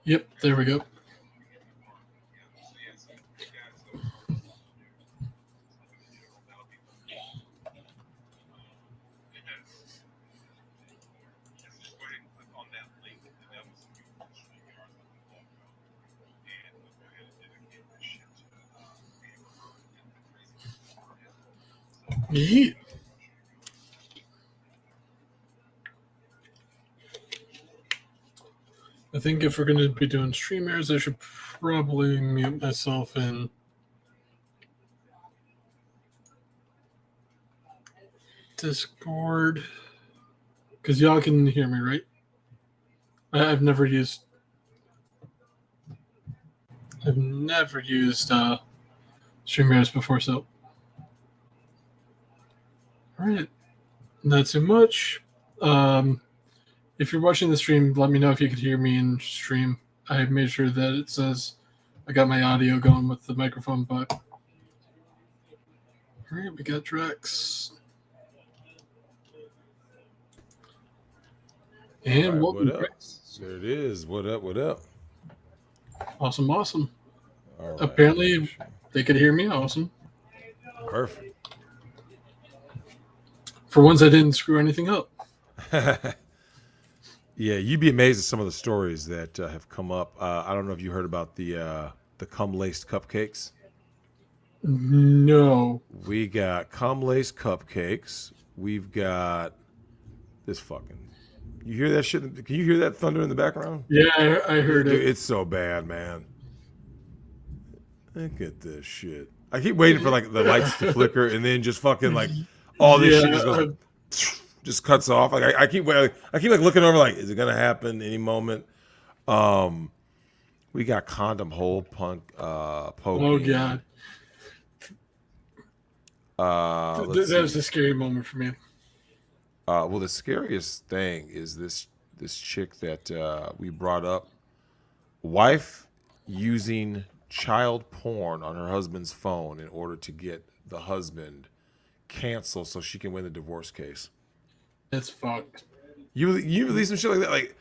Yep, there we go. Yeet. I think if we're going to be doing stream airs, I should probably mute myself in Discord. Because y'all can hear me, right? I've never used stream airs before, so. Alright. Not too much. If you're watching the stream, let me know if you could hear me in stream. I made sure that it says I got my audio going with the microphone, but all right, we got Drex. And right, welcome, what up? Drex. There it is. What up? What up? Awesome, awesome. All right. Apparently, they could hear me. Awesome. Perfect. For once, I didn't screw anything up. Yeah, you'd be amazed at some of the stories that have come up. I don't know if you heard about the cum-laced cupcakes. No. We got cum-laced cupcakes. We've got this fucking. You hear that shit? Can you hear that thunder in the background? Yeah, I heard it. It's so bad, man. Look at this shit. I keep waiting for like the lights to flicker and then just fucking like all this shit just goes. Just cuts off. Like I keep like looking over. Like, is it gonna happen any moment? We got condom hole punk poking. Oh god. That was see. a scary moment for me. Well, the scariest thing is this chick that we brought up. Wife using child porn on her husband's phone in order to get the husband canceled so she can win the divorce case. That's fucked. You release some shit like that, like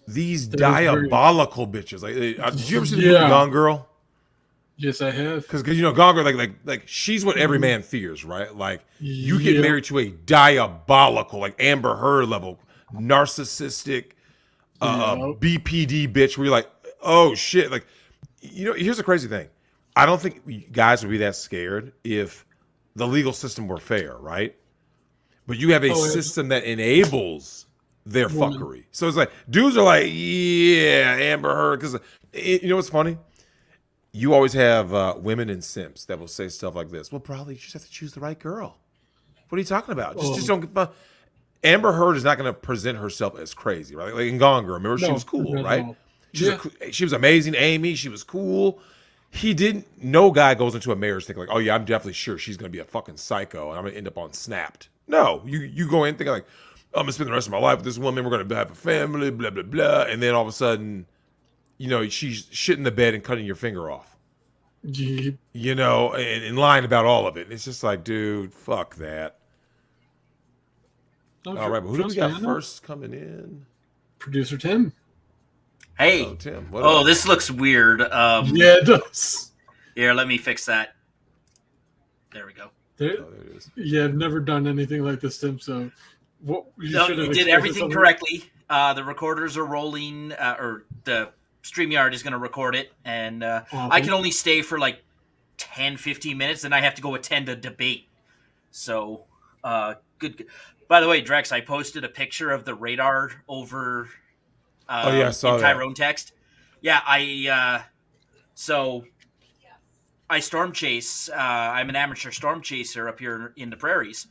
these diabolical bitches. Like, did you ever see the movie Gone Girl? Yes, I have. Because you know, Gone Girl, like she's what every man fears, right? Like you get married to a diabolical, like Amber Heard level, narcissistic, BPD bitch. Where you're like, oh shit, like you know. Here's the crazy thing. I don't think guys would be that scared if the legal system were fair, right? But you have a system that enables their fuckery. So it's like, dudes are like, yeah, Amber Heard. Because you know what's funny? You always have women and simps that will say stuff like this. Well, probably you just have to choose the right girl. What are you talking about? Just don't get... Amber Heard is not going to present herself as crazy, right? Like in Gone Girl. Remember, she was cool, right? She was amazing. Amy, she was cool. No guy goes into a marriage thinking like, oh yeah, I'm definitely sure she's going to be a fucking psycho and I'm going to end up on Snapped. No, you go in thinking like, I'm gonna spend the rest of my life with this woman. We're gonna have a family, blah blah blah, and then all of a sudden, you know, she's shitting the bed and cutting your finger off. Jeep. You know, and lying about all of it. It's just like, dude, fuck that. All right, but who do we got first coming in? Producer Tim. Hey. Hello, Tim. This looks weird. Yeah, it does. Here, let me fix that. There we go. There it is. Yeah, I've never done anything like this, Tim. So, you did everything correctly. The recorders are rolling, or the StreamYard is going to record it, and I can only stay for like 10, 15 minutes, and I have to go attend a debate. So, good. By the way, Drex, I posted a picture of the radar over. I saw in Tyrone text. Yeah, I storm chase. I'm an amateur storm chaser up here in the prairies,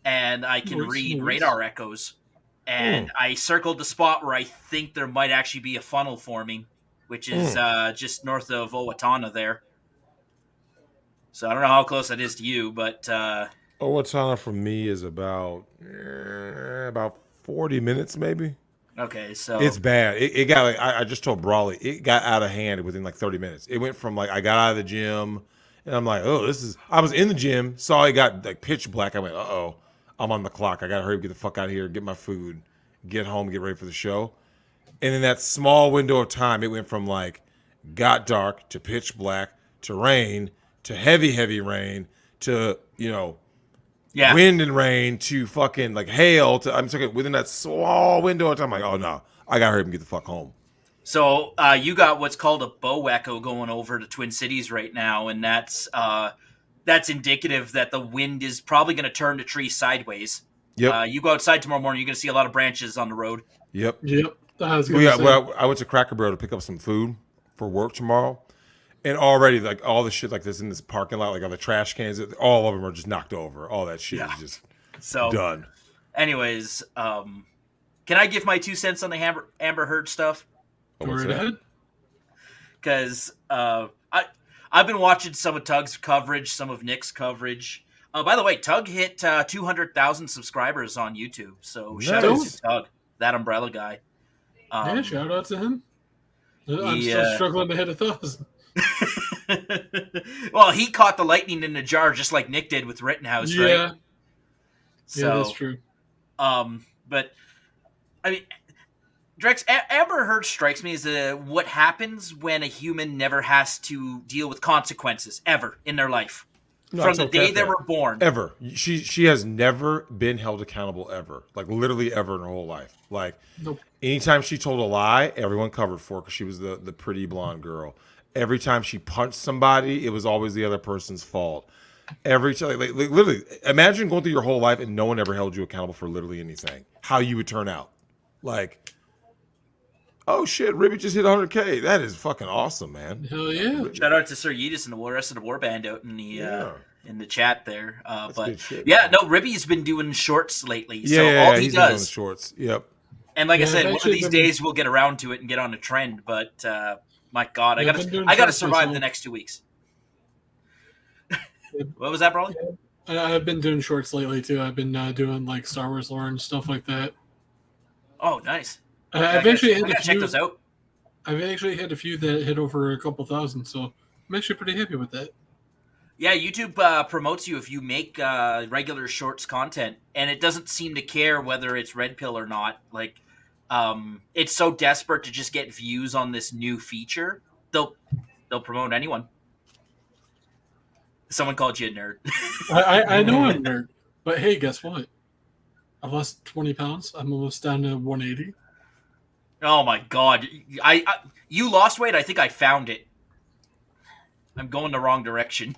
and I can read radar echoes. And I circled the spot where I think there might actually be a funnel forming, which is just north of Owatonna there. So I don't know how close that is to you, but Owatonna from me is about 40 minutes, maybe. Okay, so it's bad. It got like I just told Brawley, it got out of hand within like 30 minutes. It went from like I got out of the gym and I'm like, oh, I was in the gym, saw it got like pitch black. I went, I'm on the clock. I gotta hurry up, get the fuck out of here, get my food, get home, get ready for the show. And in that small window of time, it went from like got dark to pitch black to rain to heavy rain to, wind and rain to fucking like hail to, I'm talking within that small window of time. I'm like, oh no, I gotta hurry up and get the fuck home. So you got what's called a bow echo going over to Twin Cities right now, and that's indicative that the wind is probably going to turn the tree sideways. Yep. You go outside tomorrow morning, you're going to see a lot of branches on the road. Yep. Well, I went to Cracker Barrel to pick up some food for work tomorrow, and already like all the shit like this in this parking lot, like all the trash cans, all of them are just knocked over. All that shit is just done. Anyways, can I give my 2 cents on the Amber Heard stuff? Go right ahead. Because I've been watching some of Tug's coverage, some of Nick's coverage. By the way, Tug hit 200,000 subscribers on YouTube. So shout out to Tug, that umbrella guy. Shout out to him. I'm still struggling to hit 1,000. Well, he caught the lightning in the jar just like Nick did with Rittenhouse, right? Yeah. So, yeah, that's true. But I mean, Drex, Amber Heard strikes me as what happens when a human never has to deal with consequences ever in their life. From the day they were born. Ever. She has never been held accountable ever. Like literally ever in her whole life. Like anytime she told a lie, everyone covered for her because she was the pretty blonde girl. Every time she punched somebody, it was always the other person's fault. Every time, like literally, imagine going through your whole life and no one ever held you accountable for literally anything. How you would turn out. Like, oh shit, Ribby just hit 100K. That is fucking awesome, man. Hell yeah! Shout out to Sir Yeetus and the rest of the war band out in the chat there. But good shit, yeah, no, Ribby's been doing shorts lately. Yeah, so all he he's does been doing shorts. Yep. And like I said, one of these days we'll get around to it and get on a trend. But my God, I gotta survive the next 2 weeks. What was that, Brawley? Yeah. I've been doing shorts lately too. I've been doing like Star Wars lore and stuff like that. Oh, nice. I've actually had a few. Check those out. I've actually had a few that hit over a couple thousand, so I'm actually pretty happy with that. Yeah, YouTube promotes you if you make regular shorts content, and it doesn't seem to care whether it's red pill or not. Like, it's so desperate to just get views on this new feature, they'll promote anyone. Someone called you a nerd. I know I'm a nerd, but hey, guess what? I lost 20 pounds. I'm almost down to 180. Oh my God! You lost weight. I think I found it. I'm going the wrong direction.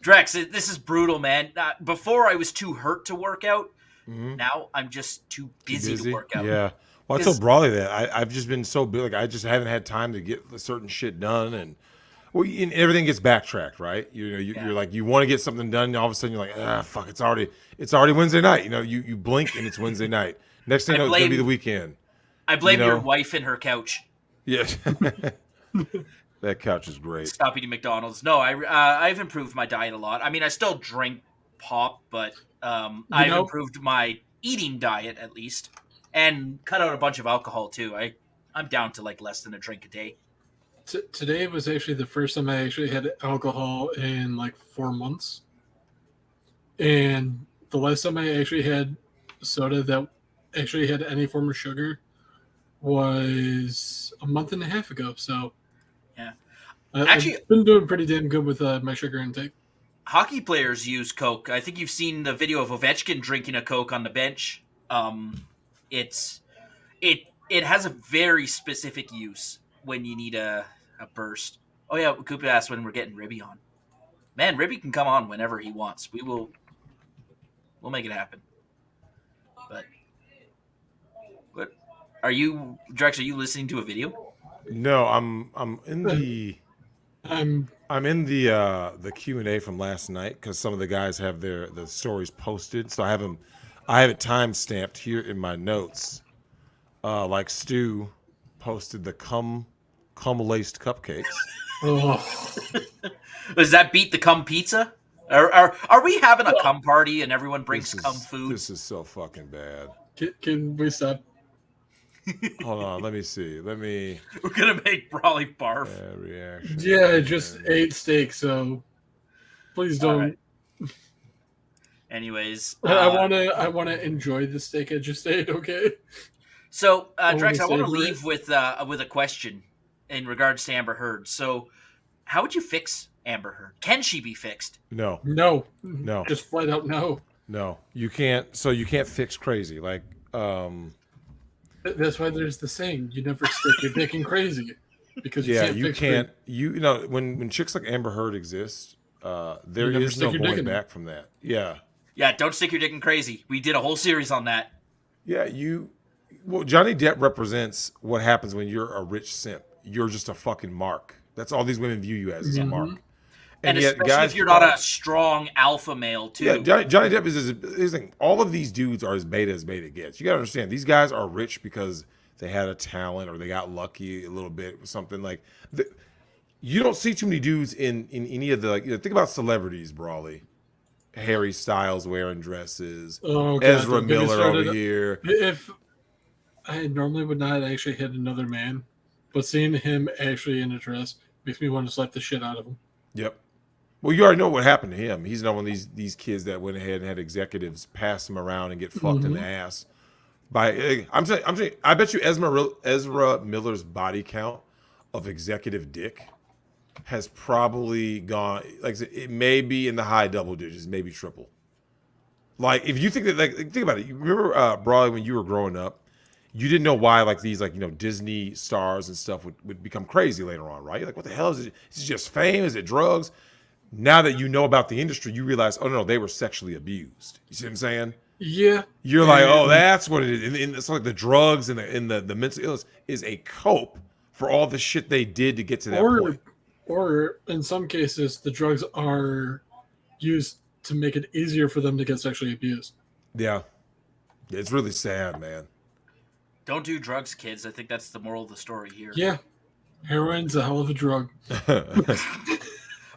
Drex, this is brutal, man. Before I was too hurt to work out. Mm-hmm. Now I'm just too busy to work out. Yeah. Well, I told Brawley that I've just been so big. Like I just haven't had time to get certain shit done, and everything gets backtracked, right? You're like you want to get something done, and all of a sudden you're like, fuck, it's already Wednesday night. You blink and it's Wednesday night. Next thing you know, it's gonna be the weekend. I blame your wife and her couch. Yes. That couch is great. Stop eating McDonald's. No, I've improved my diet a lot. I mean, I still drink pop, but I've improved my eating diet at least, and cut out a bunch of alcohol too. I'm down to like less than a drink a day. Today was actually the first time I actually had alcohol in like 4 months, and the last time I actually had soda that actually had any form of sugar was a month and a half ago. So yeah, actually, I've been doing pretty damn good with my sugar intake. Hockey players use Coke. I think you've seen the video of Ovechkin drinking a Coke on the bench. It has a very specific use when you need a burst. Oh yeah, Koopa asked when we're getting Ribby on. Man, Ribby can come on whenever he wants. We'll make it happen. But what are you, Drex? Are you listening to a video? No, I'm in the Q&A from last night because some of the guys have the stories posted, so I have it time stamped here in my notes. Like Stu posted the cum laced cupcakes. Oh. Does that beat the cum pizza? Are we having a cum party and everyone brings cum food? This is so fucking bad. Can we stop? Hold on, let me see. We're gonna make Brawley barf. Reaction. Yeah, I just ate steak, so please don't. Right. Anyways, I wanna enjoy the steak I just ate. Okay. So, wanna Drex, I want to savor it. leave with a question in regards to Amber Heard. So, how would you fix Amber Heard? Can she be fixed? No, No. just flat out no. No, you can't. So you can't fix crazy. Like, That's why there's the saying: you never stick your dick in crazy, because yeah, you you fix can't. crazy. You know when chicks like Amber Heard exist, there never is stick no your dick going in back from that. Yeah, Yeah, don't stick your dick in crazy. We did a whole series on that. yeah. Well, Johnny Depp represents what happens when you're a rich simp. You're just a fucking mark. That's all these women view you as a mark. And yet, especially guys, if you're not a strong alpha male, too. Yeah, Johnny Depp is like, all of these dudes are as beta gets. You gotta understand, these guys are rich because they had a talent or they got lucky a little bit or something. Like, you don't see too many dudes in any of the, like, think about celebrities, Brawley. Harry Styles wearing dresses. Oh, God, Ezra don't get me Miller started. over here. If I normally would not actually hit another man, but seeing him actually in a dress makes me want to slap the shit out of him. Yep. Well, you already know what happened to him. He's not one of these kids that went ahead and had executives pass him around and get fucked in the ass. I'm saying, I bet you Ezra Miller's body count of executive dick has probably gone, like, it may be in the high double digits, maybe triple. Like, if you think that, like, think about it. You remember, Brawley, when you were growing up, you didn't know why, like, these, like, Disney stars and stuff would become crazy later on, right? You're like, what the hell is it? Is it just fame? Is it drugs? Now that you know about the industry, you realize, oh no, they were sexually abused. You see what I'm saying? Yeah. You're like, oh, that's what it is. And it's like the drugs and the mental illness is a cope for all the shit they did to get to that point. Or in some cases, the drugs are used to make it easier for them to get sexually abused. Yeah. It's really sad, man. Don't do drugs, kids. I think that's the moral of the story here. Yeah. Heroin's a hell of a drug.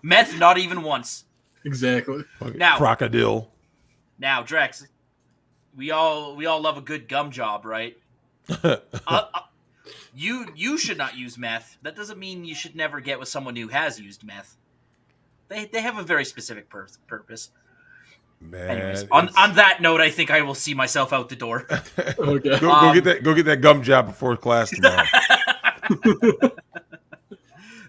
Meth, not even once. Exactly. Now, crocodile. Now, Drex, we all love a good gum job, right? You should not use meth. That doesn't mean you should never get with someone who has used meth. They have a very specific purpose. Man. Anyways, on that note, I think I will see myself out the door. Okay. Go get that gum job before class tomorrow.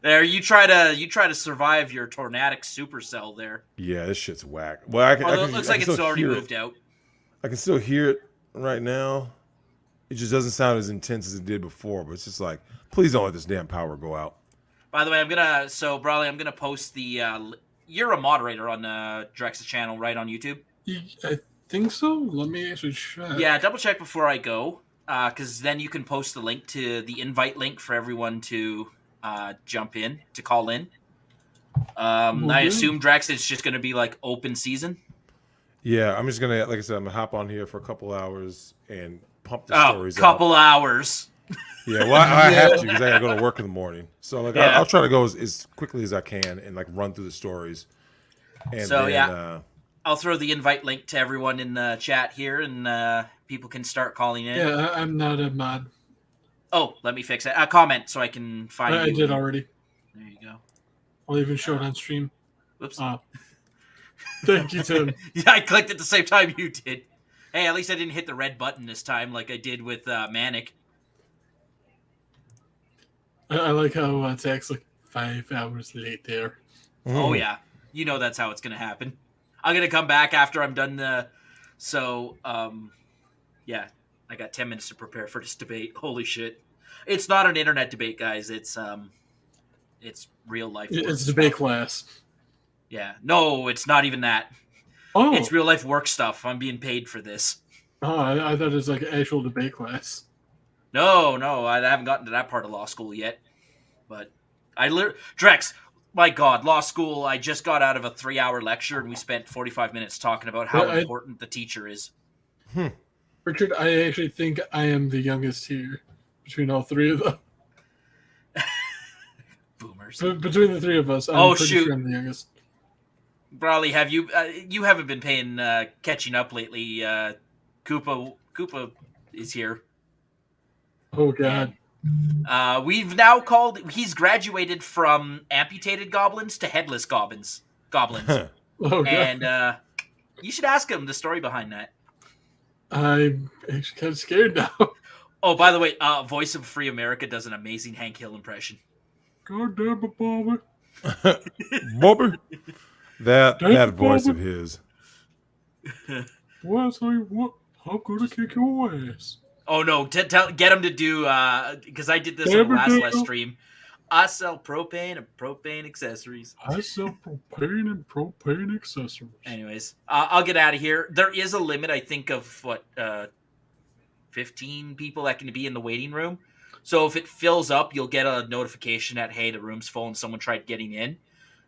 There, you try to survive your tornadic supercell there. Yeah, this shit's whack. Well, it looks like it's already moved out. I can still hear it right now. It just doesn't sound as intense as it did before, but it's just like, please don't let this damn power go out. By the way, Brawley, I'm gonna post the. You're a moderator on Drex's channel, right, on YouTube? I think so. Let me actually check. Yeah, double check before I go, because then you can post the link to the invite link for everyone to jump in, to call in. I assume, Drex, it's just going to be like open season? Yeah, I'm just going to, like I said, I'm going to hop on here for a couple hours and pump the stories out. Couple hours. Yeah, well, I have to because I got to go to work in the morning. So like, I'll try to go as quickly as I can and like run through the stories. And so then, I'll throw the invite link to everyone in the chat here, and people can start calling in. Yeah, I'm not a mod. Oh, let me fix it. Comment so I can find you. I did already. There you go. I'll even show it on stream. Whoops. Thank you, Tim. Yeah, I clicked at the same time you did. Hey, at least I didn't hit the red button this time like I did with Manic. I like how it's actually 5 hours later. Oh, yeah. You know that's how it's going to happen. I'm going to come back after I'm done yeah. I got 10 minutes to prepare for this debate. Holy shit. It's not an internet debate, guys. It's real life. It's debate class. Yeah. No, it's not even that. Oh. It's real life work stuff. I'm being paid for this. Oh, I thought it was like actual debate class. No, I haven't gotten to that part of law school yet. But Drex, my God, law school, I just got out of a 3-hour lecture and we spent 45 minutes talking about how important the teacher is. Richard, I actually think I am the youngest here between all three of them. Boomers. Between the three of us, I'm pretty sure I'm the youngest. Brawley, have you you haven't been paying catching up lately. Koopa is here. Oh God. We've now he's graduated from amputated goblins to headless goblins. Oh, God. And you should ask him the story behind that. I'm actually kind of scared now. Oh, by the way, Voice of Free America does an amazing Hank Hill impression. God damn it, Bobby. Bobby. That voice Bobby. of his. Well, I'll tell you what. I'm gonna kick your ass. Oh no! Get him to do because I did this on the last stream. I sell propane and propane accessories. I sell propane and propane accessories. Anyways, I'll get out of here. There is a limit, I think, of 15 people that can be in the waiting room. So if it fills up, you'll get a notification that, hey, the room's full and someone tried getting in.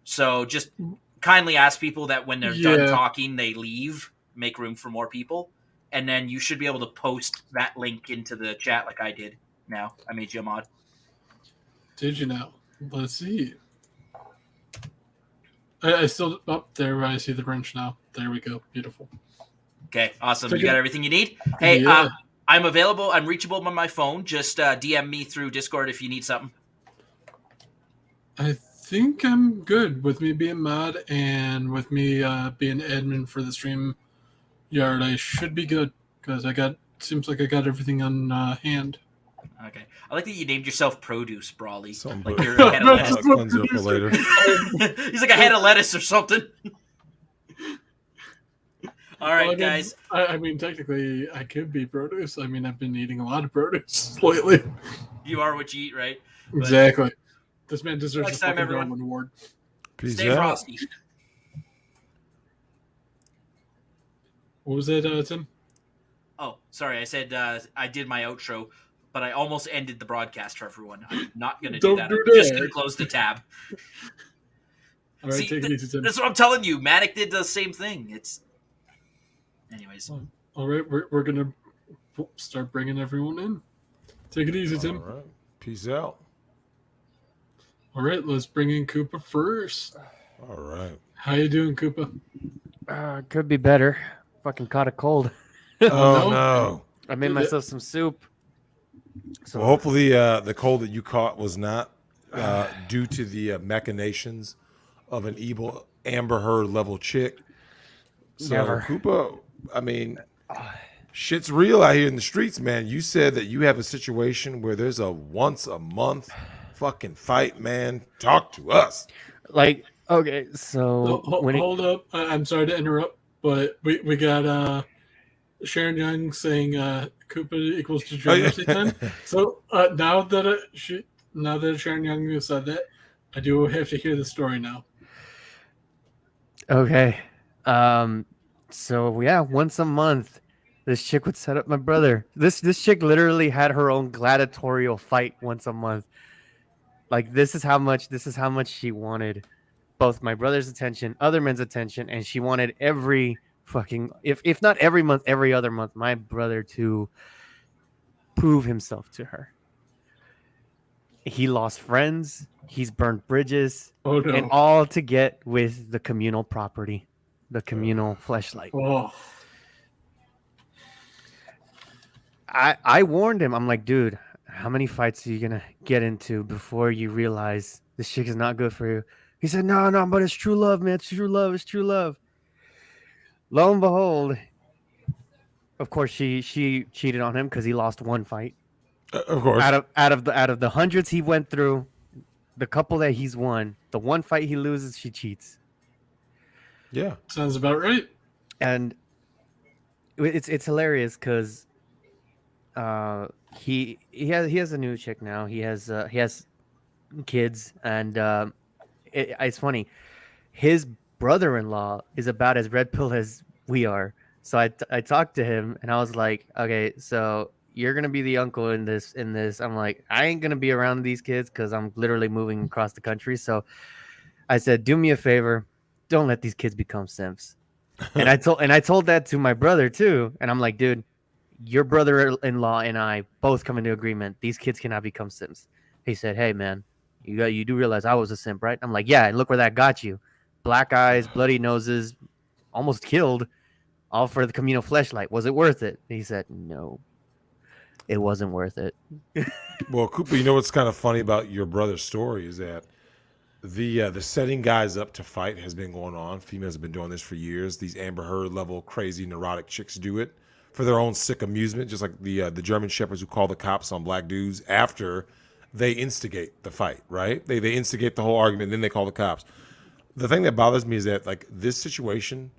So just kindly ask people that when they're done talking, they leave, make room for more people. And then you should be able to post that link into the chat like I did now. I made you a mod. Did you now? Let's see. I still up there. I see the wrench now. There we go. Beautiful. Okay, awesome. You got everything you need? Hey, I'm available. I'm reachable on my phone. Just DM me through Discord if you need something. I think I'm good with me being mod and with me being admin for the stream yard. I should be good because seems like I got everything on hand. Okay. I like that you named yourself Produce, Brawley. Like you're a head of lettuce. For later. He's like a head of lettuce or something. All right, guys. I mean, technically, I could be produce. I mean, I've been eating a lot of produce lately. You are what you eat, right? Exactly. This man deserves next a time, fucking everyone. Roman award. Peace Stay out. frosty. What was that, Tim? Oh, sorry. I said I did my outro, but I almost ended the broadcast for everyone. I'm not going to do that. I'm just going to close the tab. All right, take it easy, Tim. That's what I'm telling you. Manic did the same thing. Anyways. All right, we're going to start bringing everyone in. Take it easy, Tim. All right. Peace out. All right, let's bring in Koopa first. All right. How you doing, Koopa? Could be better. Fucking caught a cold. Oh, no. I made myself some soup. So well, hopefully the cold that you caught was not due to the machinations of an evil Amber Heard level chick. So, Never. Koopa, I mean, shit's real out here in the streets, man. You said that you have a situation where there's a once a month fucking fight, man. Talk to us. Like, okay, so hold up. I'm sorry to interrupt, but we got Sharon Young saying Koopa equals degeneracy time. So now that Sharon Young said that, I do have to hear the story now. Okay. So yeah, once a month, this chick would set up my brother. This chick literally had her own gladiatorial fight once a month. Like this is how much she wanted both my brother's attention, other men's attention, and she wanted every fucking if not every month, every other month, my brother to prove himself to her. He lost friends, he's burned bridges, and all to get with the communal property, the communal fleshlight. Oh. I warned him. I'm like, dude, how many fights are you gonna get into before you realize this chick is not good for you? He said, no, but it's true love, man. It's true love. Lo and behold, of course, she cheated on him because he lost one fight. Of course, out of the hundreds he went through, the couple that he's won, the one fight he loses, she cheats. Yeah, sounds about right. And it's hilarious because he has a new chick now. He has kids, and it's funny. His brother-in-law is about as red pill as we are. So I talked to him, and I was like, okay, so you're gonna be the uncle in this. I'm like, I ain't gonna be around these kids because I'm literally moving across the country. So I said, do me a favor, don't let these kids become simps. And I told that to my brother too. And I'm like, dude, your brother-in-law and I both come into agreement. These kids cannot become simps. He said, hey man, you do realize I was a simp, right? I'm like, yeah, and look where that got you. Black eyes, bloody noses, almost killed, all for the communal fleshlight. Was it worth it? He said, no, it wasn't worth it. Well, Koopa, you know what's kind of funny about your brother's story is that the setting guys up to fight has been going on. Females have been doing this for years. These Amber Heard level crazy neurotic chicks do it for their own sick amusement, just like the German shepherds who call the cops on black dudes after they instigate the fight, right? They instigate the whole argument, then they call the cops. The thing that bothers me is that like this situation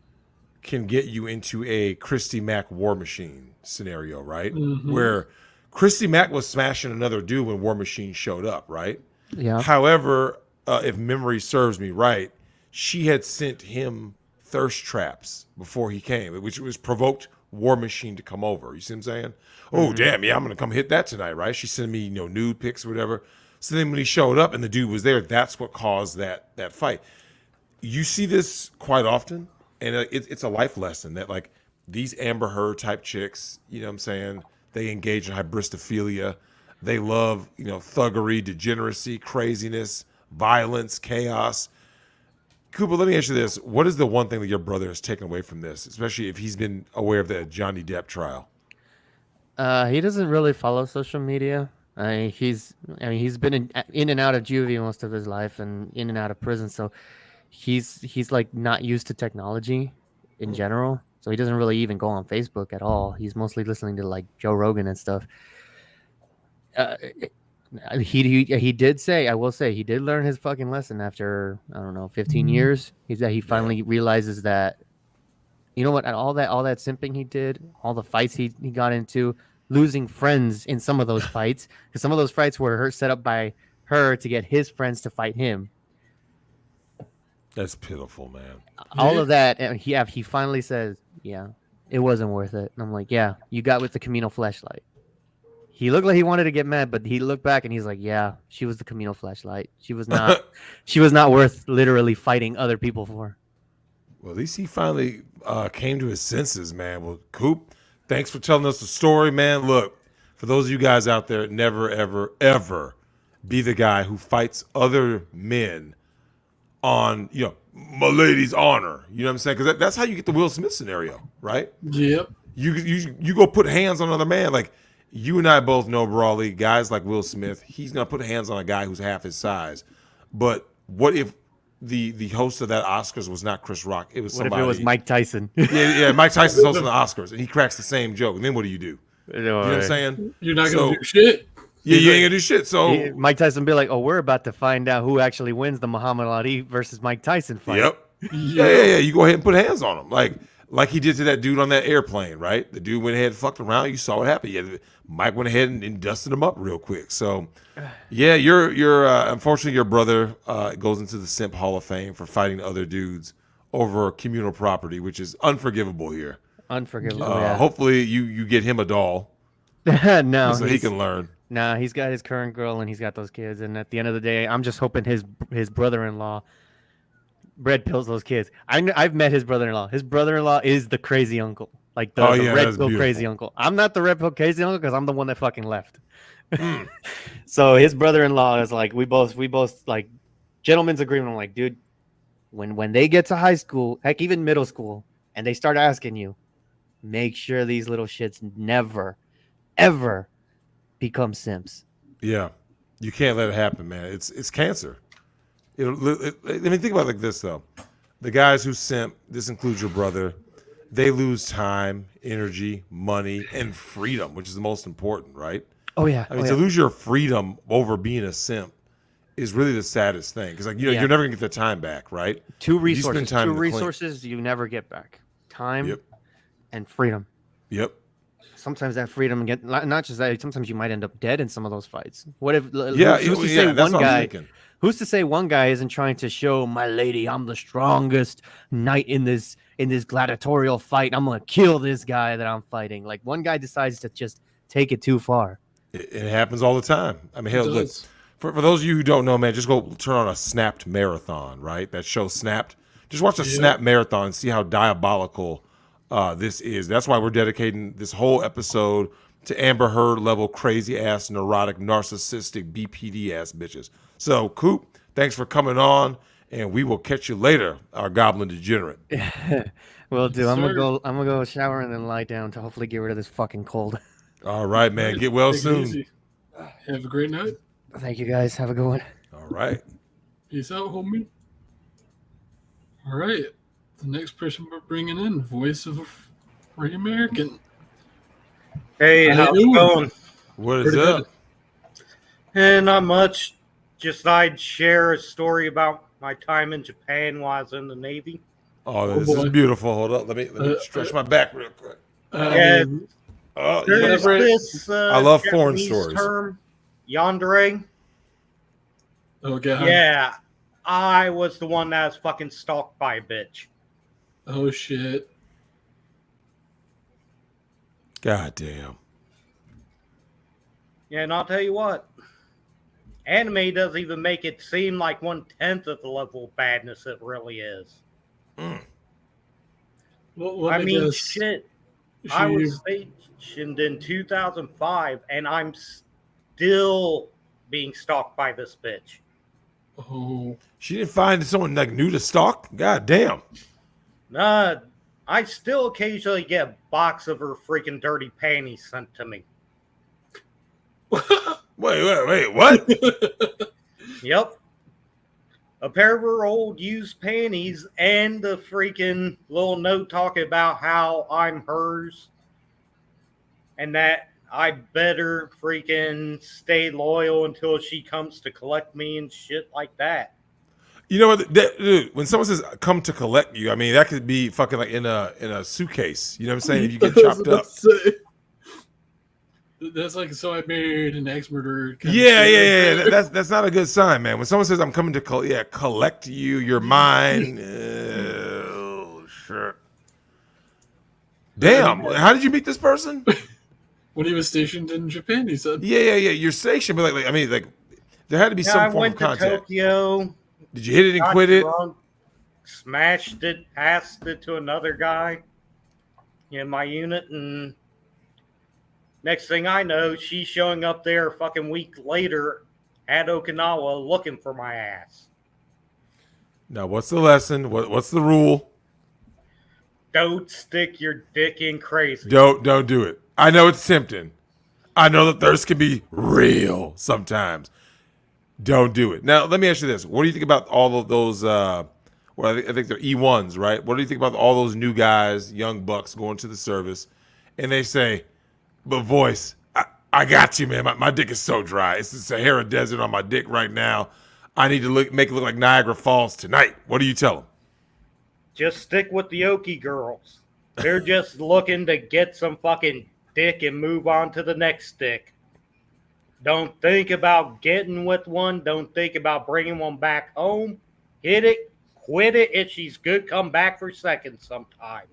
can get you into a Christy Mack War Machine scenario, right? Mm-hmm. Where Christy Mack was smashing another dude when War Machine showed up, right? Yeah. However, if memory serves me right, she had sent him thirst traps before he came, which was provoked War Machine to come over. You see what I'm saying? Mm-hmm. Oh, damn, yeah, I'm going to come hit that tonight, right? She sent me, nude pics or whatever. So then when he showed up and the dude was there, that's what caused that fight. You see this quite often, and it's a life lesson that, like, these Amber Heard type chicks, you know what I'm saying, they engage in hybristophilia. They love, thuggery, degeneracy, craziness, violence, chaos. Koopa, let me ask you this. What is the one thing that your brother has taken away from this, especially if he's been aware of the Johnny Depp trial? He doesn't really follow social media. He's been in and out of juvie most of his life and in and out of prison. So he's like not used to technology in general. So he doesn't really even go on Facebook at all. He's mostly listening to like Joe Rogan and stuff. He did say, I will say, he did learn his fucking lesson after, I don't know, 15 years. He finally realizes that, you know what, and all that simping he did, all the fights he got into, losing friends in some of those fights, because some of those fights were set up by her to get his friends to fight him. That's pitiful, man. All of that, and he finally says, yeah, it wasn't worth it. And I'm like, yeah, you got with the Camino flashlight. He looked like he wanted to get mad, but he looked back and he's like, yeah, she was the Camino flashlight. She was not she was not worth literally fighting other people for. Well, at least he finally came to his senses, man. Well, Coop, thanks for telling us the story, man. Look, for those of you guys out there, never, ever, ever be the guy who fights other men on, my lady's honor. You know what I'm saying? Because that's how you get the Will Smith scenario, right? Yep. You go put hands on another man. Like, you and I both know, Brawley, guys like Will Smith, he's going to put hands on a guy who's half his size. But what if the host of that Oscars was not Chris Rock? It was somebody. What if it was Mike Tyson? Yeah, Mike Tyson's hosting the Oscars, and he cracks the same joke. And then what do? You know what I'm saying? You're not going to do shit. Yeah, you ain't going to do shit. So Mike Tyson be like, oh, we're about to find out who actually wins the Muhammad Ali versus Mike Tyson fight. Yep. Yeah. You go ahead and put hands on him. Like he did to that dude on that airplane, right? The dude went ahead and fucked around. You saw what happened. Yeah, Mike went ahead and dusted him up real quick. So, yeah, you're unfortunately your brother goes into the Simp Hall of Fame for fighting other dudes over communal property, which is unforgivable here. Unforgivable. Yeah. Hopefully you get him a doll. No, so he can learn. Nah, he's got his current girl and he's got those kids. And at the end of the day, I'm just hoping his brother-in-law red pills those kids. I've met his brother-in-law. His brother-in-law is the crazy uncle, like the red pill crazy uncle. I'm not the red pill crazy uncle because I'm the one that fucking left. So his brother-in-law is like we both like gentleman's agreement. I'm like, dude, when they get to high school, heck, even middle school, and they start asking you, make sure these little shits never, ever become simps. Yeah, you can't let it happen, man. It's cancer. I mean, think about it like this, though. The guys who simp, this includes your brother, they lose time, energy, money, and freedom, which is the most important, right? Oh, yeah. I mean, to lose your freedom over being a simp is really the saddest thing. Because, you're never going to get the time back, right? Two resources you never get back. Time and freedom. Yep. Sometimes that freedom, not just that, sometimes you might end up dead in some of those fights. What if, who's to say one guy isn't trying to show my lady I'm the strongest knight in this gladiatorial fight. I'm going to kill this guy that I'm fighting. Like one guy decides to just take it too far. It happens all the time. I mean, hell, look, for those of you who don't know, man, just go turn on a Snapped marathon, right? That show Snapped. Just watch a Snapped marathon and see how diabolical this is. That's why we're dedicating this whole episode to Amber Heard level crazy ass, neurotic, narcissistic, BPD ass bitches. So, Coop, thanks for coming on, and we will catch you later, our goblin degenerate. Well, dude, I'm gonna go shower and then lie down to hopefully get rid of this fucking cold. All right, man. Get well soon. Easy. Have a great night. Thank you, guys. Have a good one. All right. Peace out, homie. All right. The next person we're bringing in, voice of a free American. Hey, how's it going? What is Pretty up? And not much. Just I'd share a story about my time in Japan while I was in the Navy. Oh, this is boy. beautiful. Hold up. Let me stretch my back real quick. Yeah, Oh, there's yeah. this I love foreign Japanese stories. term, yandere. Oh god. Yeah, I was the one that was fucking stalked by a bitch. Oh shit. God damn. Yeah, and I'll tell you what, anime doesn't even make it seem like 1/10 of the level of badness it really is. Well, let I me mean, guess. shit. I was stationed in 2005, and I'm still being stalked by this bitch. Oh. She didn't find someone like new to stalk? God damn. I still occasionally get a box of her freaking dirty panties sent to me. Wait, what? Yep. A pair of her old used panties and the freaking little note talking about how I'm hers and that I better freaking stay loyal until she comes to collect me and shit like that. You know what, dude? When someone says "come to collect you," I mean that could be fucking like in a suitcase. You know what I'm saying? If you get chopped up. That's like, so I married an ex-murderer. Yeah. That's not a good sign, man. When someone says I'm coming to collect you, you're mine. Oh, sure. Damn. How did you meet this person? When he was stationed in Japan, he said. Yeah. You're stationed, but like, I mean, like, there had to be some form of contact. I went to Tokyo. Did you hit it and quit it? Smashed it, passed it to another guy in my unit, and next thing I know, she's showing up there a fucking week later at Okinawa looking for my ass. Now, what's the lesson? What's the rule? Don't stick your dick in crazy. Don't do it. I know it's tempting. I know that thirst can be real sometimes. Don't do it. Now, let me ask you this. What do you think about all of those, I think they're E1s, right? What do you think about all those new guys, young bucks going to the service, and they say, but voice, I got you, man. My dick is so dry. It's the Sahara Desert on my dick right now. I need to make it look like Niagara Falls tonight. What do you tell them? Just stick with the Okie girls. They're just looking to get some fucking dick and move on to the next stick. Don't think about getting with one. Don't think about bringing one back home. Hit it, quit it. If she's good, come back for seconds sometime.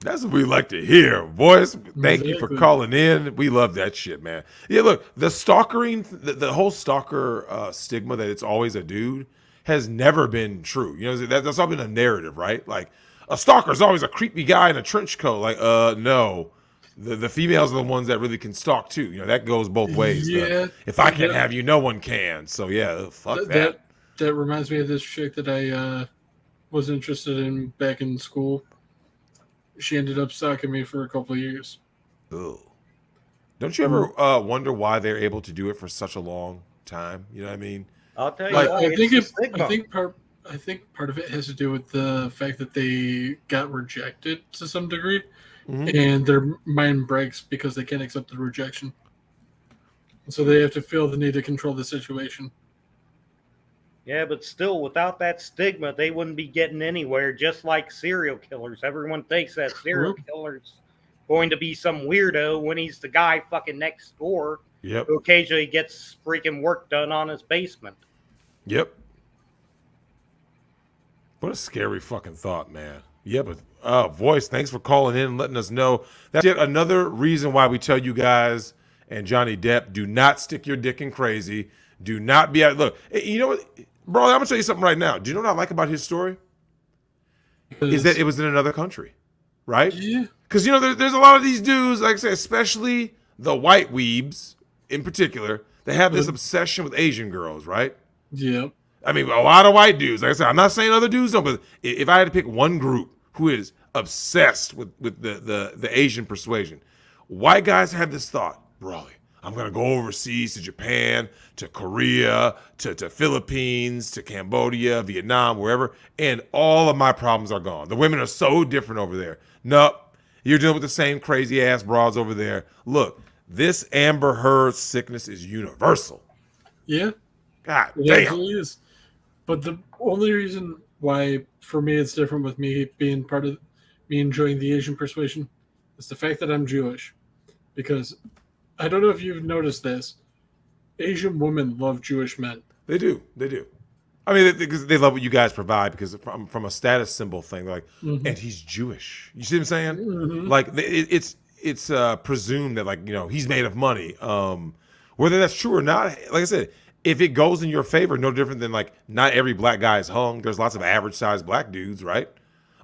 That's what we like to hear, boys. Thank you for calling in. We love that shit, man. Yeah, look, the stalkering, the whole stalker stigma that it's always a dude has never been true. You know, that's all been a narrative, right? Like, a stalker is always a creepy guy in a trench coat. Like, no. The females are the ones that really can stalk too. You know, that goes both ways. Yeah. If I can't have you, no one can. So yeah, fuck that. That reminds me of this chick that I was interested in back in school. She ended up stalking me for a couple of years. Ugh. Don't you ever wonder why they're able to do it for such a long time? You know what I mean? I'll tell you. Like, I think part of it has to do with the fact that they got rejected to some degree. Mm-hmm. And their mind breaks because they can't accept the rejection. So they have to feel the need to control the situation. Yeah, but still, without that stigma, they wouldn't be getting anywhere, just like serial killers. Everyone thinks that serial killer's going to be some weirdo when he's the guy fucking next door who occasionally gets freaking work done on his basement. Yep. What a scary fucking thought, man. Yeah, but Voice, thanks for calling in and letting us know. That's yet another reason why we tell you guys and Johnny Depp, do not stick your dick in crazy. Do not be out. Look, you know what, bro, I'm going to tell you something right now. Do you know what I like about his story? Is that it was in another country, right? Yeah. Because, you know, there's a lot of these dudes, like I say, especially the white weebs in particular, they have this obsession with Asian girls, right? Yeah. I mean, a lot of white dudes. Like I said, I'm not saying other dudes don't, but if I had to pick one group who is obsessed with the Asian persuasion, white guys have this thought, Brawley, I'm going to go overseas to Japan, to Korea, to Philippines, to Cambodia, Vietnam, wherever, and all of my problems are gone. The women are so different over there. Nope. You're dealing with the same crazy ass broads over there. Look, this Amber Heard sickness is universal. Yeah. God it damn. Absolutely is. But the only reason why, for me, it's different with me being part of me enjoying the Asian persuasion is the fact that I'm Jewish. Because I don't know if you've noticed this, Asian women love Jewish men. They do. I mean, they love what you guys provide because from a status symbol thing, they're like, and he's Jewish. You see what I'm saying? Mm-hmm. Like it's presumed that, like, he's made of money. Whether that's true or not, like I said, if it goes in your favor, no different than, like, not every black guy is hung. There's lots of average sized black dudes, right?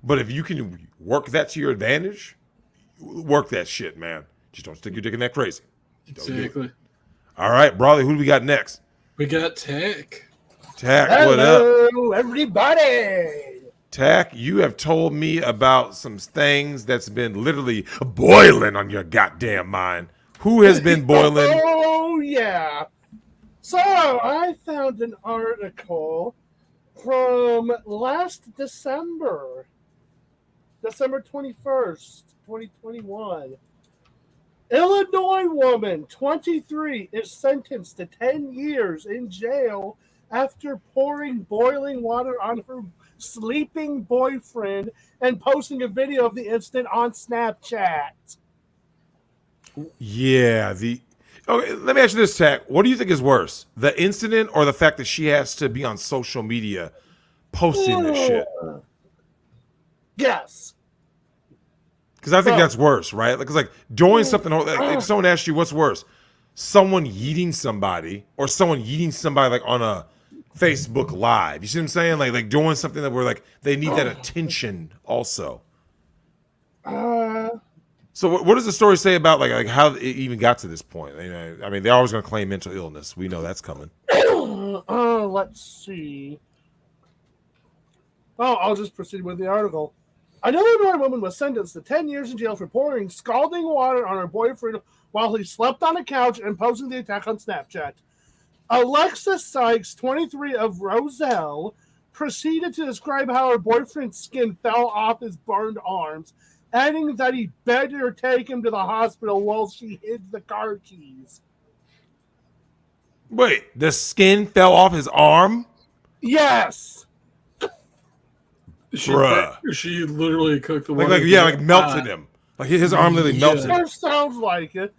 But if you can work that to your advantage, work that shit, man. Just don't stick your dick in that crazy. Exactly. All right, Brawley, who do we got next? We got Tack. Tack, what up? Hello, everybody. Tack, you have told me about some things that's been literally boiling on your goddamn mind. Who has been boiling? Oh, yeah. So, I found an article from last December 21st, 2021. Illinois woman, 23, is sentenced to 10 years in jail after pouring boiling water on her sleeping boyfriend and posting a video of the incident on Snapchat. Yeah, okay, let me ask you this, Tack. What do you think is worse, the incident or the fact that she has to be on social media posting this shit? Yes. Because I think that's worse, right? Because, like, doing something, like, if someone asked you what's worse, someone yeeting somebody or someone yeeting somebody, like, on a Facebook Live. You see what I'm saying? Like doing something that we're like, they need that attention also. So what does the story say about like how it even got to this point? I mean, they're always going to claim mental illness. We know that's coming. Let's see. Oh, I'll just proceed with the article. An Illinois woman was sentenced to 10 years in jail for pouring scalding water on her boyfriend while he slept on a couch and posting the attack on Snapchat. Alexis Sykes, 23, of Roselle, proceeded to describe how her boyfriend's skin fell off his burned arms, adding that he begged her take him to the hospital while she hid the car keys. Wait, the skin fell off his arm? Yes. She literally cooked the water. Like melted him. Like his arm literally melted. That sounds like it.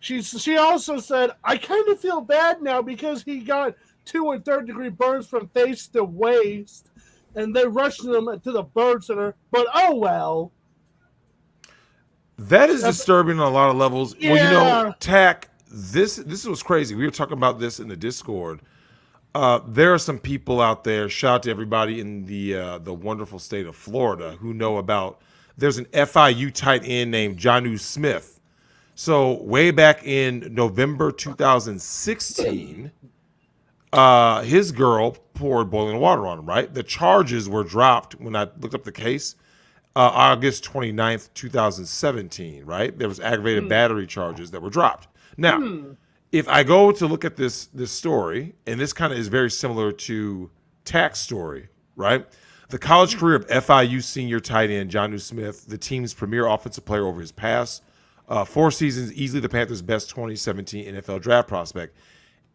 She also said, I kind of feel bad now because he got 2 and 3rd degree burns from face to waist, and they rushed him to the burn center. But oh well. That is disturbing on a lot of levels. Yeah. Well, Tack, this was crazy. We were talking about this in the Discord. There are some people out there, shout out to everybody in the wonderful state of Florida who know about, there's an FIU tight end named Jonnu Smith. So way back in November 2016, his girl poured boiling water on him, right? The charges were dropped when I looked up the case, August 29th, 2017, right? There was aggravated battery charges that were dropped. Now, if I go to look at this story, and this kind of is very similar to Tack's story, right? The college career of FIU senior tight end Jonnu Smith, the team's premier offensive player over his past 4 seasons, easily the Panthers' best 2017 NFL draft prospect,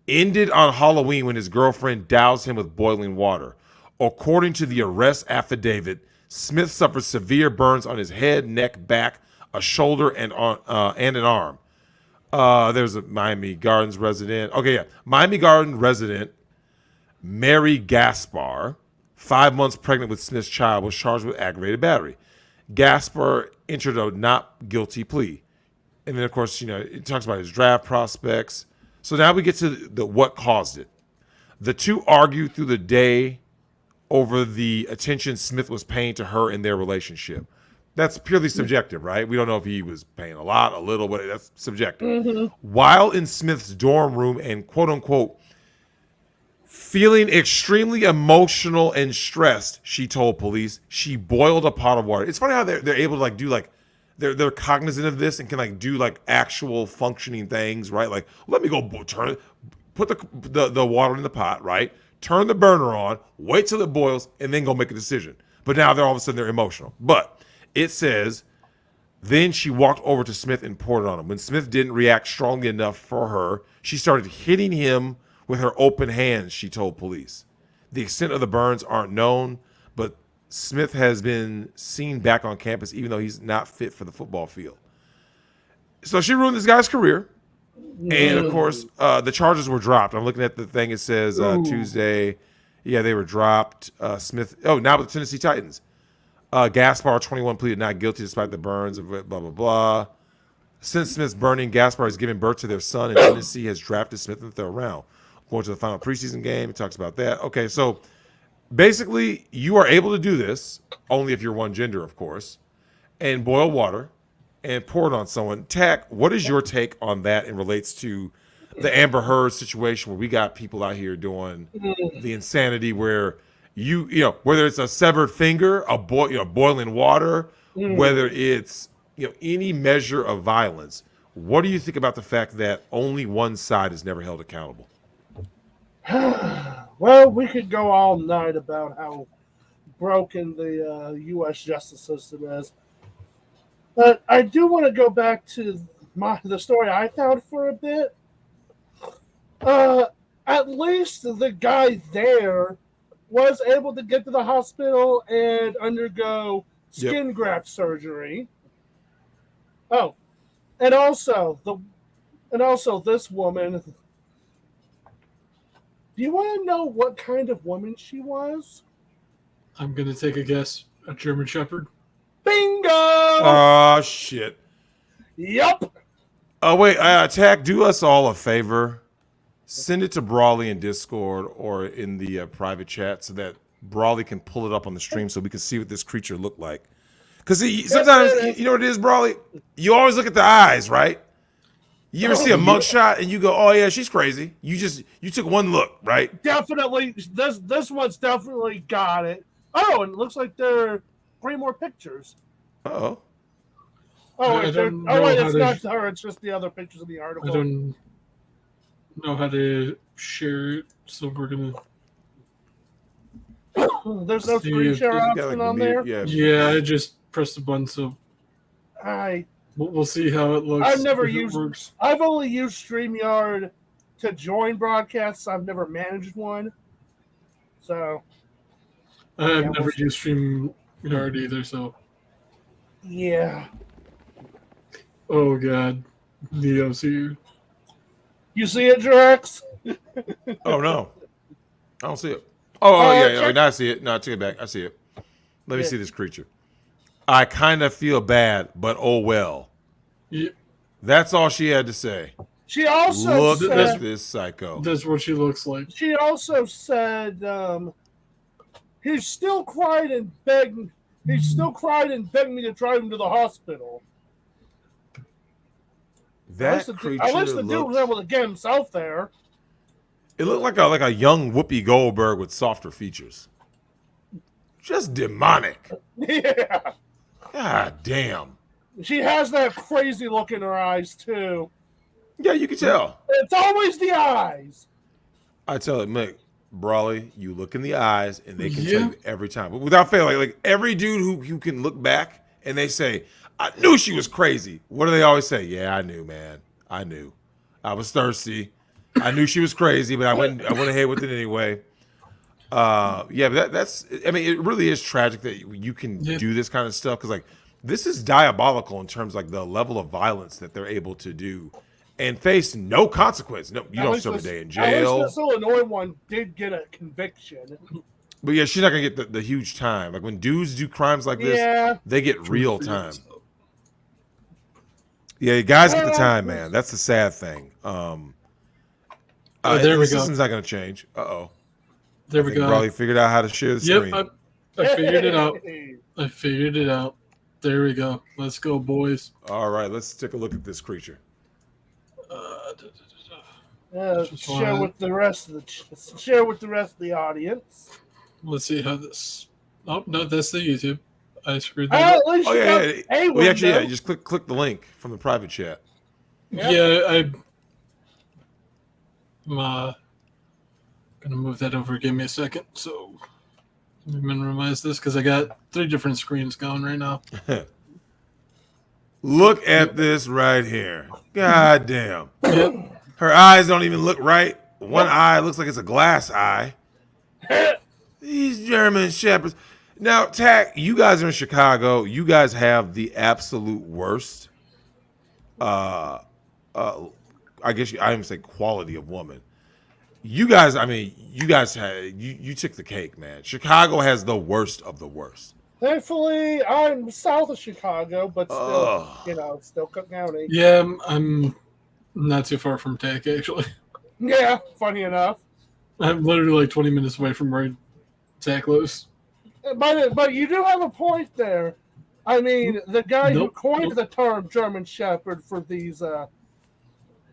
ended on Halloween when his girlfriend doused him with boiling water. According to the arrest affidavit, Smith suffered severe burns on his head, neck, back, a shoulder, and an arm. There's a Miami Gardens resident. Okay, yeah. Miami Garden resident Mary Gaspar, 5 months pregnant with Smith's child, was charged with aggravated battery. Gaspar entered a not guilty plea. And then, of course, it talks about his draft prospects. So now we get to the what caused it. The two argued through the day over the attention Smith was paying to her in their relationship. That's purely subjective, right? We don't know if he was paying a lot, a little, but that's subjective. While in Smith's dorm room and quote unquote feeling extremely emotional and stressed, she told police, she boiled a pot of water. It's funny how they're able to like do like they're cognizant of this and can like do like actual functioning things, right? Like, let me go put the water in the pot, right? Turn the burner on, wait till it boils, and then go make a decision. But now they're all of a sudden they're emotional. But it says, then she walked over to Smith and poured it on him. When Smith didn't react strongly enough for her, she started hitting him with her open hands, she told police. The extent of the burns aren't known, but Smith has been seen back on campus even though he's not fit for the football field. So she ruined this guy's career. And, of course, the charges were dropped. I'm looking at the thing. It says Tuesday. Yeah, they were dropped. Smith. Oh, now with the Tennessee Titans. Gaspar, 21, pleaded not guilty despite the burns. Blah, blah, blah. Since Smith's burning, Gaspar has given birth to their son, and Tennessee has drafted Smith in the third round. Going to the final preseason game, it talks about that. Okay, so basically, you are able to do this, only if you're one gender, of course, and boil water and pour it on someone. Tack, what is your take on that and relates to the Amber Heard situation where we got people out here doing the insanity where you know, whether it's a severed finger, boiling water, whether it's, any measure of violence. What do you think about the fact that only one side is never held accountable? Well, we could go all night about how broken the U.S. justice system is. But I do want to go back to the story I found for a bit. At least the guy there was able to get to the hospital and undergo skin graft surgery. Oh, and also this woman. Do you want to know what kind of woman she was? I'm gonna take a guess. A German Shepherd. Bingo! Oh shit. Yup. Oh wait, Tack, do us all a favor. Send it to Brawley in Discord or in the private chat so that Brawley can pull it up on the stream so we can see what this creature looked like. Because sometimes, you know what it is, Brawley? You always look at the eyes, right? You ever see a mugshot and you go, oh yeah, she's crazy. You took one look, right? Definitely, this one's definitely got it. Oh, and it looks like there are 3 more pictures. Uh-oh. Oh, wait, it's not her. It's just the other pictures in the article. I don't know how to share it, so we're gonna. There's no screen share option on there. Yeah, I just pressed the button, so we'll see how it looks. I've only used StreamYard to join broadcasts. I've never managed one, so I've never used StreamYard either. So yeah. Oh god, Neo's here. You see it, Drax? Oh no, I don't see it. Oh yeah. Now I see it. No, I take it back. I see it. Let me see this creature. I kind of feel bad, but oh well. Yeah. That's all she had to say. She also said, at this psycho. That's what she looks like. She also said he still cried and begged me to drive him to the hospital. That creature at least the dude was able to get himself there. It looked like a young Whoopi Goldberg with softer features. Just demonic. Yeah. God damn. She has that crazy look in her eyes too. Yeah, you can tell. It's always the eyes. I tell it, Mick, Brawley, you look in the eyes and they can tell you every time. But without fail, like every dude who can look back and they say, I knew she was crazy. What do they always say? Yeah, I knew, man. I knew. I was thirsty. I knew she was crazy, but I went ahead with it anyway. But that's. I mean, it really is tragic that you can do this kind of stuff because, like, this is diabolical in terms of, like, the level of violence that they're able to do and face no consequence. No, you don't serve a day in jail. At least this Illinois one did get a conviction. But yeah, she's not gonna get the huge time. Like when dudes do crimes like this, they get real time. Yeah, guys get the time, man. That's the sad thing. There we go. The system's not going to change. There we go. Probably figured out how to share the screen. I figured it out. I figured it out. There we go. Let's go, boys. All right, let's take a look at this creature. Share with the rest of the audience. Let's see how this. Oh no, that's the YouTube. I screwed that up. You just click the link from the private chat. I'm gonna move that over. Give me a second. So Let me minimize this because I got 3 different screens going right now. Look at this right here. God damn. Yep. Her eyes don't even look right. One eye looks like it's a glass eye. These German Shepherds. Now, Tack, you guys are in Chicago. You guys have the absolute worst. I guess I even say quality of woman. You guys, I mean, you guys had you took the cake, man. Chicago has the worst of the worst. Thankfully, I'm south of Chicago, but still, still Cook County. Yeah, I'm not too far from Tack, actually. Yeah, funny enough. I'm literally like 20 minutes away from where Tack lives. But you do have a point there. I mean, the guy who coined the term German Shepherd for these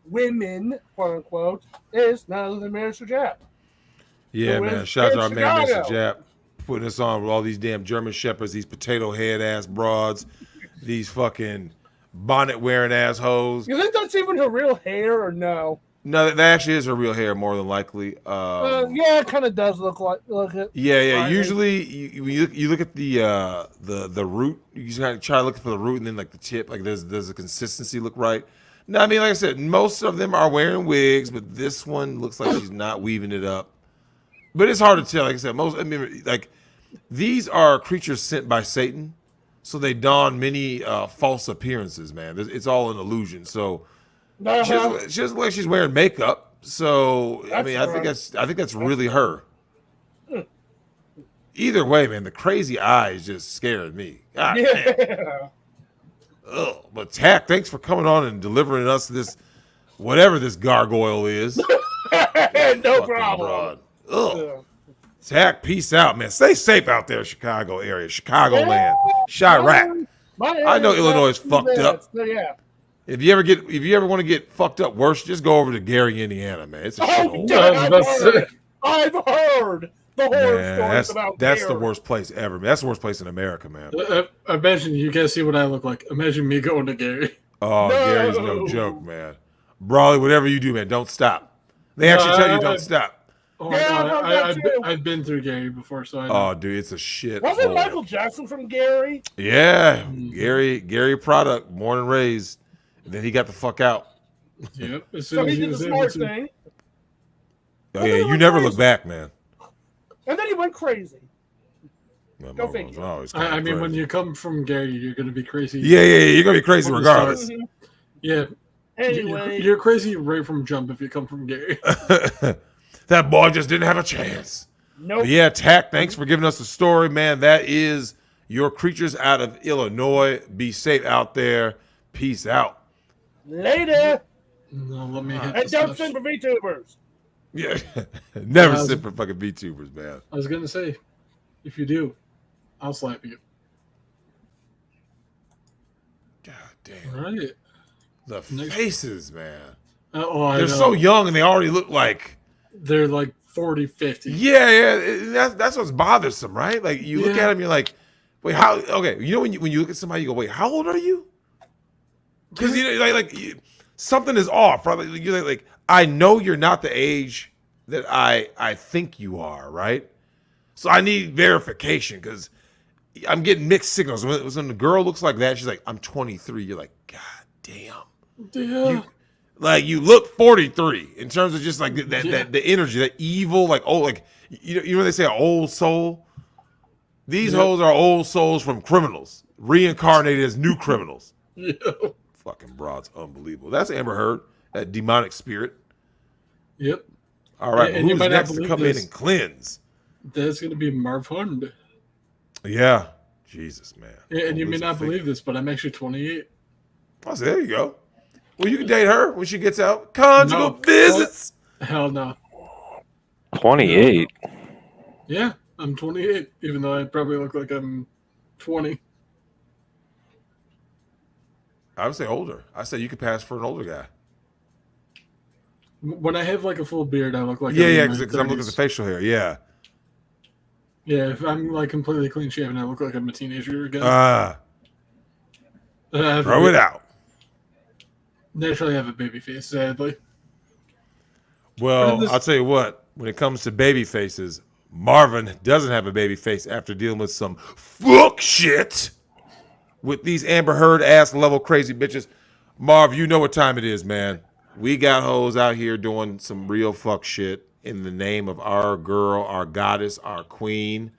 women, quote unquote, is none other than Mr. Jap. Yeah, man. Shout out to our man, Mr. Jap, putting us on with all these damn German Shepherds, these potato head ass broads, these fucking bonnet wearing assholes. You think that's even her real hair or no? No, that actually is her real hair, more than likely. Yeah, it kind of does look it. Yeah. Usually, you look at the root. You just gotta try to look for the root, and then like the tip, like does the consistency look right? No, I mean, like I said, most of them are wearing wigs, but this one looks like she's not weaving it up. But it's hard to tell. Like I said, like these are creatures sent by Satan, so they don many false appearances. Man, it's all an illusion. So. She doesn't look like she's wearing makeup, so I think that's really her. Either way, man, the crazy eyes just scared me. God damn. Ugh. But Tack, thanks for coming on and delivering us this whatever this gargoyle is. No problem. Ugh. Tack, peace out, man. Stay safe out there, Chicago area, Chicagoland, Chirac. I know Illinois is fucked up. Yeah. If you ever want to get fucked up worse, just go over to Gary, Indiana, man. It's a shithole. I've heard the horror stories about that's Gary. the worst place ever, man. That's the worst place in America, man. Imagine you guys see what I look like. Imagine me going to Gary. Oh, no. Gary's no joke, man. Brawley, whatever you do, man, don't stop. They actually tell you don't stop. Oh, yeah, I've been through Gary before, so I know. Oh, dude, it's a shit. Wasn't Michael Jackson from Gary? Yeah, Gary product, born and raised. And then he got the fuck out. Yep. So he did the smart thing. Oh yeah, you never look back, man. And then he went crazy. Go figure. I mean, when you come from Gary, you're going to be crazy. Yeah, you're going to be crazy regardless. Yeah. Anyway. You're crazy right from jump if you come from Gary. That boy just didn't have a chance. Nope. But yeah, Tack, thanks for giving us the story, man. That is your creatures out of Illinois. Be safe out there. Peace out. Later. No, let me hit and don't send for VTubers. Yeah. Never send for fucking VTubers, man. I was going to say, if you do, I'll slap you. God damn. Right. The faces, man. They're so young and they already look like... They're like 40, 50. Yeah. That's what's bothersome, right? Like, you look at them, you're like, wait, how... Okay, you know when you look at somebody, you go, wait, how old are you? Because, you know, something is off, right? You're like, I know you're not the age that I think you are, right? So I need verification because I'm getting mixed signals. When the girl looks like that, she's like, I'm 23. You're like, God damn. Yeah. You look 43 in terms of just like that the energy, that evil, like you know they say an old soul. These hoes are old souls from criminals reincarnated as new criminals. Yeah. Fucking broad's unbelievable. That's Amber Heard, that demonic spirit. Yep. All right, who's next to come in and cleanse? That's going to be Marv Hund. Yeah. Jesus, man. And you may not believe this, but I'm actually 28. Oh, so there you go. Well, you can date her when she gets out. Conjugal visits. Hell no. 28? Yeah, I'm 28, even though I probably look like I'm 20. I would say older. I say you could pass for an older guy. When I have like a full beard, I look like because I'm looking at the facial hair. Yeah. Yeah, if I'm like completely clean shaven, I look like I'm a teenager again. Throw it out. Naturally, I have a baby face, sadly. Well, I'll tell you what. When it comes to baby faces, Marvin doesn't have a baby face after dealing with some fuck shit with these Amber Heard ass level crazy bitches. Marv, you know what time it is, man. We got hoes out here doing some real fuck shit in the name of our girl, our goddess, our queen,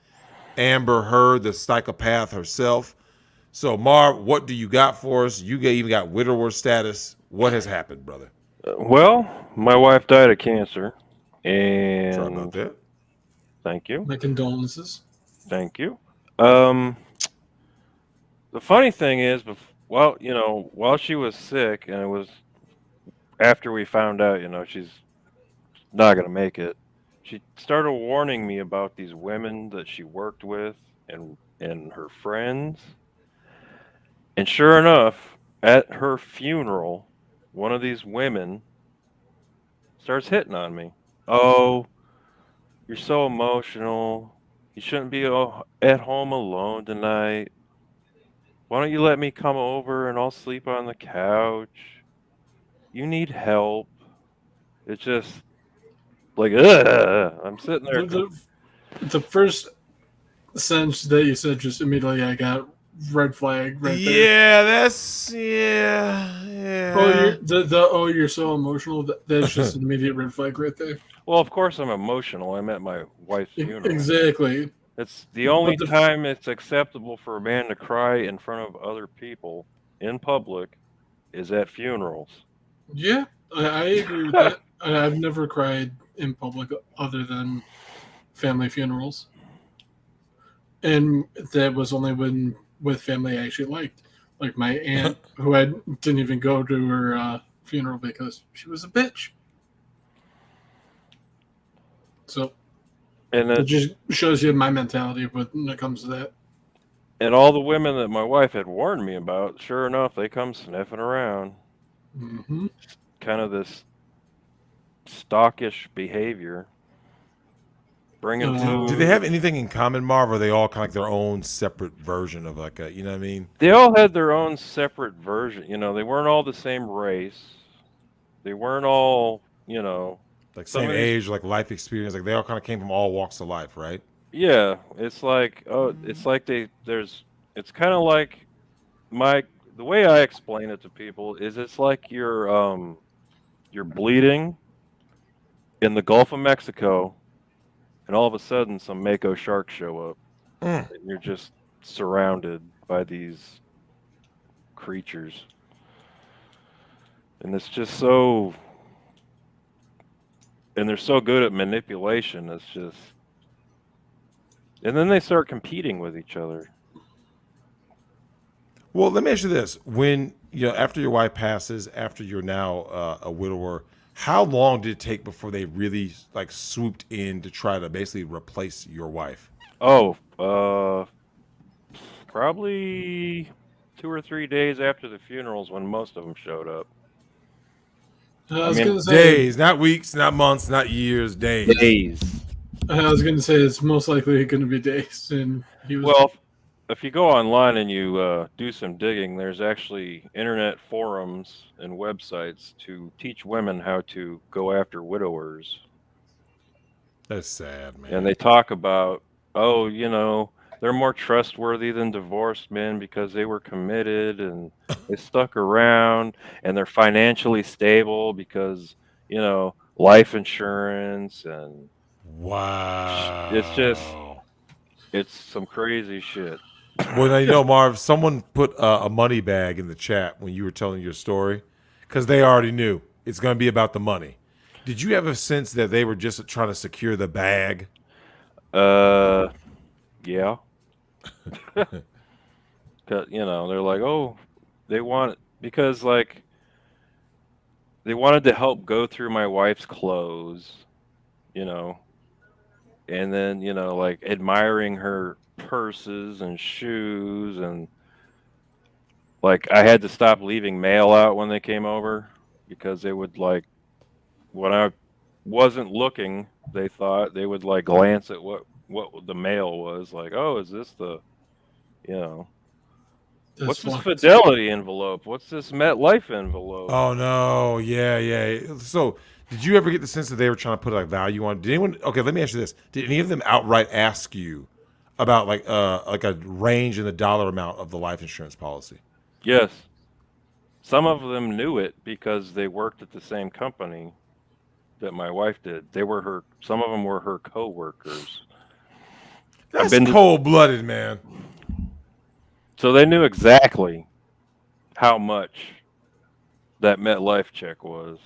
Amber Heard, the psychopath herself. So, Marv, what do you got for us? You even got widower status. What has happened, brother? Well, my wife died of cancer, and Sorry about that. Thank you. My condolences. Thank you. The funny thing is, well, while she was sick, and it was after we found out, she's not gonna make it, she started warning me about these women that she worked with and her friends. And sure enough, at her funeral, one of these women starts hitting on me. Oh, you're so emotional. You shouldn't be at home alone tonight. Why don't you let me come over and I'll sleep on the couch? You need help. It's just like, ugh. I'm sitting there. The first sentence that you said, just immediately I got red flag right there. Yeah, that's yeah. Oh, you're so emotional. That's just an immediate red flag right there. Well, of course I'm emotional. I'm at my wife's funeral. Exactly. It's the only time it's acceptable for a man to cry in front of other people in public is at funerals. Yeah, I agree with that. I've never cried in public other than family funerals. And that was only with family I actually liked. Like my aunt, who I didn't even go to her funeral because she was a bitch. So, and it just shows you my mentality when it comes to that. And all the women that my wife had warned me about, sure enough, they come sniffing around. Mm-hmm. Kind of this stalkish behavior. Bringing food. Do they have anything in common, Marv? Or are they all kind of like their own separate version of like a, you know what I mean? They all had their own separate version. They weren't all the same race. They weren't all, like same age, like life experience. Like they all kind of came from all walks of life, right? Yeah, it's like it's like it's kind of like the way I explain it to people is it's like you're bleeding in the Gulf of Mexico, and all of a sudden some mako sharks show up, and you're just surrounded by these creatures, and it's just so, and they're so good at manipulation. It's just. And then they start competing with each other. Well, let me ask you this: when after your wife passes, after you're now a widower, how long did it take before they really like swooped in to try to basically replace your wife? Oh, probably 2 or 3 days after the funerals, when most of them showed up. I was gonna say, days, not weeks, not months, not years, days. Days. I was going to say it's most likely going to be days. And well, if you go online and you do some digging, there's actually internet forums and websites to teach women how to go after widowers. That's sad, man. And they talk about, they're more trustworthy than divorced men because they were committed and they stuck around, and they're financially stable because, life insurance and. Wow. It's some crazy shit. Well, Marv, someone put a money bag in the chat when you were telling your story because they already knew it's going to be about the money. Did you have a sense that they were just trying to secure the bag? Yeah. Because, they're like, oh, they want, because, like, they wanted to help go through my wife's clothes, and then, like admiring her purses and shoes, and like I had to stop leaving mail out when they came over because they would, like, when I wasn't looking, they thought they would like glance at what the mail was, like, oh, is this the, what's this Fidelity envelope? What's this MetLife envelope? Oh no, yeah. So Did you ever get the sense that they were trying to put like value on? Did anyone? Okay, let me ask you this: did any of them outright ask you about like a range in the dollar amount of the life insurance policy? Yes. Some of them knew it because they worked at the same company that my wife did. Some of them were her co-workers. That's cold-blooded, man. So they knew exactly how much that MetLife check was.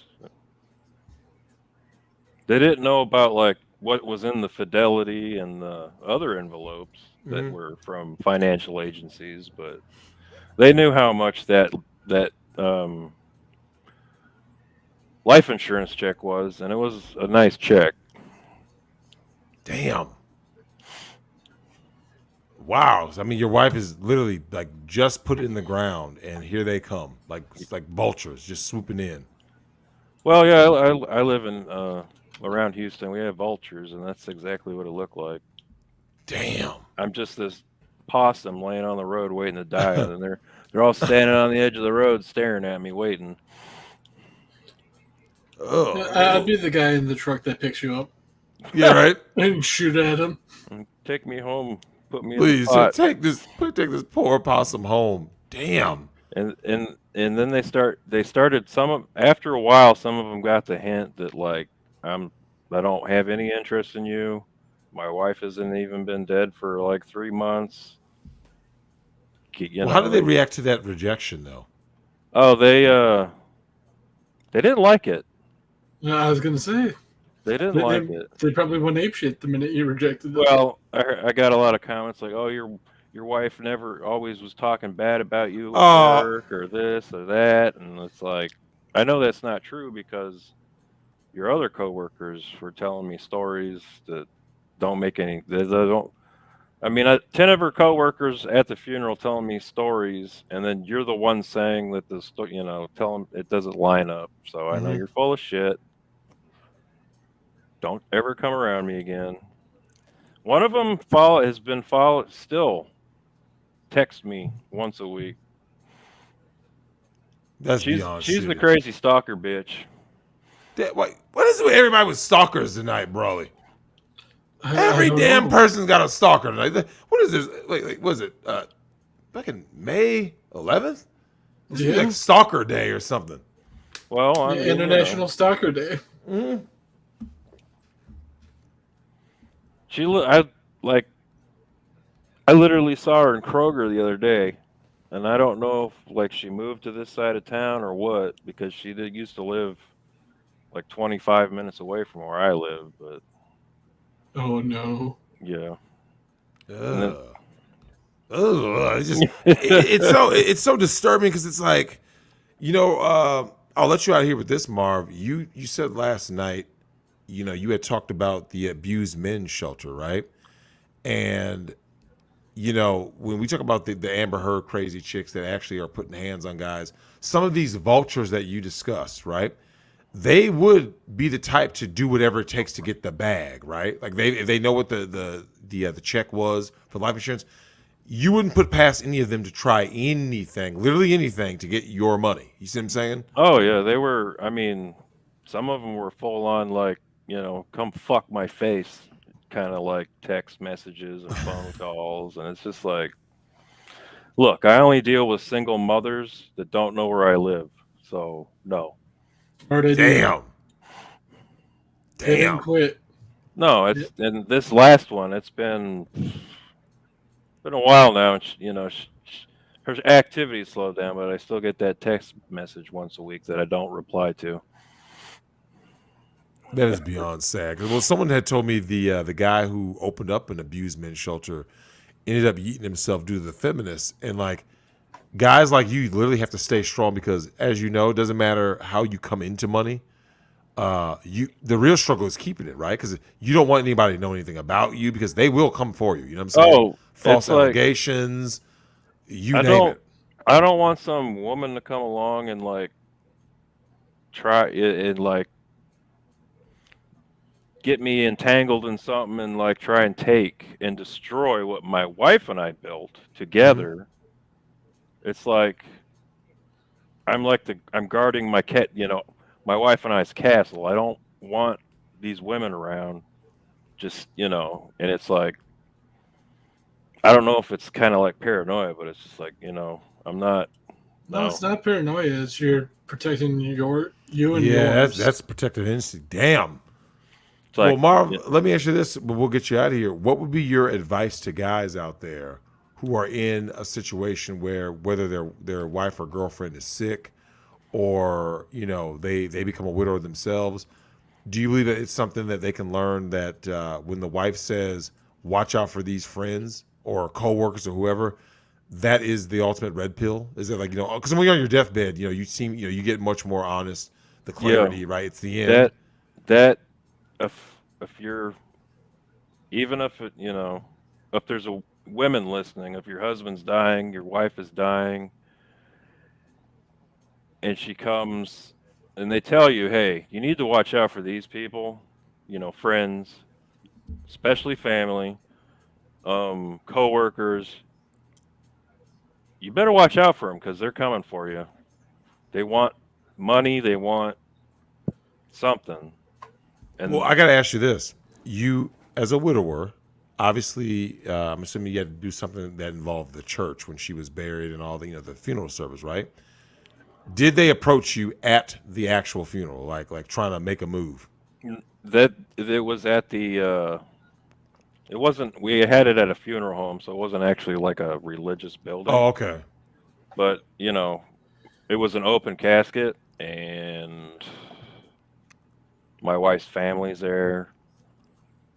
They didn't know about like what was in the Fidelity and the other envelopes that were from financial agencies, but they knew how much that life insurance check was, and it was a nice check. Damn. Wow. I mean, your wife is literally like just put it in the ground, and here they come, like vultures, just swooping in. Well, yeah, I live in around Houston. We have vultures, and that's exactly what it looked like. Damn. I'm just this possum laying on the road waiting to die, and they're all standing on the edge of the road staring at me, waiting. Oh, I'd be the guy in the truck that picks you up. Yeah, right. And shoot at him. Take me home. Put me Please in the pot. take this poor possum home. Damn. And then they started after a while. Some of them got the hint that like I don't have any interest in you. My wife hasn't even been dead for like 3 months. How did they react to that rejection though? Oh, they didn't like it. I was gonna say they didn't like it. They probably went apeshit the minute you rejected them. Well, I got a lot of comments like, "Oh, your wife always was talking bad about you at work or this or that," and it's like, I know that's not true because your other coworkers were telling me stories that don't make any. They don't. I mean, 10 of her coworkers at the funeral telling me stories, and then you're the one saying that tell them it doesn't line up. So I know you're full of shit. Don't ever come around me again. One of them still text me once a week. That's beyond She's shitty. the crazy stalker bitch. What is it with everybody with stalkers tonight, Broly? Every damn person's got a stalker tonight. What is this? Like was it back in May 11th? This is like Stalker Day or something. Well, International Stalker Day. Mm-hmm. I literally saw her in Kroger the other day, and I don't know if like she moved to this side of town or what, because she used to live like 25 minutes away from where I live, but oh no. Yeah. It's so disturbing because it's like, I'll let you out here with this, Marv. You said last night, you had talked about the abused men's shelter, right? And when we talk about the Amber Heard crazy chicks that actually are putting hands on guys, some of these vultures that you discussed, right? They would be the type to do whatever it takes to get the bag, right? Like if they know what the check was for life insurance, you wouldn't put past any of them to try anything, literally anything, to get your money. You see what I'm saying? Oh yeah, they were. I mean, some of them were full on like, come fuck my face, kind of like text messages and phone calls, and it's just like, look, I only deal with single mothers that don't know where I live, so no. Damn. They didn't quit. No, and this last one, it's been a while now, and her activity slowed down, but I still get that text message once a week that I don't reply to. That is beyond sad. Well, someone had told me the guy who opened up an abused men's shelter ended up yeeting himself due to the feminists, and like guys like you literally have to stay strong because, as you know, it doesn't matter how you come into money. The real struggle is keeping it, right? Because you don't want anybody to know anything about you because they will come for you. You know what I'm saying? Oh, false allegations. You name it. I don't want some woman to come along and like try and like get me entangled in something and like try and take and destroy what my wife and I built together. Mm-hmm. It's like I'm guarding my cat. my wife and I's castle. I don't want these women around. Just, you know, and it's like, I don't know if it's kind of like paranoia, but it's just like, you know, I'm not. No, it's not paranoia. It's you're protecting you and Yeah, yours. that's protected instinct. Damn. It's like, Well, Marv, let me ask you this. We'll get you out of here. What would be your advice to guys out there who are in a situation where whether their wife or girlfriend is sick, or you know they become a widower themselves? Do you believe that it's something that they can learn that when the wife says, "Watch out for these friends or coworkers or whoever," that is the ultimate red pill? Is it like, you know, because when you're on your deathbed, you know, you get much more honest, the clarity, right? It's the end. that if you're, even if it, you know, if there's a women listening, if your husband's dying, your wife is dying, and she comes and they tell you, hey, you need to watch out for these people, you know, friends, especially family, coworkers. You better watch out for them because they're coming for you. They want money. They want something. And Well, I got to ask you this: you, as a widower, obviously, I'm assuming you had to do something that involved the church when she was buried and all the, you know, the funeral service, right? Did they approach you at the actual funeral, like trying to make a move? that it was at the. It wasn't. We had it at a funeral home, so it wasn't actually like a religious building. Oh, okay. But you know, it was an open casket, and my wife's family's there.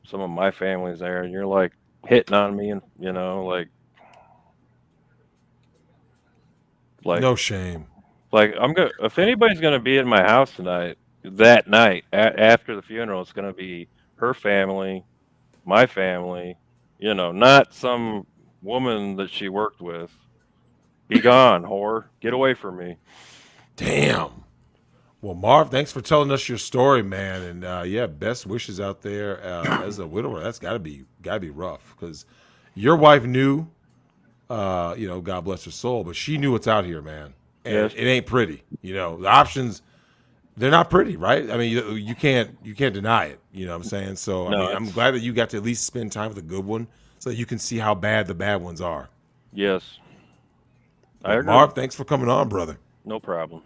Some of my family's there, and you're like hitting on me, and you know, like No shame. like I'm gonna. If anybody's gonna be in my house tonight, that night after the funeral, it's gonna be her family, my family. You know, not some woman that she worked with. Be gone, whore! Get away from me. Damn. Well, Marv, thanks for telling us your story, man. And yeah, best wishes out there as a widower. That's gotta be rough because your wife knew, you know, God bless her soul, but she knew what's out here, man. And Yes. it ain't pretty. You know, the options, they're not pretty, right? I mean, you can't deny it. You know what I'm saying? So I No, mean, I'm glad that you got to at least spend time with a good one, so that you can see how bad the bad ones are. Yes. I agree. Marv, thanks for coming on, brother. No problem.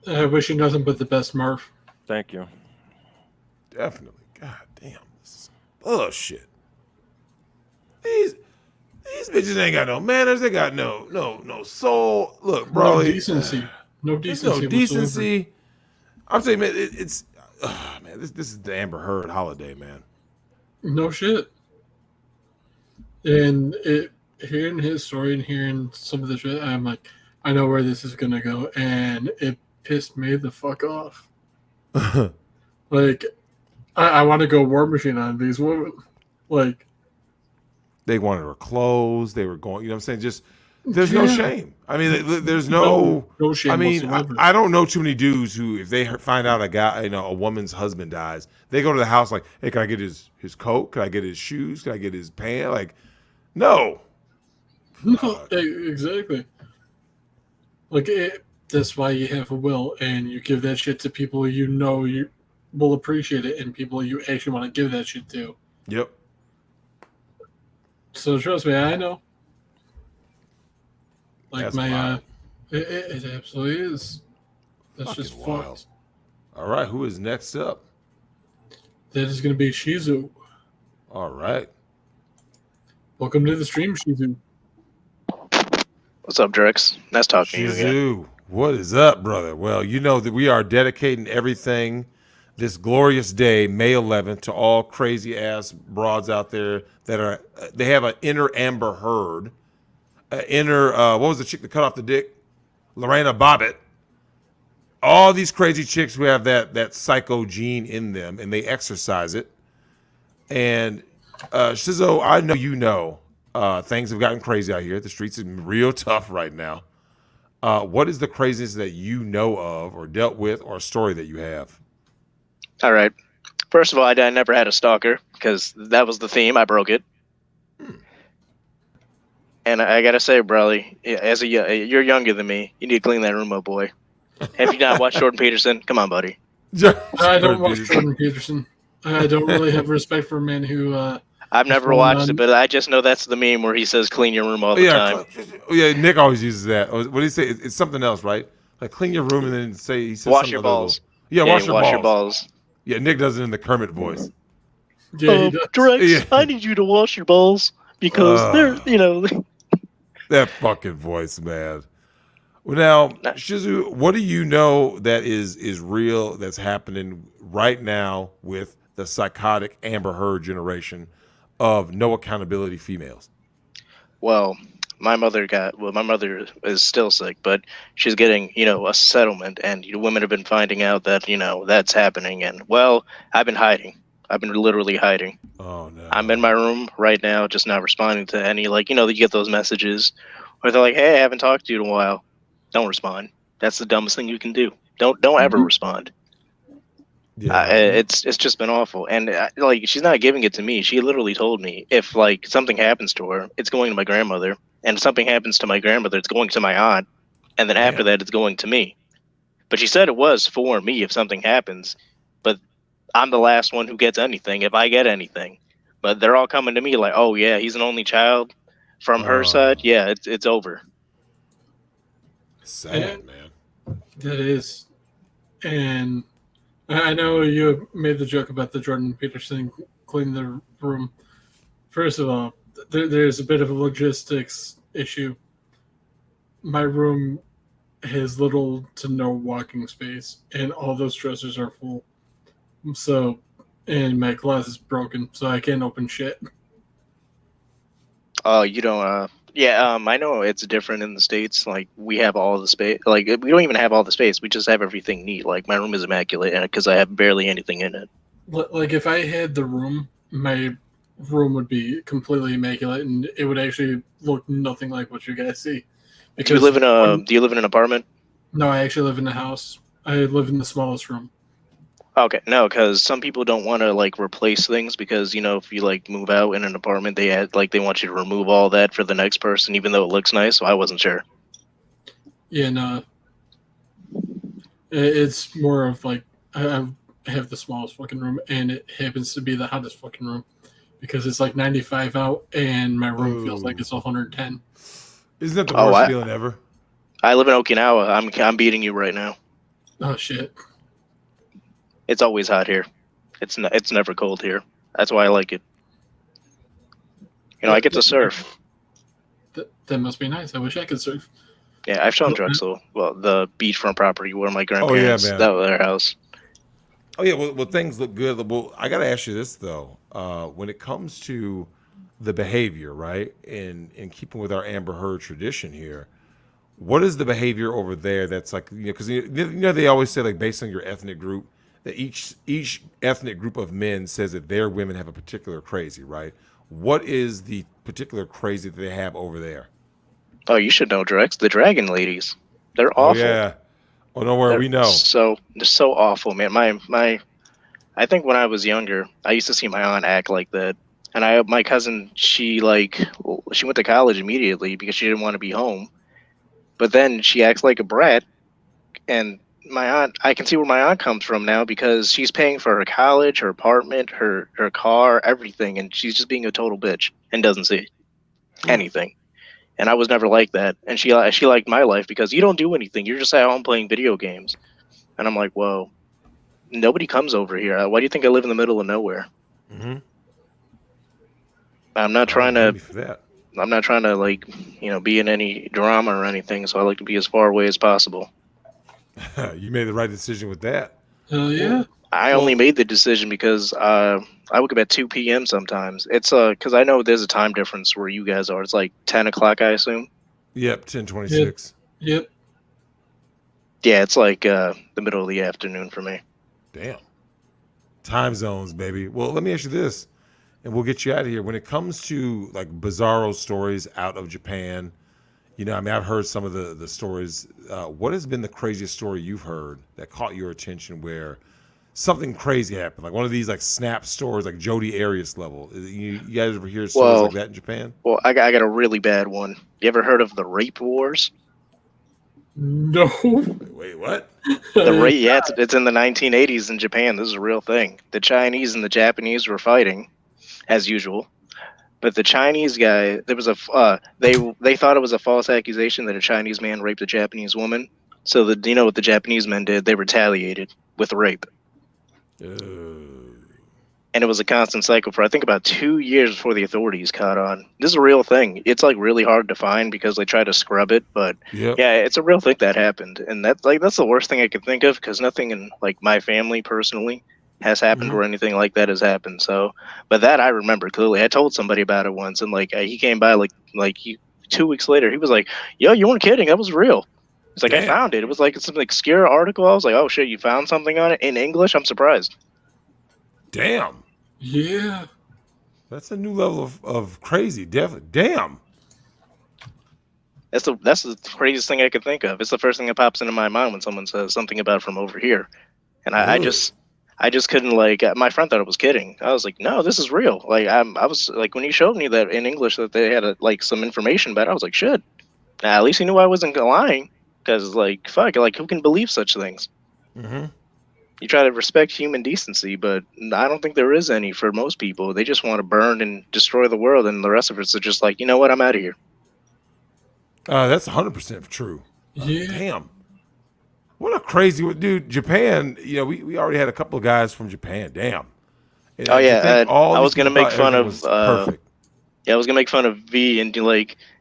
I wish you nothing but the best, Marv. Thank you. Definitely. God damn, this is bullshit. These bitches ain't got no manners. They got no soul. Look, bro. No decency. No There's decency. no decency. I'm saying, man, it's man, this is the Amber Heard holiday, man. No shit. And hearing his story and hearing some of the shit, I'm like, I know where this is gonna go, and it pissed me the fuck off. Like, I want to go War Machine on these women. Like, they wanted her clothes. They were going. You know what I'm saying? Just there's no shame. I mean, there's no shame. I mean, whatsoever. I don't know too many dudes who, if they find out a guy, you know, a woman's husband dies, they go to the house like, hey, can I get his coat? Can I get his shoes? Can I get his pants? Like, no. No, exactly. Like, that's why you have a will, and you give that shit to people you know you will appreciate it, and people you actually want to give that shit to. Yep. So trust me, I know. Like, That's my wild. it absolutely is. That's Fucking just wild. fucked. All right, who is next up? That is going to be Shizu. All right. Welcome to the stream, Shizu. What's up, Drex? Nice talking to you again. Shizu, what is up, brother? Well, you know that we are dedicating everything this glorious day, May 11th, to all crazy ass broads out there that are, they have an inner Amber Heard, inner, what was the chick that cut off the dick? Lorena Bobbitt. All these crazy chicks who have that psycho gene in them, and they exercise it. And Shizu, I know you know, things have gotten crazy out here. The streets are real tough right now. What is the craziest that you know of, or dealt with, or a story that you have? All right. First of all, I never had a stalker because that was the theme. I broke it. And I gotta say, Brawley, you're younger than me. You need to clean that room up, boy. Have you not watched Jordan Peterson? Come on, buddy. I don't watch Jordan Peterson. I don't really have respect for men who. I've never watched it, but I just know that's the meme where he says "clean your room" all the time. Yeah, Nick always uses that. What do you say? It's something else, right? Like clean your room and then he says wash your balls. Yeah, wash your balls. Yeah, Nick does it in the Kermit voice. Yeah, Drex, I need you to wash your balls because that fucking voice, man. Well, now, Shizu, what do you know that is real that's happening right now with the psychotic Amber Heard generation of no accountability females? Well, my mother is still sick, but she's getting, a settlement, and women have been finding out that, that's happening, and, well, I've been hiding. I've been literally hiding. Oh, no. I'm in my room right now, just not responding to any, you get those messages where they're like, hey, I haven't talked to you in a while. Don't respond. That's the dumbest thing you can do. Don't ever respond. Yeah. It's just been awful. And, she's not giving it to me. She literally told me if, something happens to her, it's going to my grandmother. And if something happens to my grandmother, it's going to my aunt. And then after that, it's going to me. But she said it was for me if something happens. But I'm the last one who gets anything if I get anything. But they're all coming to me like, oh, yeah, he's an only child. From her side, yeah, it's over. Sad, man. That is. And I know you made the joke about the Jordan Peterson cleaning the room. First of all, there's a bit of a logistics issue. My room has little to no walking space, and all those dressers are full. So, and my glass is broken, so I can't open shit. Oh, you don't. I know it's different in the States. Like, we have all the space. Like, we don't even have all the space. We just have everything neat. Like, my room is immaculate because I have barely anything in it. Like, if I had the room, my room would be completely immaculate, and it would actually look nothing like what you guys see. Because do you live in an apartment? No, I actually live in a house. I live in the smallest room. Okay, no, because some people don't want to replace things because if you move out in an apartment, they want you to remove all that for the next person, even though it looks nice. So I wasn't sure. Yeah, no, it's more of I have the smallest fucking room, and it happens to be the hottest fucking room because it's 95 out, and my room feels like it's 110. Isn't that the worst feeling ever? I live in Okinawa. I'm beating you right now. Oh shit. It's always hot here. It's never cold here. That's why I like it. I get to surf. That must be nice. I wish I could surf. Yeah, I've shown Drexel. Well, the beachfront property where my grandparents, that was their house. Oh yeah, well things look good. Well, I got to ask you this though. When it comes to the behavior, right, in keeping with our Amber Heard tradition here, what is the behavior over there that's because they always say based on your ethnic group, that each ethnic group of men says that their women have a particular crazy, right? What is the particular crazy that they have over there? Oh, you should know, Drex. The dragon ladies. They're awful. Yeah. Oh, don't worry, we know. They're so awful, man. I think when I was younger, I used to see my aunt act like that. And my cousin, she went to college immediately because she didn't want to be home. But then she acts like a brat, and my aunt, I can see where my aunt comes from now because she's paying for her college, her apartment, her car, everything, and she's just being a total bitch and doesn't see anything. And I was never like that. And she liked my life because you don't do anything. You're just at home playing video games. And I'm like, whoa, nobody comes over here. Why do you think I live in the middle of nowhere? Mm-hmm. I'm not trying to be in any drama or anything. So I like to be as far away as possible. You made the right decision with that. Hell yeah. I only made the decision because I wake up at 2 p.m. sometimes. It's because I know there's a time difference where you guys are. It's 10 o'clock, I assume. Yep, 10:26. Yep. Yeah, it's the middle of the afternoon for me. Damn. Time zones, baby. Well, let me ask you this, and we'll get you out of here. When it comes to bizarro stories out of Japan, I've heard some of the stories. What has been the craziest story you've heard that caught your attention where something crazy happened? Like one of these snap stories, like Jodi Arias level. You guys ever hear stories like that in Japan? Well, I got a really bad one. You ever heard of the rape wars? No. Wait, what? Yeah, it's in the 1980s in Japan. This is a real thing. The Chinese and the Japanese were fighting, as usual. But the Chinese guy, there was they thought it was a false accusation that a Chinese man raped a Japanese woman. So you know what the Japanese men did? They retaliated with rape. And it was a constant cycle for I think about 2 years before the authorities caught on. This is a real thing. It's like really hard to find because they try to scrub it, but yeah, it's a real thing that happened, and that's the worst thing I could think of because nothing in like my family personally has happened or anything like that has happened. So, but that I remember clearly. I told somebody about it once, and like he came by 2 weeks later. He was like, "Yo, you weren't kidding. That was real." It's like, I found it. It was like some obscure article. I was like, oh shit, you found something on it in English? I'm surprised. Damn. Yeah. That's a new level of crazy. Definitely. Damn. That's the craziest thing I could think of. It's the first thing that pops into my mind when someone says something about from over here. And I just couldn't my friend thought it was kidding. I was like, no, this is real. Like I was like, when he showed me that in English that they had some information about it, I was like, shit. At least he knew I wasn't lying. Because fuck, who can believe such things? Mm-hmm. You try to respect human decency, but I don't think there is any for most people. They just want to burn and destroy the world, and the rest of it's just like, you know what, I'm out of here. That's 100% true. Yeah. Damn. What a crazy dude. Japan, we already had a couple of guys from Japan. Damn. And I was going to make fun of perfect. Yeah, I was going to make fun of V and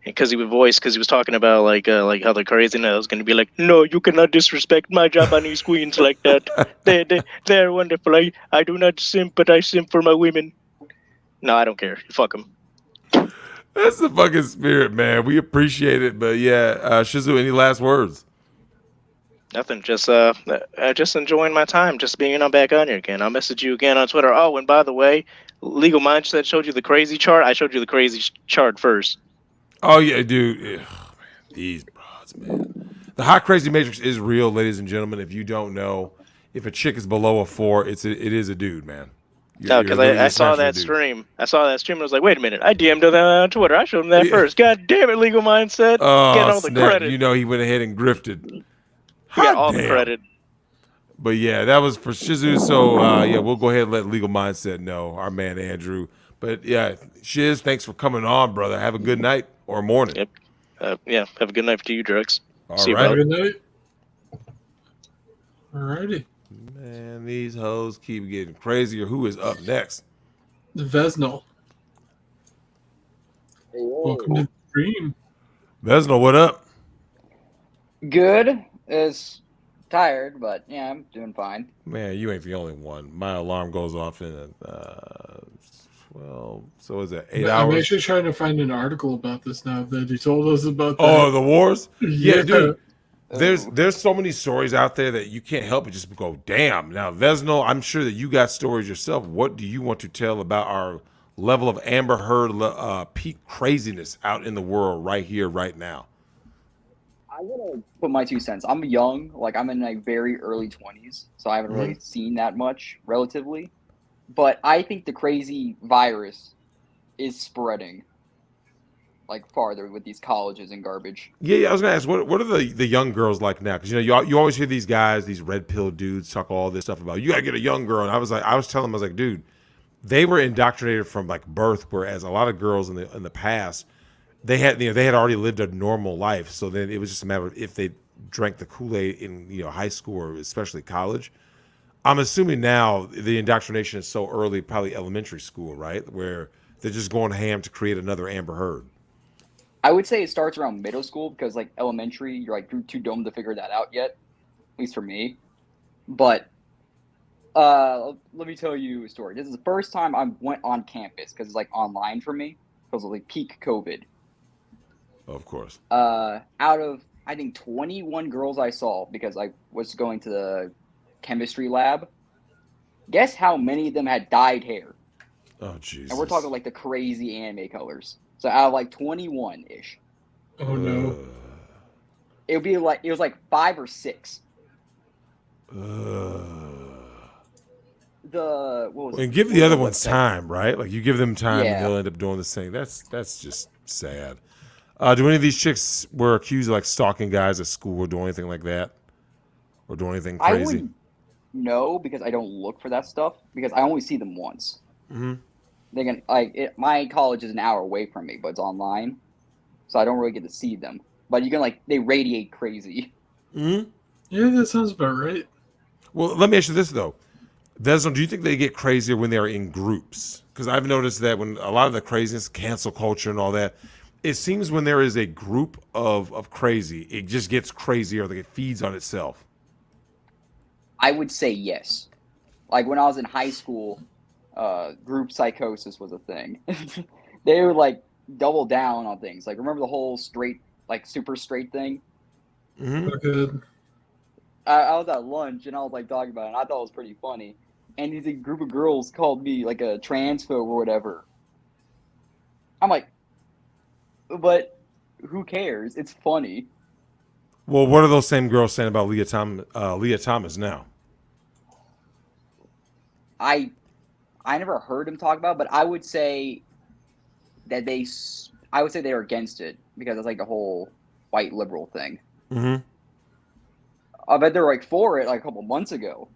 because he was talking about how they're crazy, and I was going to be like, no, you cannot disrespect my Japanese queens like that. They're wonderful. I do not simp, but I simp for my women. No, I don't care. Fuck them. That's the fucking spirit, man. We appreciate it, but yeah, Shizu, any last words? Nothing. Just enjoying my time. Just being back on here again. I'll message you again on Twitter. Oh, and by the way, Legal Mindset showed you the crazy chart. I showed you the crazy chart first. Oh yeah, dude. Ugh, man. These broads, man. The hot crazy matrix is real, ladies and gentlemen. If you don't know, if a chick is below a 4, it is a dude, man. No, because I saw that stream. I saw that stream and I was like, wait a minute. I DM'd him on Twitter. I showed him that first. God damn it, Legal Mindset. Oh, get all the credit. He went ahead and grifted. He got all the credit. But yeah, that was for Shizu. So yeah, we'll go ahead and let Legal Mindset know, our man Andrew. But yeah, Shiz, thanks for coming on, brother. Have a good night or morning. Yep. Yeah, have a good night to you, Drex. See you, brother. Good night. Alrighty. Man, these hoes keep getting crazier. Who is up next? Vesnal. Welcome to the stream. Vesnal, what up? Good. Is tired, but yeah, I'm doing fine. Man, you ain't the only one. My alarm goes off in so is it 8 hours? I'm actually trying to find an article about this now that he told us about. Oh, the wars? Yeah, dude. There's so many stories out there that you can't help but just go, damn. Now, Vesnal, I'm sure that you got stories yourself. What do you want to tell about our level of Amber Heard peak craziness out in the world right here, right now? I want to put my 2 cents. I'm young, I'm in very early 20s, so I haven't really seen that much relatively. But I think the crazy virus is spreading farther with these colleges and garbage. Yeah, I was gonna ask, what are the young girls like now? Because you always hear these guys, these red pill dudes, talk all this stuff about you gotta get a young girl. And I was telling them, dude, they were indoctrinated from birth, whereas a lot of girls in the past, they had already lived a normal life. So then it was just a matter of if they drank the Kool-Aid in high school or especially college. I'm assuming now the indoctrination is so early, probably elementary school, right? Where they're just going ham to create another Amber Heard. I would say it starts around middle school because elementary, you're too dumb to figure that out yet, at least for me. But let me tell you a story. This is the first time I went on campus because it's online for me because of peak COVID. Of course. Out of I think 21 girls I saw because I was going to the chemistry lab. Guess how many of them had dyed hair? Oh, Jesus. And we're talking the crazy anime colors. So out of 21-ish. Oh no. It would be it was 5 or 6. And give the other ones time, right? You give them time and they'll end up doing this thing. That's just sad. Do any of these chicks were accused of like stalking guys at school or doing anything like that, or doing anything I crazy? wouldn't know because I don't look for that stuff because I only see them once. Mm-hmm. They can my college is an hour away from me, but it's online, so I don't really get to see them. But you can they radiate crazy. Mm-hmm. Yeah, that sounds about right. Well, let me ask you this though. Desmond, do you think they get crazier when they're in groups? Because I've noticed that when a lot of the craziness, cancel culture and all that, it seems when there is a group of crazy, it just gets crazier. Like it feeds on itself. I would say yes. Like when I was in high school, group psychosis was a thing. They would double down on things. Like remember the whole straight, super straight thing? Mm-hmm. Good. I was at lunch and I was talking about it. And I thought it was pretty funny. And these group of girls called me a transphobe or whatever. I'm like, but who cares? It's funny. Well, what are those same girls saying about Leah Thomas now? I never heard him talk about it, but I would say that they're against it because it's the whole white liberal thing. Mm-hmm. I bet they're for it a couple months ago.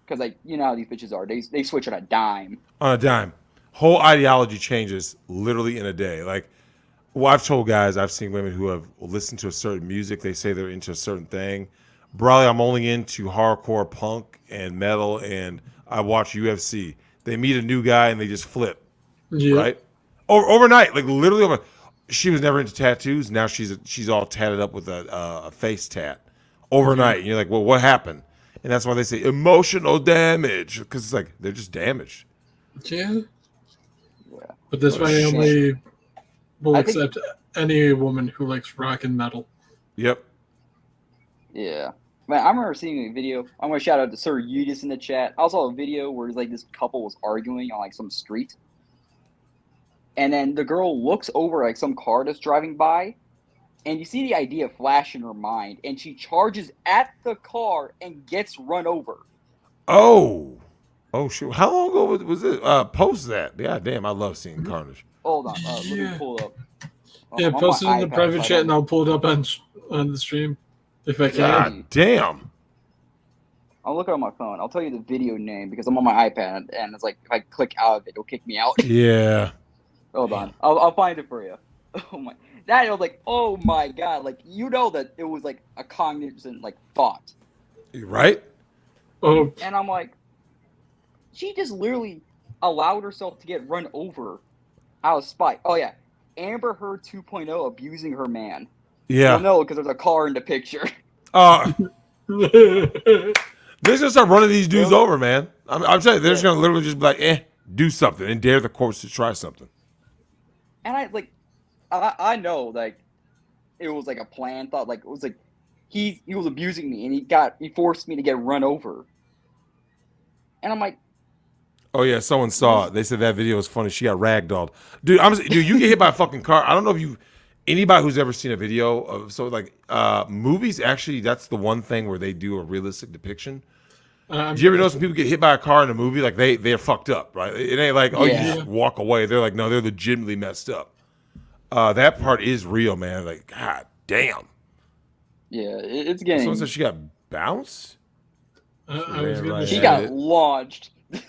Because you know how these bitches are. They switch on a dime. On a dime. Whole ideology changes literally in a day. I've told guys, I've seen women who have listened to a certain music. They say they're into a certain thing. Probably I'm only into hardcore punk and metal, and I watch UFC. They meet a new guy and they just flip. Yeah. Right? Overnight, literally over. She was never into tattoos. Now she's all tatted up with a face tat. Overnight. And you're like, well, what happened? And that's why they say emotional damage, because it's they're just damaged. Yeah. But this way, only will accept any woman who likes rock and metal. Yep. Yeah. Man, I remember seeing a video. I'm going to shout out to Sir Udis in the chat. I saw a video where this couple was arguing on some street. And then the girl looks over some car that's driving by. And you see the idea flash in her mind, and she charges at the car and gets run over. Oh shoot! How long ago was it? Post that. Yeah, damn! I love seeing carnage. Hold on, let me pull it up. Yeah, post it in the private chat, and I'll pull it up on the stream if I can. God damn! I'll look it on my phone. I'll tell you the video name because I'm on my iPad, and it's if I click out of it, it'll kick me out. Yeah. Hold on, I'll find it for you. Oh my. That was oh my god, you know that it was a cognizant thought. Right? Oh. And I'm she just literally allowed herself to get run over out of spite. Oh yeah, Amber Heard 2.0 abusing her man. Yeah. Well, no, because there's a car in the picture. They're gonna start running these dudes over, man. I'm telling you, they're just gonna literally just be do something and dare the courts to try something. And I know it was a planned thought. It was he was abusing me and he forced me to get run over. And I'm oh yeah, someone saw it. They said that video was funny. She got ragdolled. Dude, you get hit by a fucking car. I don't know if anybody who's ever seen a video of movies, actually that's the one thing where they do a realistic depiction. Did you ever notice when people get hit by a car in a movie, they're fucked up, right? It ain't you just walk away. They're no, they're legitimately messed up. That part is real, man. God damn. Yeah, it's getting. Someone said she got bounced. She got launched. I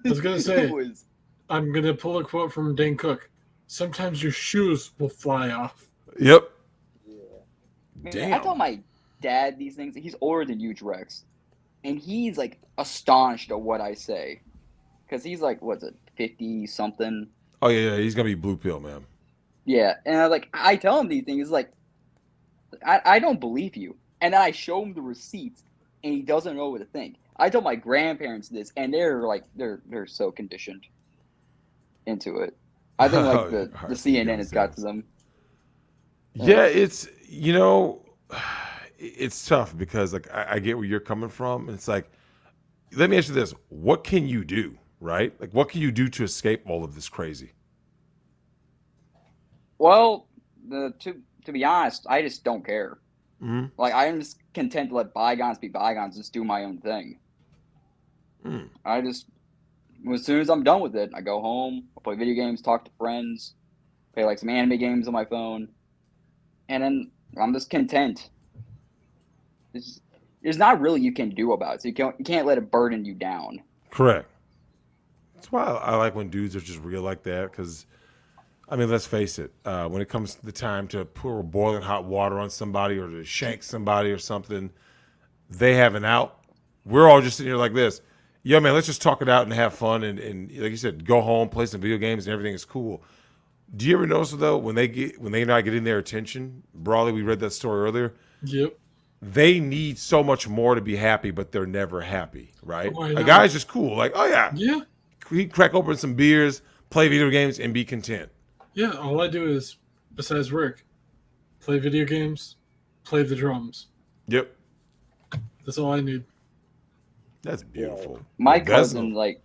was gonna say, I'm gonna pull a quote from Dane Cook. Sometimes your shoes will fly off. Yep. Yeah. Damn. I tell my dad these things. He's older than you, Drex, and he's astonished at what I say, because he's what's it, 50 something. Oh yeah, he's gonna be blue pill, man. Yeah, and I tell him these things. I don't believe you, and then I show him the receipts, and he doesn't know what to think. I tell my grandparents this, and they're they're so conditioned into it. I think the CNN has got to them. Yeah, it's it's tough because I get where you're coming from. It's let me ask you this: what can you do, right? What can you do to escape all of this crazy? Well, to be honest, I just don't care. Mm-hmm. I'm just content to let bygones be bygones, just do my own thing. I just, as soon as I'm done with it, I go home, I play video games, talk to friends, play some anime games on my phone, and then I'm just content. There's not really you can do about it, so you can't let it burden you down. Correct. That's why I like when dudes are just real like that, because, I mean, let's face it, when it comes to the time to pour boiling hot water on somebody or to shank somebody or something, they have an out. We're all just sitting here like this. Yeah, man, let's just talk it out and have fun and like you said, go home, play some video games, and everything is cool. Do you ever notice, though, when they're not getting their attention, Brawley, we read that story earlier, Yep. they need so much more to be happy, but they're never happy, right? Oh, I A know. guy's just cool. Like, oh, yeah. Yeah. He crack open some beers, play video games, and be content. Yeah. All I do is, besides work, play video games, play the drums. Yep. That's all I need. That's beautiful. My Well, that's cousin, no- like,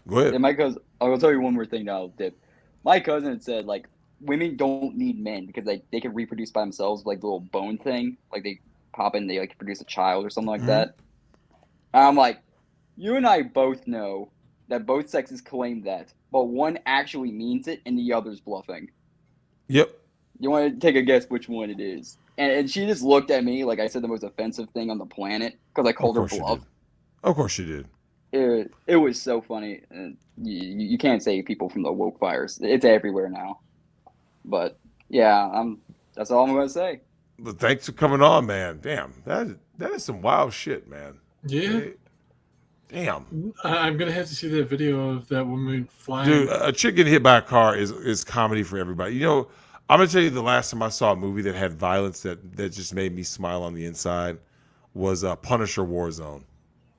Go ahead. my cousin, I'll tell you one more thing now, I'll dip. My cousin had said, like, women don't need men because they can reproduce by themselves, like the little bone thing. Like, they pop in, they, like, produce a child or something like Mhm. that. And I'm like, you and I both know that both sexes claim that, but one actually means it and the other's bluffing. Yep. You want to take a guess which one it is? And she just looked at me like I said the most offensive thing on the planet because I called her course you bluff. did. Of course you did. It was so funny. And you can't save people from the woke fires. It's everywhere now. But yeah, that's all I'm gonna say. But thanks for coming on, man. Damn, that is some wild shit, man. Yeah. Damn. I'm going to have to see that video of that woman flying. Dude, a chick getting hit by a car is comedy for everybody. You know, I'm gonna tell you the last time I saw a movie that had violence that just made me smile on the inside was Punisher Warzone.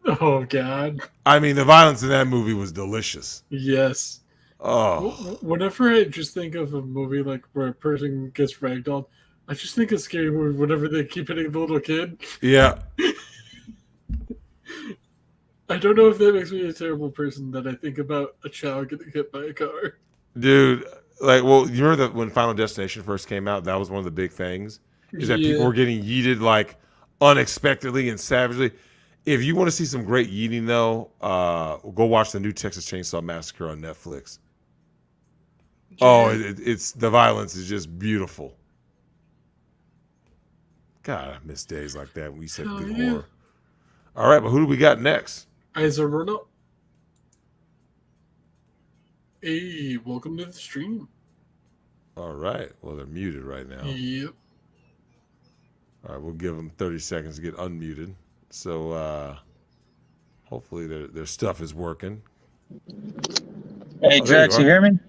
Oh, God. I mean, the violence in that movie was delicious. Yes. Oh, Whenever I just think of a movie like where a person gets ragdolled, I just think of Scary Movie whenever they keep hitting the little kid. yeah. I don't know if that makes me a terrible person that I think about a child getting hit by a car. Dude, like, well, you remember that when Final Destination first came out, that was one of the big things, is that people Yeah. were getting yeeted, like, unexpectedly and savagely. If you want to see some great yeeting, though, go watch the new Texas Chainsaw Massacre on Netflix. Oh, it's the violence is just beautiful. God, I miss days like that when we said Hell good yeah. horror. All right, but who do we got next? Ezra Miller. Hey, welcome to the stream. All right. Well, they're muted right now. Yep. All right, we'll give them 30 seconds to get unmuted. So hopefully their stuff is working. Hey, Oh, there Drex, you you are. hear me?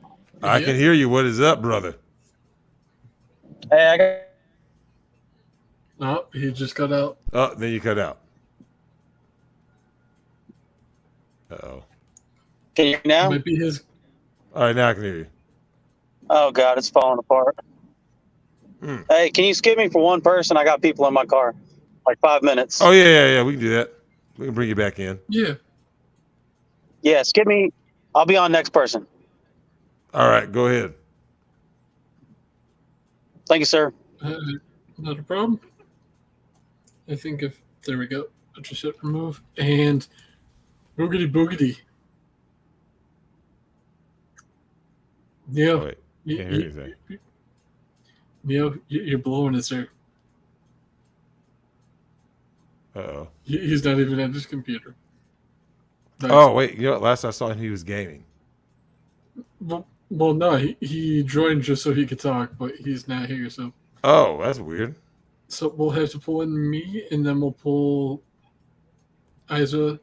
I Yeah. can hear you. What is up, brother? Hey, I got. Oh, he just got out. Oh, then you cut out. Uh-oh. Can you hear me now? Might be his. All right, now I can hear you. Oh God, it's falling apart. Hmm. Hey, can you skip me for one person? I got people in my car. Like 5 minutes. Oh, yeah. We can do that. We can bring you back in. Yeah. Yeah, skip me. I'll be on next person. All right, go ahead. Thank you, sir. Not a problem. I think if there we go. I just hit remove and boogity boogity. Yeah. Oh, wait. Can't hear anything. You're blowing it, sir. Uh-oh. He's not even at his computer. Nice. Oh, wait. You know what? Last I saw him, he was gaming. Well, no, he joined just so he could talk, but he's not here, so Oh, that's weird. we'll have to pull in me, and then we'll pull Isa,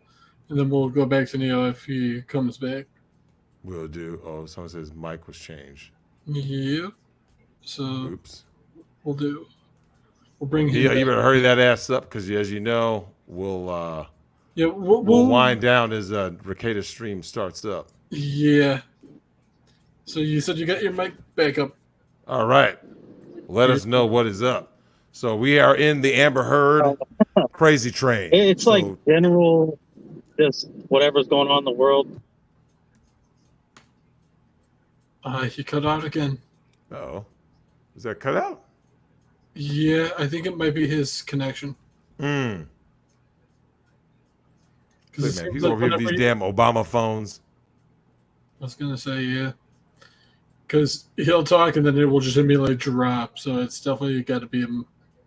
and then we'll go back to Neo if he comes back. Will do. Oh, someone says mic was changed. Yeah. So Oops. we'll bring him. Yeah, you back. better hurry that ass up because, as you know, we'll We'll wind down as Ricada's stream starts up. Yeah. So you said you got your mic back up. All right. Let us know what is up. So we are in the Amber Heard crazy train. It's So- like general, just whatever's going on in the world. He cut out again. Uh-oh. Is that cut out? Yeah, I think it might be his connection. Hmm. 'Cause it Look, man, seems he's like over here with whenever these he- damn Obama phones. I was gonna say, yeah. Because he'll talk and then it will just immediately drop. So it's definitely got to be a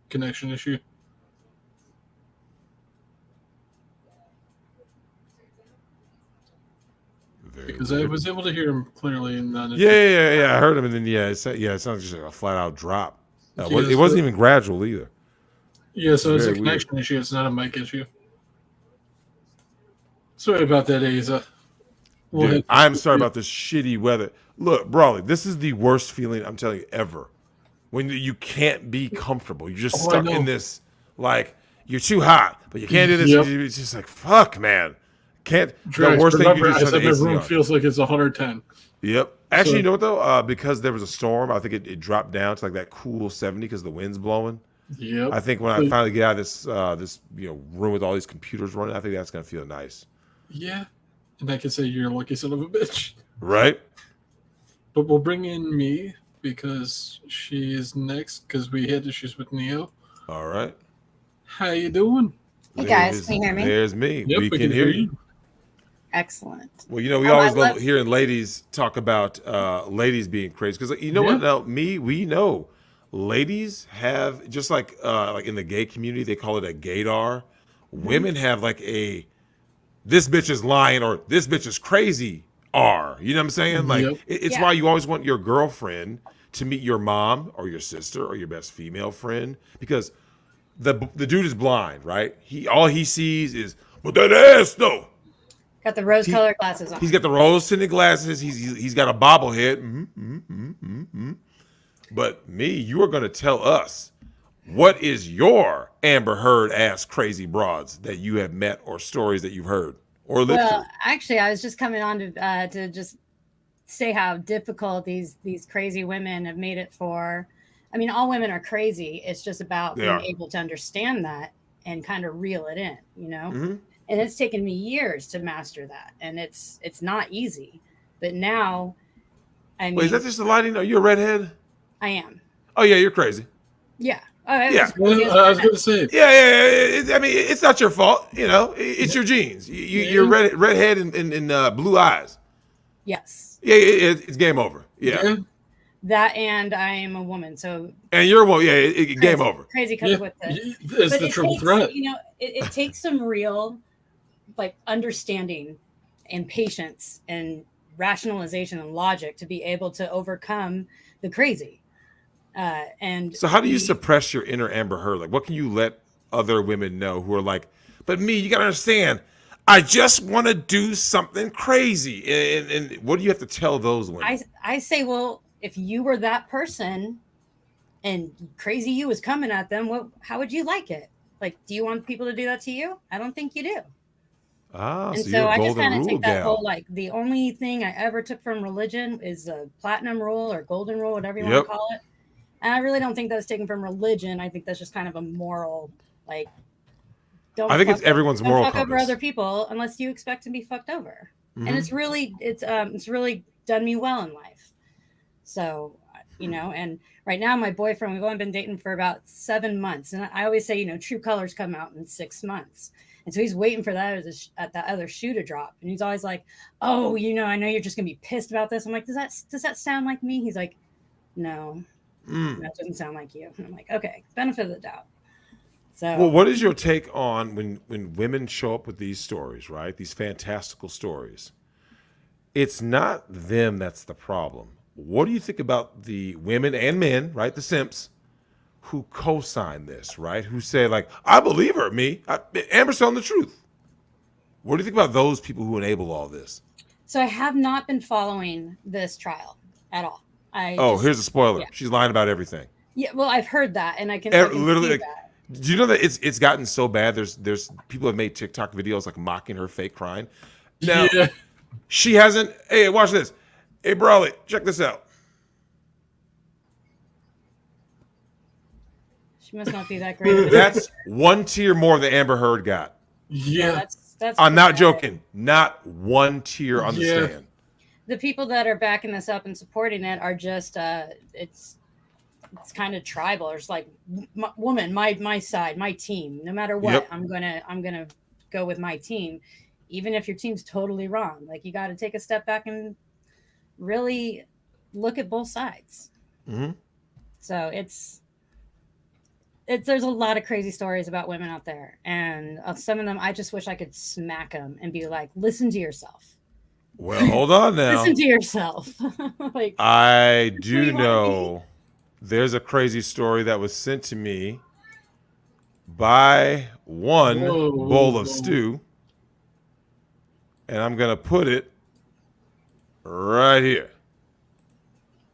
connection issue. Because I was able to hear him clearly, and then I heard him, and then it sounds just like a flat out drop. It wasn't even gradual either. Yeah, so it's a connection issue. It's not a mic issue. Sorry about that, Asa. Dude, I'm sorry about this shitty weather. Look, Brawley, this is the worst feeling I'm telling you ever. When you can't be comfortable, you're just stuck in this like you're too hot, but you can't do this. Yep. It's just like fuck, man. Can't. The worst thing you do is turn the AC room on. Feels like it's 110. Yep. Actually, you know what though? Because there was a storm, I think it dropped down to like that cool 70 because the wind's blowing. Yep. I think when I finally get out of this room with all these computers running, I think that's gonna feel nice. Yeah, and I can say you're a lucky son of a bitch. Right. But we'll bring in me because she is next because we had issues with Neo. All right. How you doing? Hey guys, can you hear me? There's me. Yep, we can hear you. Excellent. Well, we always love hearing ladies talk about ladies being crazy because you know what? Now, we know ladies have just like in the gay community they call it a gaydar. Women have like a this bitch is lying or this bitch is crazy are. You know what I'm saying? Like it's why you always want your girlfriend to meet your mom or your sister or your best female friend because the dude is blind, right? All he sees is but that ass though. Got the rose-colored glasses on. He's got the rose-tinted glasses. He's got a bobblehead. But you are going to tell us what is your Amber Heard ass crazy broads that you have met or stories that you've heard or lived through? Well, actually, I was just coming on to just say how difficult these crazy women have made it for. I mean, all women are crazy. It's just about being able to understand that and kind of reel it in, you know? Mm-hmm. And it's taken me years to master that. And it's not easy. But now, I mean... Wait, is that just the lighting? Are you a redhead? I am. Oh, yeah, you're crazy. Yeah. I was going to say. Yeah. I mean, it's not your fault. You know, it's your genes. You're redhead and blue eyes. Yes. Yeah, it's game over. Yeah. That and I am a woman, so and you're a woman. Yeah, game over. Crazy comes with it. It's the triple threat. You know, it takes some real, like, understanding and patience and rationalization and logic to be able to overcome the crazy. And so, how do you suppress your inner Amber Heard? Like, what can you let other women know who are like, but you gotta understand, I just want to do something crazy. And what do you have to tell those women? I say, well, if you were that person and crazy you was coming at them, how would you like it? Like, do you want people to do that to you? I don't think you do. And so I just kind of take that whole, like, the only thing I ever took from religion is the platinum rule or golden rule, whatever you want to call it. And I really don't think that's taken from religion. I think that's just kind of a moral, like, I think it's everyone's moral compass. Don't fuck over other people unless you expect to be fucked over. Mm-hmm. And it's really done me well in life. So, you know, and right now my boyfriend, we've only been dating for about 7 months. And I always say, you know, true colors come out in 6 months. And so he's waiting for that other shoe to drop. And he's always like, oh, you know, I know you're just going to be pissed about this. I'm like, does that sound like me? He's like, no, that doesn't sound like you. And I'm like, okay, benefit of the doubt. So, well, what is your take on when women show up with these stories, right? These fantastical stories. It's not them that's the problem. What do you think about the women and men, right? The simps who co-sign this, right? Who say like, I believe her, Amber's telling the truth. What do you think about those people who enable all this? So I have not been following this trial at all. Here's a spoiler. Yeah. She's lying about everything. Yeah, well, I've heard that, and I can literally see that. Do you know that it's gotten so bad? There's people have made TikTok videos like mocking her fake crying. Now she hasn't. Hey, watch this. Hey, Brawley, check this out. She must not be that great. That's one tier more than Amber Heard got. Yeah. That's I'm not joking. Not one tier on the stand. The people that are backing this up and supporting it are just it's kind of tribal. It's like, woman, my side, my team. No matter what, I'm gonna go with my team, even if your team's totally wrong. Like, you got to take a step back and really look at both sides. Mm-hmm. So there's a lot of crazy stories about women out there, and some of them I just wish I could smack them and be like, listen to yourself. Well, hold on now. Listen to yourself. Like, I do know there's a crazy story that was sent to me by one bowl of stew, and I'm gonna put it right here,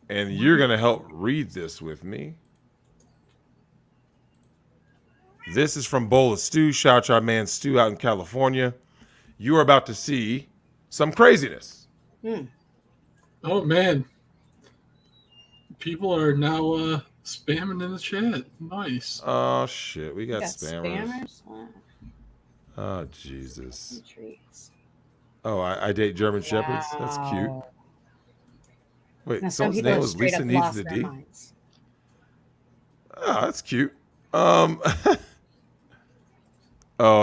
and you're gonna help read this with me. This is from Bowl of Stew. Shout out to our man Stu out in California. You are about to see some craziness. Oh man, people are now spamming in the chat. Nice. Oh shit, we got spammers. Oh Jesus. Oh, I date German shepherds. That's cute. Wait, now, someone's name was Lisa Needs the D. Oh, that's cute. Oh,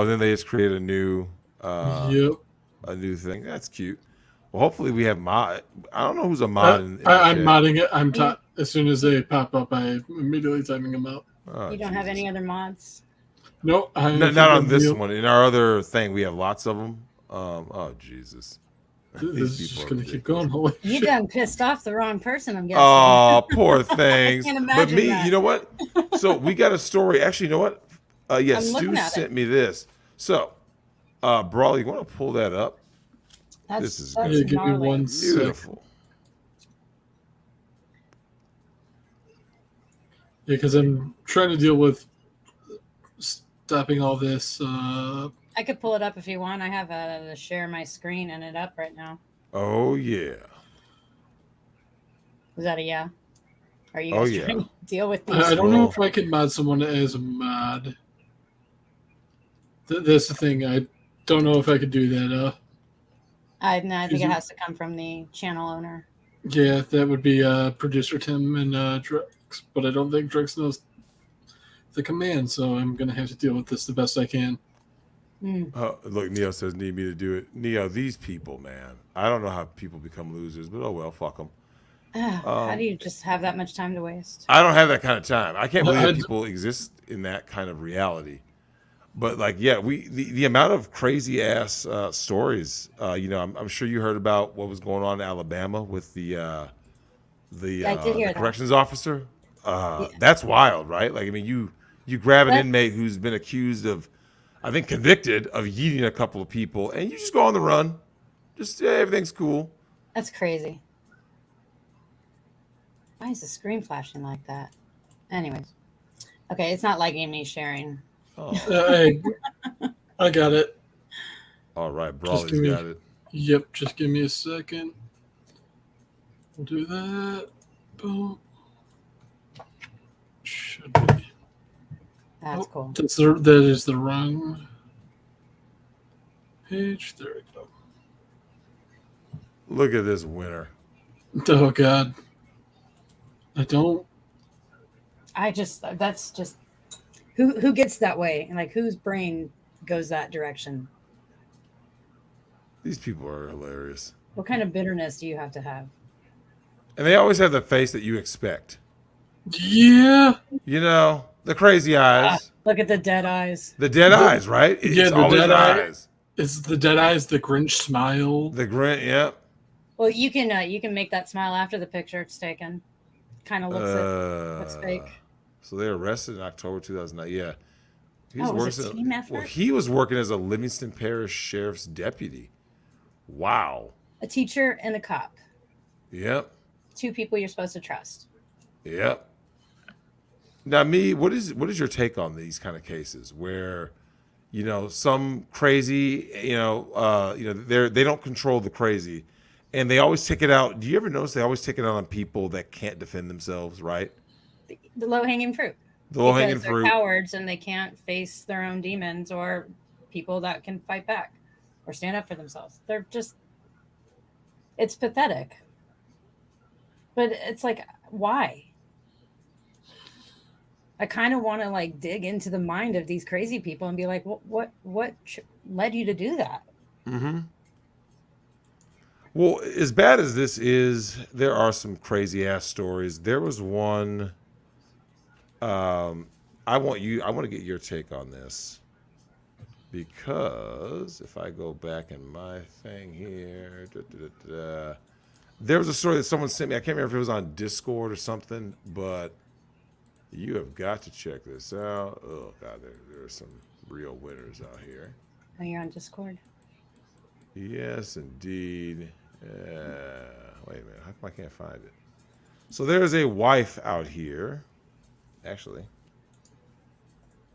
and then they just created a new a new thing. That's cute. Well, hopefully we have mod. I don't know who's a mod. I'm modding it. As soon as they pop up, I'm immediately typing them out. Oh, you don't have any other mods? No, not on this one. In our other thing, we have lots of them. Oh Jesus! This is just gonna keep going. Holy you done pissed off the wrong person, I'm guessing. Oh, poor things. I can't imagine but me, that. you know what? So we got a story. Actually, you know what? Yes, Stu sent me this. So, Brawley, you want to pull that up? This is good. Yeah, give me one Beautiful. Yeah, because I'm trying to deal with stopping all this. I could pull it up if you want. I have to share my screen and it up right now. Oh yeah. Was that a yeah? Are you guys trying to deal with these? I don't know if I can mod someone as a mod. That's the thing. I don't know if I could do that. I think it has to come from the channel owner. Yeah, that would be producer Tim and Drex, but I don't think Drex knows the command, so I'm gonna have to deal with this the best I can. Look, Neo says need me to do it. Neo, these people, man. I don't know how people become losers, but oh well, fuck them. How do you just have that much time to waste? I don't have that kind of time. I can't believe people exist in that kind of reality. But like, yeah, the amount of crazy ass stories. I'm sure you heard about what was going on in Alabama with the corrections officer. That's wild, right? Like, I mean, you grab an inmate who's been accused of, I think, convicted of yeeting a couple of people, and you just go on the run. Just everything's cool. That's crazy. Why is the screen flashing like that? Anyways, okay, it's not liking me sharing. Oh. I got it. All right, Brawley's got it. Yep, just give me a second. We'll do that. Boom. Should be. That's cool. That is the wrong page. There we go. Look at this winner. Oh God. That's just who gets that way, and like whose brain goes that direction. These people are hilarious. What kind of bitterness do you have to have? And they always have the face that you expect. Yeah. You know, the crazy eyes. Look at the dead eyes. The dead eyes, right? It's the always dead eyes. It's the dead eyes, the Grinch smile. The Grinch, yep. Well, you can make that smile after the picture it's taken. Kind of looks fake. So they were arrested in October 2009. Yeah. Was it a team effort? Well, he was working as a Livingston Parish Sheriff's deputy. Wow. A teacher and a cop. Yep. Two people you're supposed to trust. Yep. Now, what is your take on these kind of cases where, some crazy, they don't control the crazy, and they always take it out. Do you ever notice they always take it out on people that can't defend themselves, right? The low-hanging fruit. The low-hanging fruit. They're cowards and they can't face their own demons or people that can fight back or stand up for themselves. It's pathetic. But it's like, why? I kind of want to dig into the mind of these crazy people and be like, what led you to do that? Mm-hmm. Well, as bad as this is, there are some crazy ass stories. There was one. I want to get your take on this, because if I go back in my thing here, there was a story that someone sent me. I can't remember if it was on Discord or something, but you have got to check this out. Oh God, there are some real winners out here. Oh, you're on Discord? Yes, indeed. Wait a minute. How come I can't find it? So there is a wife out here. Actually,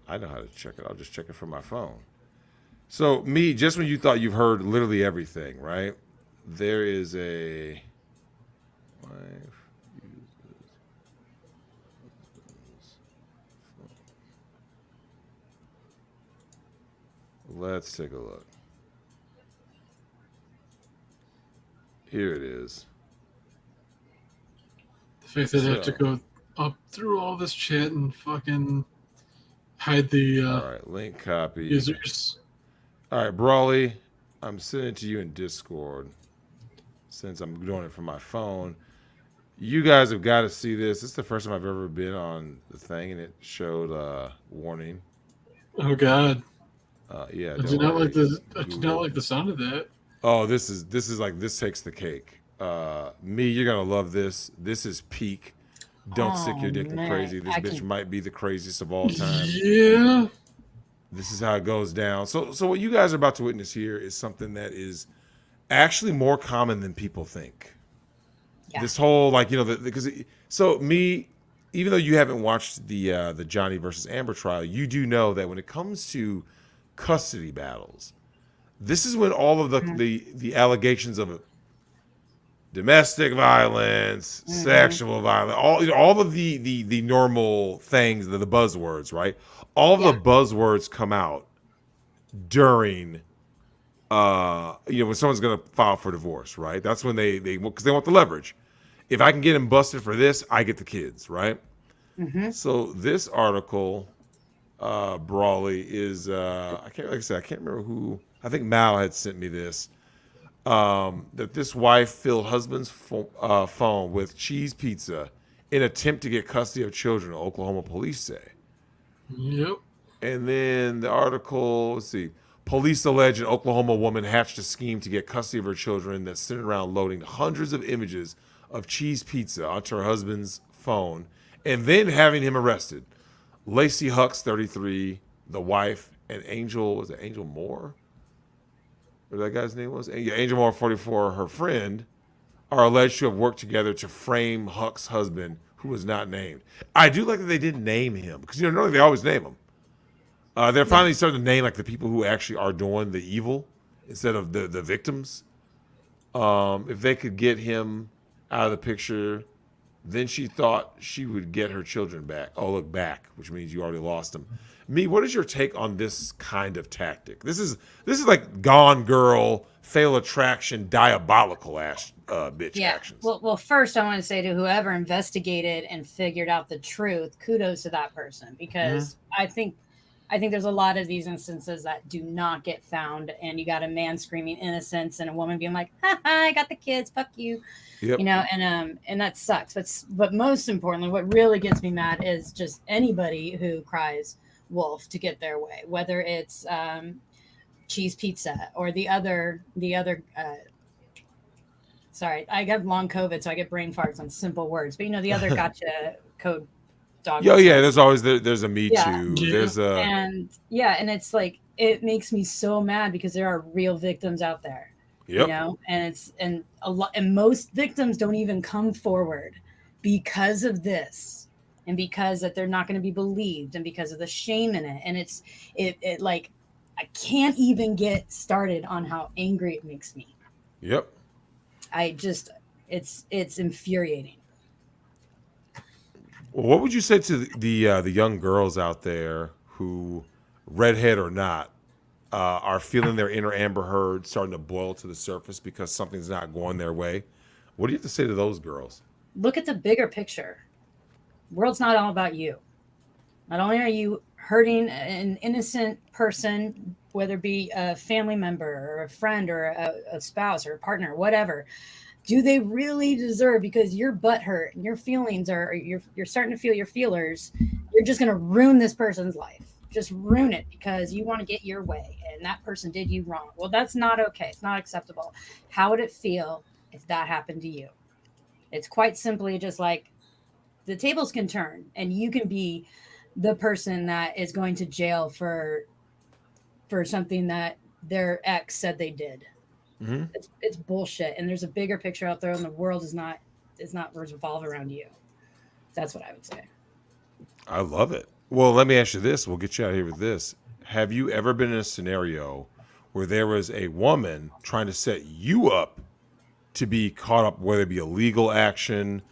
I know how to check it. I'll just check it from my phone. So, just when you thought you've heard literally everything, right? There is a wife uses phone. Let's take a look. Here it is. The fact that I have to go up through all this chat and fucking hide the all right, link copy. users. All right, Brawley, I'm sending it to you in Discord since I'm doing it from my phone. You guys have got to see this. This is the first time I've ever been on the thing, and it showed warning. Oh God. Yeah. I do not like the sound of that. Oh, this is like, this takes the cake. You're gonna love this. This is peak. Don't stick your dick in crazy. This bitch might be the craziest of all time. Yeah. This is how it goes down. So what you guys are about to witness here is something that is actually more common than people think. Yeah. This whole, like, you know, even though you haven't watched the Johnny versus Amber trial, you do know that when it comes to custody battles, this is when all of the allegations of domestic violence, sexual violence, all of the normal things, the buzzwords, right? All of the buzzwords come out during, when someone's going to file for divorce, right? That's when because they want the leverage. If I can get him busted for this, I get the kids, right? Mm-hmm. So this article, Brawley, is I can't remember who. I think Mal had sent me this. That this wife filled husband's phone with cheese pizza in attempt to get custody of children, Oklahoma police say. Yep. And then the article, let's see. Police allege an Oklahoma woman hatched a scheme to get custody of her children that centered around loading hundreds of images of cheese pizza onto her husband's phone and then having him arrested. Lacey Hucks, 33, the wife, and Angel Moore? Or that guy's name was? Yeah, Angel Moore, 44, her friend, are alleged to have worked together to frame Huck's husband, who was not named. I do like that they didn't name him, because normally they always name him. They're finally starting to name like the people who actually are doing the evil instead of the victims. If they could get him out of the picture, then she thought she would get her children back. Oh, look, back, which means you already lost them. What is your take on this kind of tactic? This is like Gone Girl, Fatal Attraction, diabolical bitch actions. Well, first I want to say to whoever investigated and figured out the truth, kudos to that person, because I think there's a lot of these instances that do not get found, and you got a man screaming innocence and a woman being like, "Ha ha, I got the kids, fuck you," yep. And that sucks. But most importantly, what really gets me mad is just anybody who cries wolf to get their way, whether it's cheese pizza or the other. Sorry, I got long COVID, so I get brain farts on simple words. But the other gotcha code. Dog. Oh yeah, there's always there's a Me Too. Yeah. There's a and it's like it makes me so mad because there are real victims out there. Yep. And a lot, and most victims don't even come forward because of this, and because that they're not going to be believed, and because of the shame in it. And it like I can't even get started on how angry it makes me. Yep. It's infuriating. Well, what would you say to the young girls out there who, redhead or not, are feeling their inner Amber Heard starting to boil to the surface because something's not going their way? What do you have to say to those girls? Look at the bigger picture. The world's not all about you. Not only are you hurting an innocent person whether it be a family member or a friend or a spouse or a partner, whatever, do they really deserve, because your butt hurt and your feelings are, you're starting to feel your feelers, you're just going to ruin this person's life. Just ruin it because you want to get your way and that person did you wrong. Well, that's not okay. It's not acceptable. How would it feel if that happened to you? It's quite simply just like the tables can turn and you can be the person that is going to jail for something that their ex said they did. Mm-hmm. It's bullshit. And there's a bigger picture out there and the world is not revolve around you. That's what I would say. I love it. Well, let me ask you this. We'll get you out of here with this. Have you ever been in a scenario where there was a woman trying to set you up to be caught up, whether it be a legal action,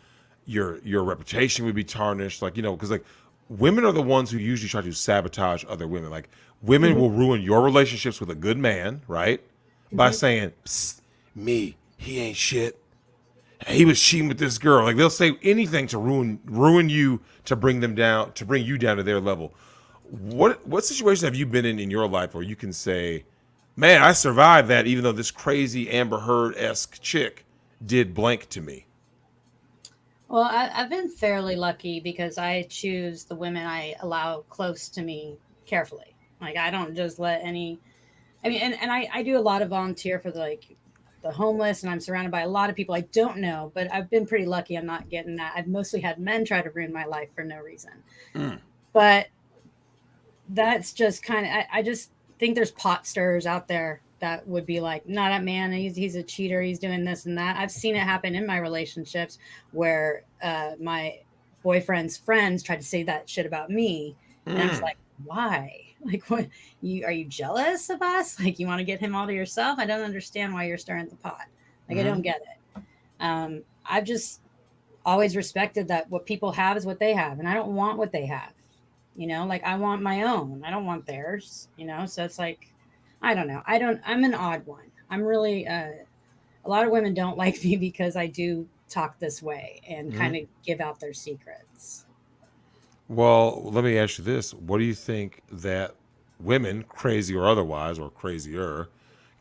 your reputation would be tarnished, like, you know, because like women are the ones who usually try to sabotage other women. Like women will ruin your relationships with a good man, right? By saying, psst, me, he ain't shit. He was cheating with this girl. Like they'll say anything to ruin you, to bring them down, to bring you down to their level. What situation have you been in your life where you can say, man, I survived that even though this crazy Amber Heard-esque chick did blank to me? Well, I've been fairly lucky because I choose the women I allow close to me carefully. Like I don't just let any, I mean, and I do a lot of volunteer for the homeless, and I'm surrounded by a lot of people I don't know, but I've been pretty lucky. I'm not getting that. I've mostly had men try to ruin my life for no reason. But that's just kind of, I just think there's pot stirrers out there that would be like, no, that man, he's a cheater. He's doing this and that. I've seen it happen in my relationships where my boyfriend's friends tried to say that shit about me. And I was like, why? Like, what? Are you jealous of us? Like, you want to get him all to yourself? I don't understand why you're stirring the pot. Like, I don't get it. I've just always respected that what people have is what they have, and I don't want what they have. You know, like I want my own. I don't want theirs. You know, so it's like, I don't know. I'm an odd one. I'm really. A lot of women don't like me because I do talk this way and kind of give out their secrets. Well, let me ask you this. What do you think that women, crazy or otherwise, or crazier,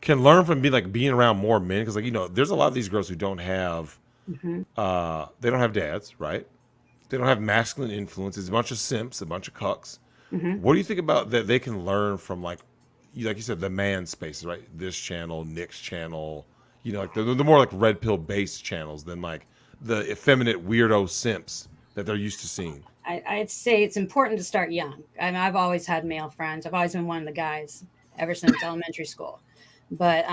can learn from being around more men? Because, like, you know, there's a lot of these girls who don't have, they don't have dads, right? They don't have masculine influences. A bunch of simps, a bunch of cucks. What do you think about that they can learn from, like you said, the man spaces, right? This channel, Nick's channel, you know, like the more like red pill based channels than like the effeminate weirdo simps that they're used to seeing. I'd say it's important to start young. I mean, I've always had male friends. I've always been one of the guys ever since elementary school. But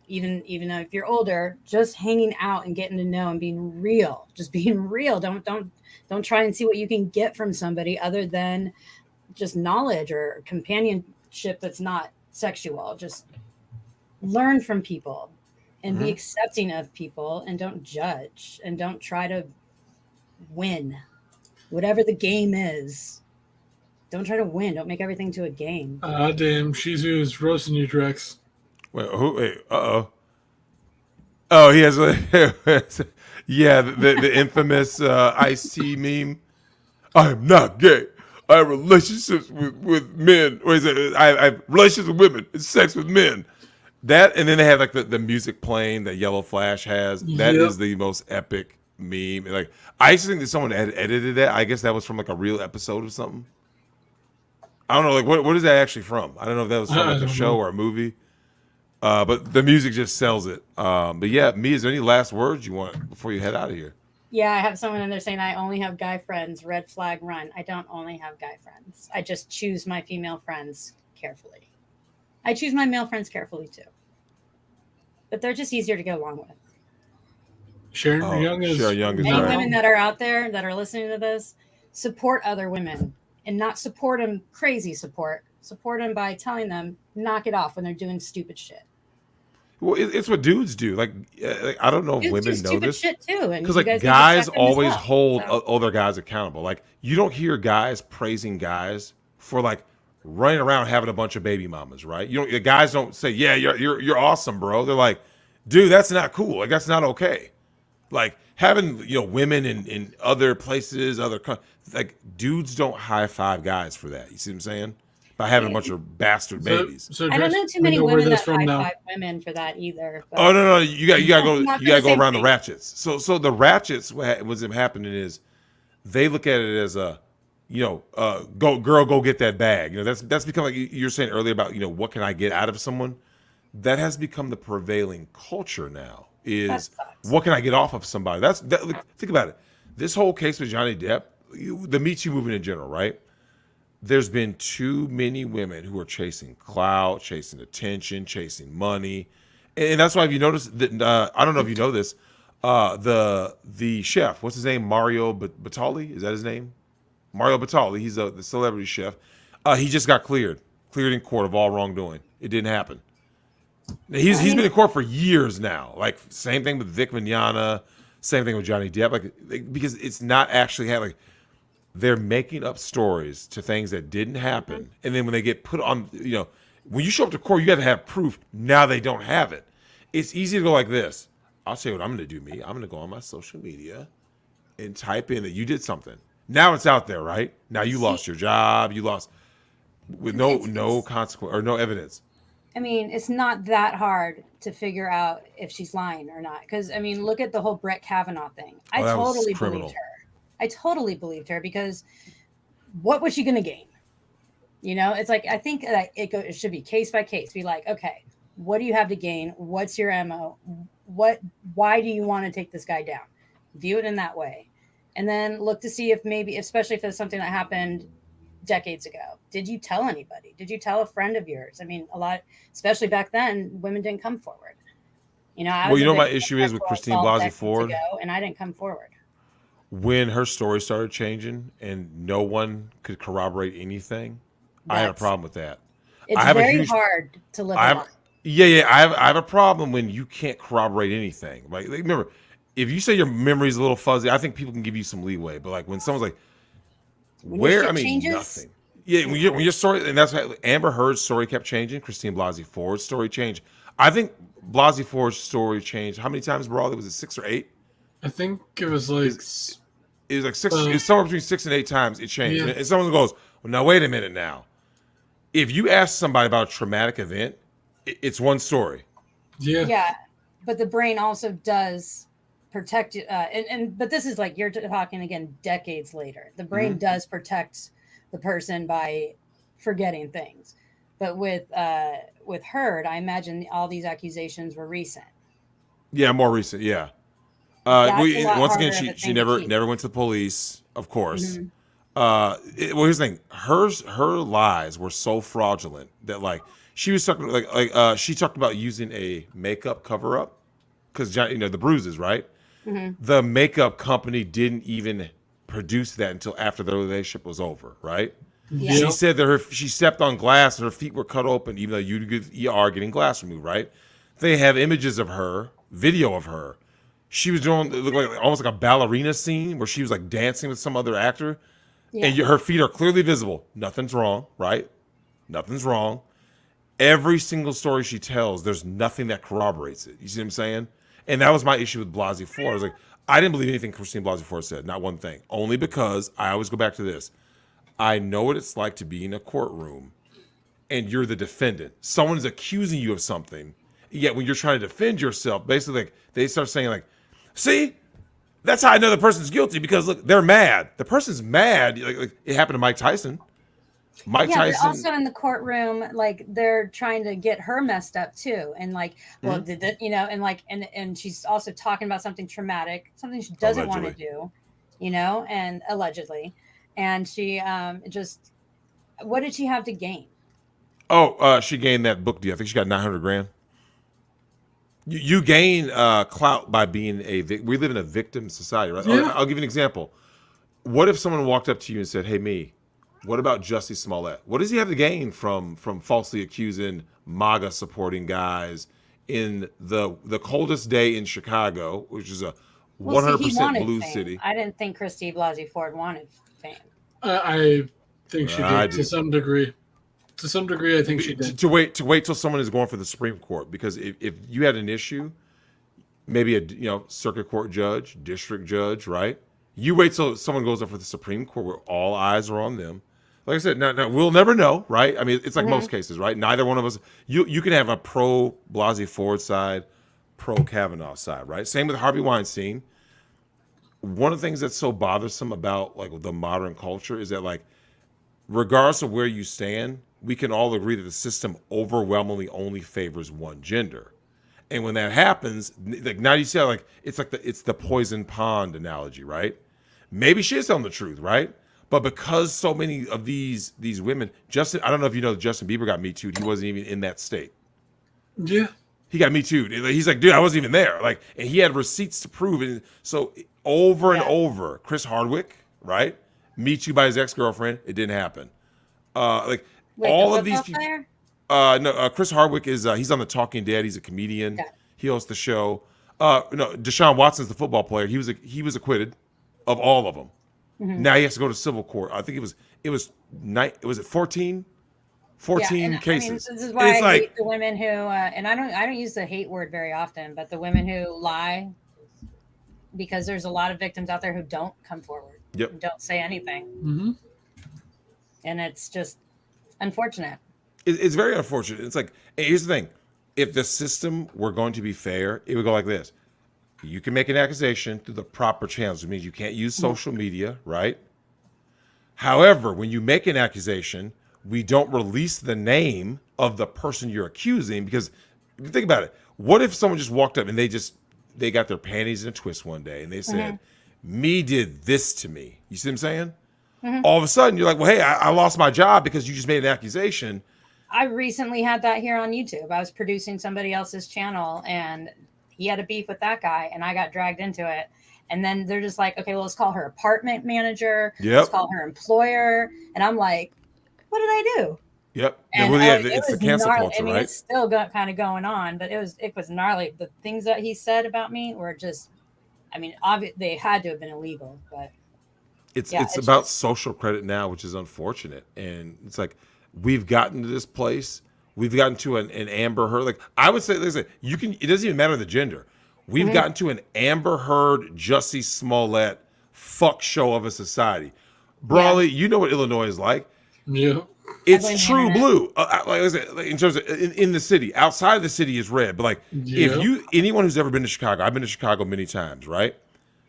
even though if you're older, just hanging out and getting to know and being real, just being real. Don't try and see what you can get from somebody other than just knowledge or companionship that's not sexual. Just learn from people and be accepting of people and don't judge and don't try to win. Whatever the game is, don't try to win. Don't make everything to a game. Damn, Shizu's roasting you, Drex. Wait, uh-oh. Oh, he has yeah, the infamous Ice-T meme. I am not gay. I have relationships with men. Or is it, I have relationships with women and sex with men. That, and then they have like the music playing that Yellow Flash has. That is the most epic meme. Like, I used to think that someone had edited that. I guess that was from like a real episode or something. I don't know. Like, what is that actually from? I don't know if that was from like a show or a movie. But the music just sells it. But yeah, is there any last words you want before you head out of here? Yeah, I have someone in there saying I only have guy friends. Red flag, run. I don't only have guy friends. I just choose my female friends carefully. I choose my male friends carefully too. But they're just easier to get along with. Sharon Young is any women that are out there that are listening to this, support other women and not support them crazy support. Support them by telling them knock it off when they're doing stupid shit. Well, it's what dudes do. Like I don't know if dudes women know this shit too, because like guys always hold other guys accountable. Like you don't hear guys praising guys for like running around having a bunch of baby mamas, right? You don't. The guys don't say, "Yeah, you're awesome, bro." They're like, "Dude, that's not cool. Like that's not okay." Like having women in other places, like dudes don't high five guys for that. You see what I'm saying? by having a bunch of bastard babies. I don't know too many women that high-five women for that either. But Oh no, you gotta go around the thing. ratchets. So the ratchets, what's happening is they look at it as a, go get that bag. That's become, like you're saying earlier about, what can I get out of someone? That has become the prevailing culture now. Is what can I get off of somebody? Think about it. This whole case with Johnny Depp, the Me Too movement in general, right? There's been too many women who are chasing clout, chasing attention, chasing money, and that's why, if you notice that, I don't know if you know this, the chef, what's his name, Mario Batali, is that his name? Mario Batali, he's the celebrity chef. He just got cleared in court of all wrongdoing. It didn't happen. He's been in court for years now. Like, same thing with Vic Mignogna, same thing with Johnny Depp. Because it's not actually happening. They're making up stories to things that didn't happen, and then when they get put on, when you show up to court, you got to have proof. Now they don't have it. It's easy to go like this. I'll tell you what I'm going to do. I'm going to go on my social media and type in that you did something. Now it's out there, right? Now you lost your job. You lost with no consequence or no evidence. I mean, it's not that hard to figure out if she's lying or not. Because, look at the whole Brett Kavanaugh thing. I totally believed her. I totally believed her, because what was she going to gain? It's like, I think that it should be case by case. Be like, okay, what do you have to gain? What's your MO? Why do you want to take this guy down? View it in that way. And then look to see if maybe, especially if it's something that happened decades ago, did you tell anybody? Did you tell a friend of yours? A lot, especially back then, women didn't come forward. My issue is with Christine Blasey Ford, and I didn't come forward. When her story started changing and no one could corroborate anything, I had a problem with that. It's very hard to live a life. Yeah. I have a problem when you can't corroborate anything. Like, remember, if you say your memory is a little fuzzy, I think people can give you some leeway. But like when someone's like, changes? Nothing. Yeah, when your story, and that's how Amber Heard's story kept changing. Christine Blasey Ford's story changed. I think Blasey Ford's story changed. How many times broadly? Was it 6 or 8? I think it was like it was like 6. It's somewhere between 6 and 8 times it changed. Yeah. And someone goes, "Well, now wait a minute. Now, if you ask somebody about a traumatic event, it's one story." Yeah. Yeah, but the brain also does protect you. But this is like, you're talking again decades later. The brain does protect the person by forgetting things. But with Heard, I imagine all these accusations were recent. Yeah, more recent. Yeah. Once again, she never went to the police, of course. Mm-hmm. Here's the thing: her lies were so fraudulent that, like, she was talking she talked about using a makeup cover up because the bruises, right? Mm-hmm. The makeup company didn't even produce that until after the relationship was over, right? Yeah. She said that she stepped on glass and her feet were cut open, even though you are getting glass removed, right? They have images of her, video of her. She was doing, it looked like almost like a ballerina scene where she was like dancing with some other actor, and her feet are clearly visible. Nothing's wrong, right? Nothing's wrong. Every single story she tells, there's nothing that corroborates it. You see what I'm saying? And that was my issue with Blasey Ford. I was like, I didn't believe anything Christine Blasey Ford said, not one thing. Only because I always go back to this. I know what it's like to be in a courtroom and you're the defendant. Someone's accusing you of something. Yet when you're trying to defend yourself, basically like they start saying like, see, that's how I know the person's guilty because look, they're mad. The person's mad. Like it happened to Mike Tyson. Tyson. But also in the courtroom, like they're trying to get her messed up too, and like, well, did that, and like, and she's also talking about something traumatic, something she doesn't want to do, and allegedly, and she just, what did she have to gain? Oh, she gained that book deal. I think she got $900,000. You gain clout by being we live in a victim society, right? Yeah. I'll give you an example. What if someone walked up to you and said, "Hey, me, what about Jussie Smollett? What does he have to gain from falsely accusing MAGA supporting guys in the coldest day in Chicago, which is a 100% blue city?" I didn't think Christine Blasey Ford wanted fame. I think she did to some degree. To some degree, I think she did. To wait till someone is going for the Supreme Court, because if you had an issue, maybe a circuit court judge, district judge, right? You wait till someone goes up for the Supreme Court where all eyes are on them. like I said, now we'll never know, right? I mean, it's like most cases, right? Neither one of us. You can have a pro Blasey Ford side, pro Kavanaugh side, right? Same with Harvey Weinstein. One of the things that's so bothersome about like the modern culture is that like, regardless of where you stand, we can all agree that the system overwhelmingly only favors one gender. And when that happens, like now you see how like it's the poison pond analogy, right? Maybe she is telling the truth, right? But because so many of these women, Justin, I don't know if you know, Justin Bieber got Me Too'd. He wasn't even in that state. Yeah. He got Me Too'd. He's like, dude, I wasn't even there. Like, and he had receipts to prove it. So over and over, Chris Hardwick, right? Me Too by his ex-girlfriend. It didn't happen. Like Wait, all the of these football people. player? No, Chris Hardwick is he's on The Talking Dead. He's a comedian. Okay. He hosts the show. No, Deshaun Watson's the football player. He was acquitted of all of them. Now he has to go to civil court. I think it was 14 cases. This is why it's I like hate the women who, and I don't use the hate word very often, but the women who lie, because there's a lot of victims out there who don't come forward, Yep. who don't say anything, and it's just unfortunate. it's very unfortunate. It's like, here's the thing: if the system were going to be fair, it would go like this. You can make an accusation through the proper channels, which means you can't use social media, right? However, when you make an accusation, we don't release the name of the person you're accusing, because if you think about it, what if someone just walked up and they got their panties in a twist one day and they said, me did this to me. You see what I'm saying? All of a sudden you're like, well, hey, I lost my job because you just made an accusation. I recently had that here on YouTube. I was producing somebody else's channel and he had a beef with that guy and I got dragged into it. And then they're just like, okay, well, let's call her apartment manager. Let's call her employer. And I'm like, what did I do? Yep. And It's the cancel gnarly. culture, I mean, right? it's still kind of going on, but it was gnarly. The things that he said about me were just, I mean, they had to have been illegal, but it's about social credit now, which is unfortunate. And it's like, we've gotten to this place. We've gotten to an Amber Heard. Like I would say, listen, it doesn't even matter the gender. We've gotten to an Amber Heard, Jussie Smollett fuck show of a society. Brawley, you know what Illinois is like. Yeah. It's true blue. Like I said, in terms of in the city, outside of the city is red. But like, if anyone who's ever been to Chicago, I've been to Chicago many times, right?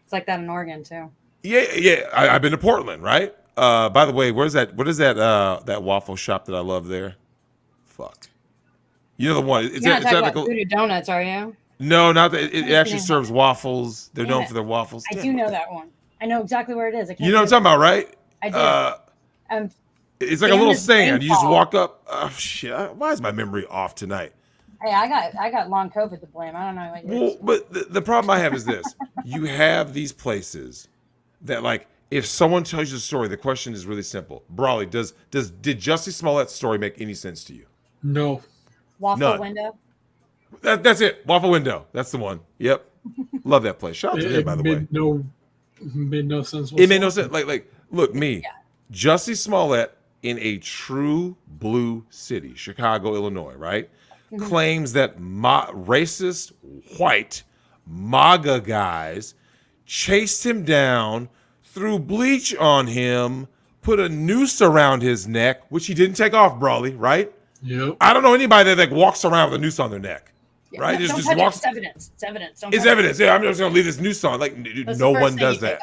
It's like that in Oregon too. Yeah. I've been to Portland, right? By the way, what is that waffle shop that I love there? Fuck. You know the one. You're not talking about Voodoo Donuts, are you? No, not that. It actually serves waffles. They're known for their waffles. I do know that one. I know exactly where it is. You know what I'm talking about, right? I do. It's like a little stand. You just walk up. Oh shit! Why is my memory off tonight? Hey, I got long COVID to blame. I don't know what you're. Well, but the problem I have is this: you have these places that, like, if someone tells you the story, the question is really simple. Brawley, did Jussie Smollett's story make any sense to you? No. Waffle Window. That's it. Waffle Window. That's the one. Yep. Love that place. Shout out to him, by the way. Made no sense. It made no sense. Like, look, Jussie Smollett in a true blue city, Chicago, Illinois, right? Claims that racist white MAGA guys chased him down, threw bleach on him, put a noose around his neck, which he didn't take off, Brawley, right? Yep. I don't know anybody that like walks around with a noose on their neck, right? No, Just walks. It's evidence. It's evidence. It's evidence. Yeah, I'm just gonna leave this noose on. Like, no one does that.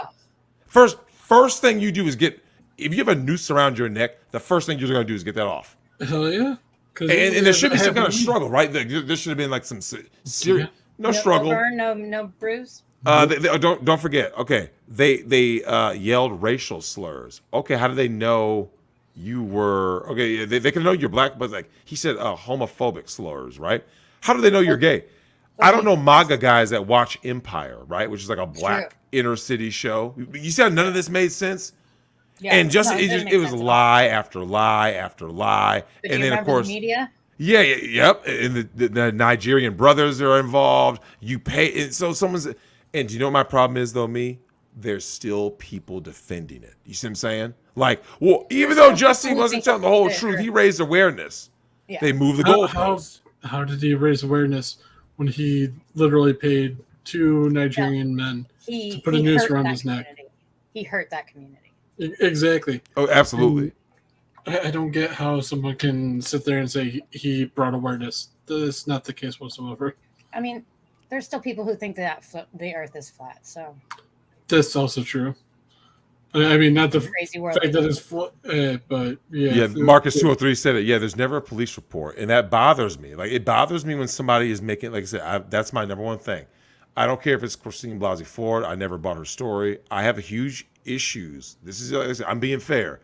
First thing you do is if you have a noose around your neck, the first thing you're gonna do is get that off. Hell yeah. And there should be some kind of struggle, right? There should have been like some serious, no struggle, burn, no bruise. Don't forget. Okay, they yelled racial slurs. Okay, how do they know you were? Okay, they can know you're black, but like he said, homophobic slurs, right? How do they know you're gay? I don't know MAGA guys that watch Empire, right, which is like a black inner city show. You see how none of this made sense? Yeah, and it was lie after lie after lie, but and then of course the media. Yep. And the Nigerian brothers are involved. You pay, and so someone's. And do you know what my problem is though? There's still people defending it. You see what I'm saying? Like, well, even though Jussie wasn't telling the whole truth, he raised awareness. Yeah. They moved the goalposts. How did he raise awareness when he literally paid 2 Nigerian men to put a noose around his neck? He hurt that community. Exactly. Oh, absolutely. I don't get how someone can sit there and say he brought awareness. That's not the case whatsoever. I mean, there's still people who think that the Earth is flat. So that's also true. I mean, not the crazy world fact that it's flat, but yeah. Yeah, Marcus 203 said it. Yeah, there's never a police report, and that bothers me. Like, it bothers me when somebody is making, like I said, that's my number one thing. I don't care if it's Christine Blasey Ford. I never bought her story. I have huge issues. This is, like I said, I'm being fair.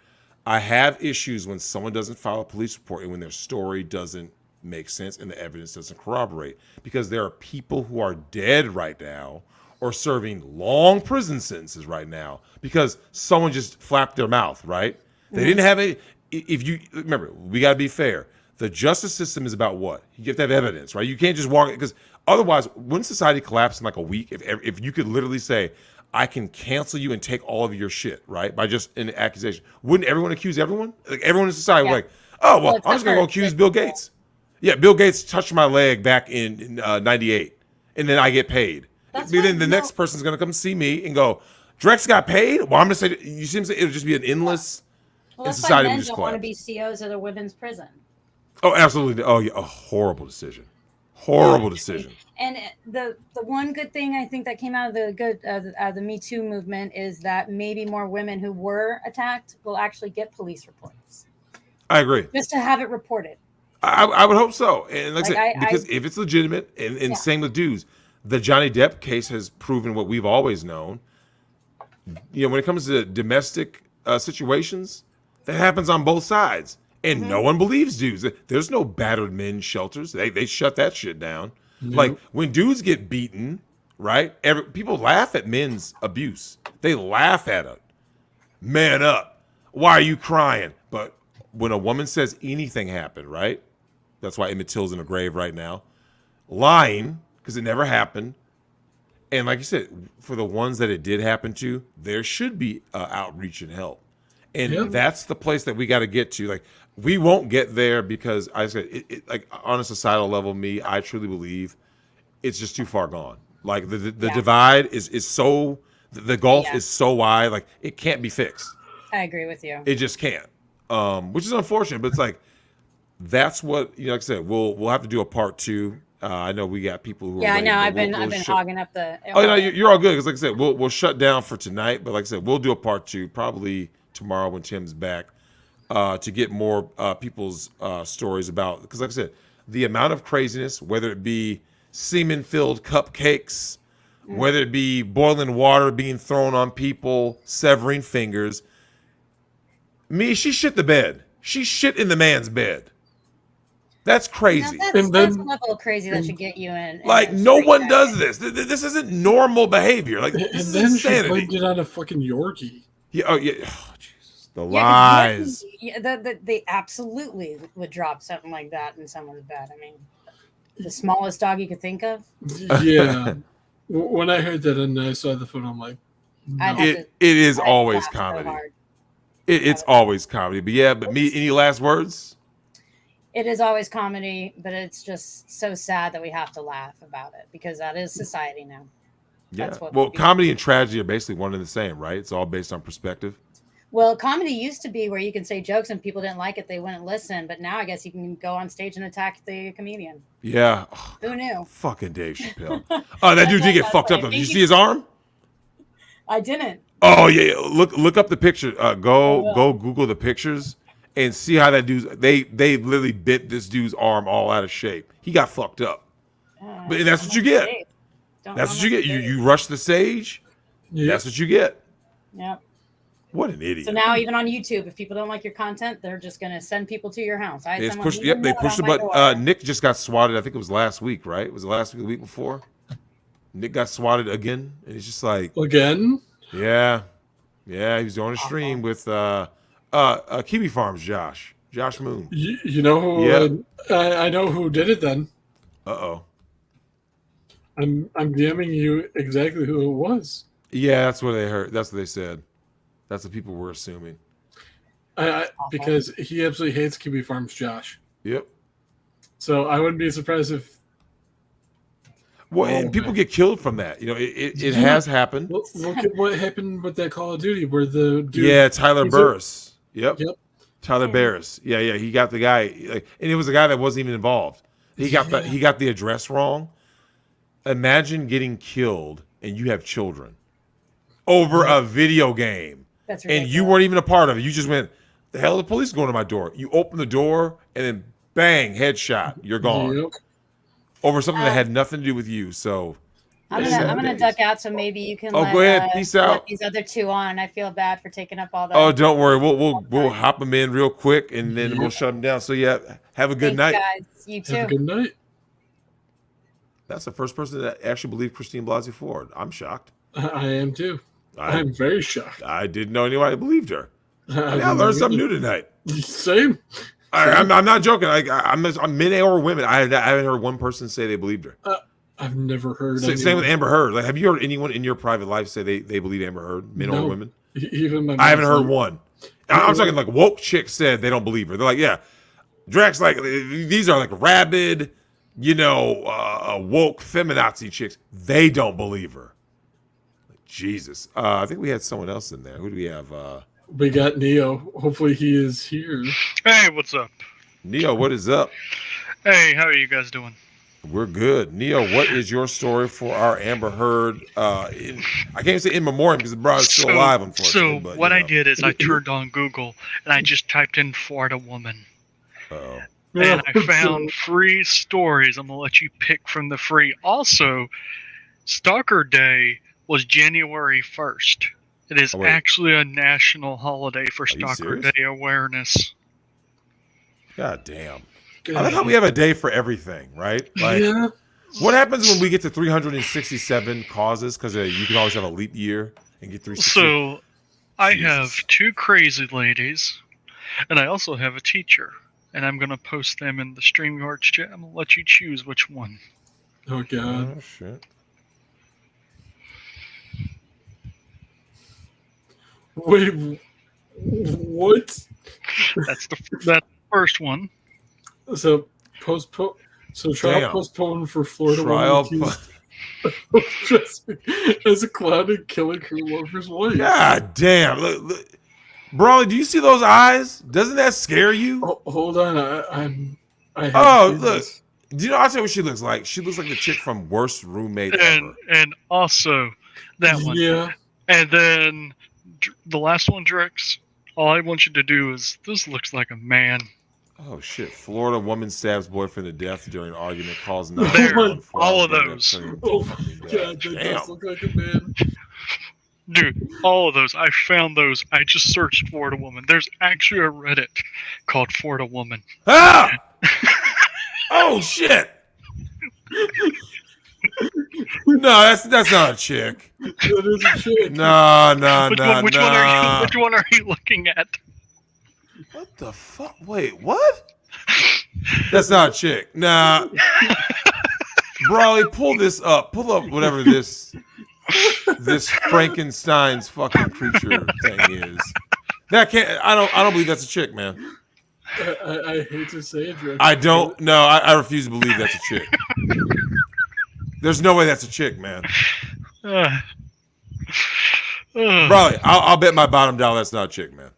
I have issues when someone doesn't file a police report and when their story doesn't make sense and the evidence doesn't corroborate, because there are people who are dead right now or serving long prison sentences right now because someone just flapped their mouth, right? They didn't have any. If you remember, we got to be fair. The justice system is about what? You have to have evidence, right? You can't just walk, because otherwise, wouldn't society collapse in like a week if you could literally say, I can cancel you and take all of your shit, right? By just an accusation. Wouldn't everyone accuse everyone? Like, everyone in society was like, oh, well, I'm just going to go accuse Bill Gates. Yeah, Bill Gates touched my leg back in 98, and then I get paid. Then the next person's going to come see me and go, Drex got paid? Well, I'm going to say, you see what I'm saying? It'll just be an endless, well, and society men will just don't collapse. want to be COs of the women's prison. Oh, absolutely. Oh, yeah, a horrible decision. Horrible decision. And the one good thing I think that came out of the Me Too movement is that maybe more women who were attacked will actually get police reports. I agree. Just to have it reported. I would hope so. And like I said, because if it's legitimate, and Yeah. same with dudes, the Johnny Depp case has proven what we've always known. You know, when it comes to domestic situations, that happens on both sides. And no one believes dudes. There's no battered men shelters. They shut that shit down. Nope. Like, when dudes get beaten, right? People laugh at men's abuse. They laugh at it. Man up. Why are you crying? But when a woman says anything happened, right? That's why Emmett Till's in a grave right now. Lying, because it never happened. And like you said, for the ones that it did happen to, there should be outreach and help. And that's the place that we got to get to. Like, we won't get there because I said, like, on a societal level, I truly believe it's just too far gone. Like, the divide is so, the gulf is so wide, like, it can't be fixed. I agree with you. It just can't, which is unfortunate. But it's like, that's what, like I said, we'll have to do a part 2. I know we got people who. Yeah, are I know. I've been hogging up the. Oh no, you're all good. Because like I said, we'll shut down for tonight. But like I said, we'll do a part 2 probably tomorrow when Tim's back, to get more people's stories about. Because like I said, the amount of craziness, whether it be semen-filled cupcakes, whether it be boiling water being thrown on people, severing fingers. She shit the bed. She shit in the man's bed. That's crazy. That's a level of crazy that should get you in. Like, no one does this. This isn't normal behavior. Like, this is then insanity. she blamed it on a fucking Yorkie. Yeah. Oh, yeah. Oh, Jesus. The lies. They absolutely would drop something like that in someone's bed. I mean, the smallest dog you could think of. Yeah. When I heard that and I saw the photo, I'm like, no. It is always comedy. It's always comedy. But yeah, any last words? It is always comedy, but it's just so sad that we have to laugh about it because that is society now. Yeah. Well, comedy and tragedy are basically one and the same, right? It's all based on perspective. Well, comedy used to be where you can say jokes and people didn't like it, they wouldn't listen. But now I guess you can go on stage and attack the comedian. Yeah. Who knew? Fucking Dave Chappelle. Oh, that dude did get fucked up. Did you see his arm? I didn't. Oh yeah. Look up the picture. Go Google the pictures. And see how that dude's they literally bit this dude's arm all out of shape. He got fucked up. But that's what you get. That's what you get. You rush the stage. Yep. That's what you get. Yep. What an idiot. So now even on YouTube, if people don't like your content, they're just gonna send people to your house. They pushed the button. Nick just got swatted. I think it was last week, right? Was it last week, the week before? Nick got swatted again. And he's just like, again? Yeah. Yeah, he was doing a stream with Kiwi Farms Josh Moon. You know who? I know who did it then. Uh-oh. I'm DMing you exactly who it was. Yeah, that's what they heard. That's what they said. That's what people were assuming. Because he absolutely hates Kiwi Farms Josh. Yep. So I wouldn't be surprised if. Well, and people get killed from that. You know, it has happened. Look at what happened with that Call of Duty where the dude. Yeah, Tyler Burris. Yep. Tyler Barris. Yeah, he got the guy, and it was a guy that wasn't even involved. He got the address wrong. Imagine getting killed and you have children over a video game. That's ridiculous. And you weren't even a part of it. You just went, the hell are the police going to my door? You open the door and then bang, headshot. You're gone. Yep. Over something that had nothing to do with you. So I'm gonna duck out so maybe you can. Go ahead. Peace out. Let these other two on. I feel bad for taking up all that. Oh, don't worry. We'll hop them in real quick and then we'll shut them down. So yeah, have a good night. Guys. You too. Have a good night. That's the first person that actually believed Christine Blasey Ford. I'm shocked. I am too. I'm very shocked. I didn't know anybody believed her. I learned something new tonight. Same. I'm not joking. I'm men or women. I haven't heard one person say they believed her. I've never heard. Same with Amber Heard. Like, have you heard anyone in your private life say they believe Amber Heard, men or women? Even my I haven't heard one. I'm talking like woke chicks said they don't believe her. They're like, yeah, Drax, like these are like rabid, woke feminazi chicks. They don't believe her. Jesus. I think we had someone else in there. Who do we have? We got Neo. Hopefully he is here. Hey, what's up? Neo, what is up? Hey, how are you guys doing? We're good. Neo, what is your story for our Amber Heard? I can't say in memoriam because the bride is still alive, unfortunately. So what I did is I turned on Google and I just typed in Florida woman. Oh. And I found free stories. I'm going to let you pick from the free. Also, Stalker Day was January 1st. It is actually a national holiday for Stalker Day awareness. God damn. I like how we have a day for everything, right? Like, what happens when we get to 367 causes? Because you can always have a leap year and get 360. So, I have 2 crazy ladies, and I also have a teacher. And I'm going to post them in the StreamYard chat. I'm going to let you choose which one. Oh, God. Oh, shit. Wait, what? That's the first one. So trial postponed for Florida trial woman accused as a clown and killing her lover's wife. God damn! Look. Brawley, do you see those eyes? Doesn't that scare you? Oh, hold on, look. Do you know? I'll tell you what she looks like. She looks like the chick from Worst Roommate Ever. And also that one. Yeah. And then the last one, Drex. All I want you to do is this looks like a man. Oh shit! Florida woman stabs boyfriend to death during argument. Calls 911. All of those. Oh my God! That does look like a man. Dude, all of those. I found those. I just searched Florida woman. There's actually a Reddit called Florida woman. Ah! Oh shit! No, that's not a chick. That is a chick. No. Which one are you looking at? What the fuck? Wait, what? That's not a chick. Nah. Brawley, pull this up. Pull up whatever this Frankenstein's fucking creature thing is. That can't. I don't believe that's a chick, man. I hate to say it, Drex. I don't. No, I refuse to believe that's a chick. There's no way that's a chick, man. Brawley, I'll bet my bottom dollar that's not a chick, man.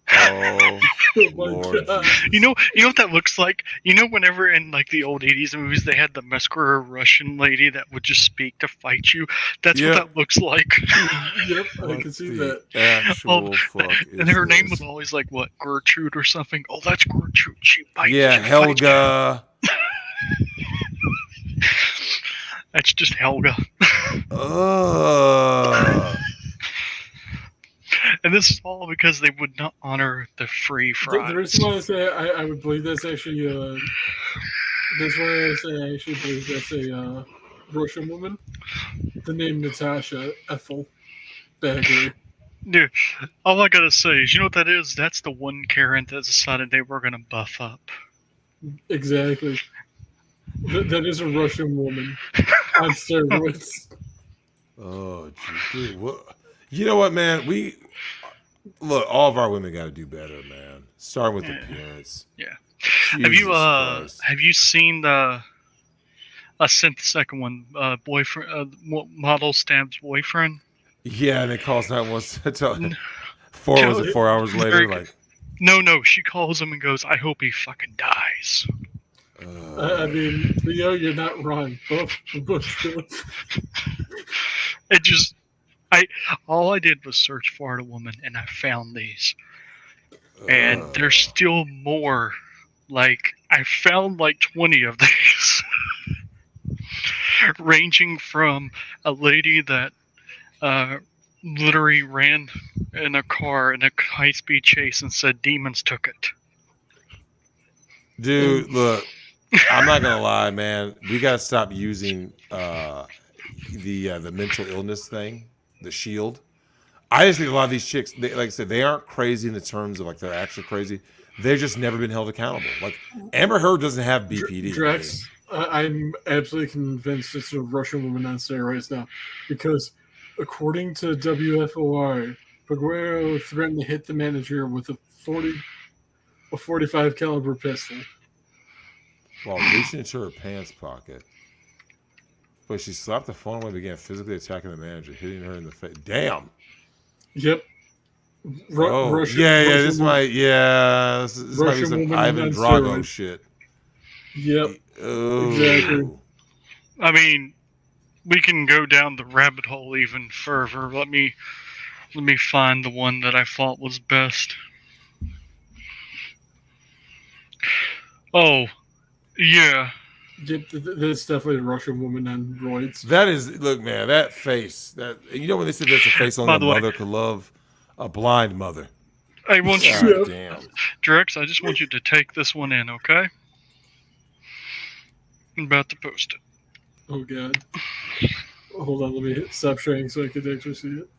Oh, Lord. You know what that looks like? You know, whenever in like the old 80s movies they had the muscular Russian lady that would just speak to fight you? That's what that looks like. Yep, I can see that. Actual fuck. And her name was always like what, Gertrude or something? Oh, that's Gertrude. She bites. Yeah, Helga. That's just Helga. And this is all because they would not honor the free fries. The reason why I say I would believe that's actually that's why I say I actually believe that's a Russian woman. The name Natasha Ethel Bagley. Dude, all I gotta say is, you know what that is? That's the one Karen that decided they were gonna buff up. Exactly. That is a Russian woman on steroids. Oh, geez, dude, what? You know what, man? Look, all of our women got to do better, man. Starting with appearance. Yeah. Jesus have you seen the? I sent the second one. Boyfriend, model stabs boyfriend. Yeah, and it calls 911. 4 hours later? Like, no. She calls him and goes, "I hope he fucking dies." I mean, Leo, you're not wrong. Both do it. It just, all I did was search Florida woman, and I found these, and there's still more. Like, I found like 20 of these, ranging from a lady that literally ran in a car in a high-speed chase and said demons took it. Dude, look, I'm not gonna lie, man. We gotta stop using the mental illness thing, the shield. I just think a lot of these chicks, like I said, they aren't crazy in the terms of like they're actually crazy. They've just never been held accountable. Like Amber Heard doesn't have BPD. Drex, I'm absolutely convinced it's a Russian woman on steroids now, because according to WFOR, Peguero threatened to hit the manager with a 45 caliber pistol while reaching into her pants pocket. But she slapped the phone away and began physically attacking the manager, hitting her in the face. Damn. Yep. Russian, this might be some Ivan Drago shit. Yep. Oh. Exactly. I mean, we can go down the rabbit hole even further. Let me find the one that I thought was best. Oh, yeah. Yep, that's definitely a Russian woman on roids. That is, look, man, that face. That, you know when they said that's a face only a mother could love? A blind mother. I want you, damn. Drex, I just want you to take this one in, okay? I'm about to post it. Oh, God. Hold on, let me stop sharing so I can actually see it.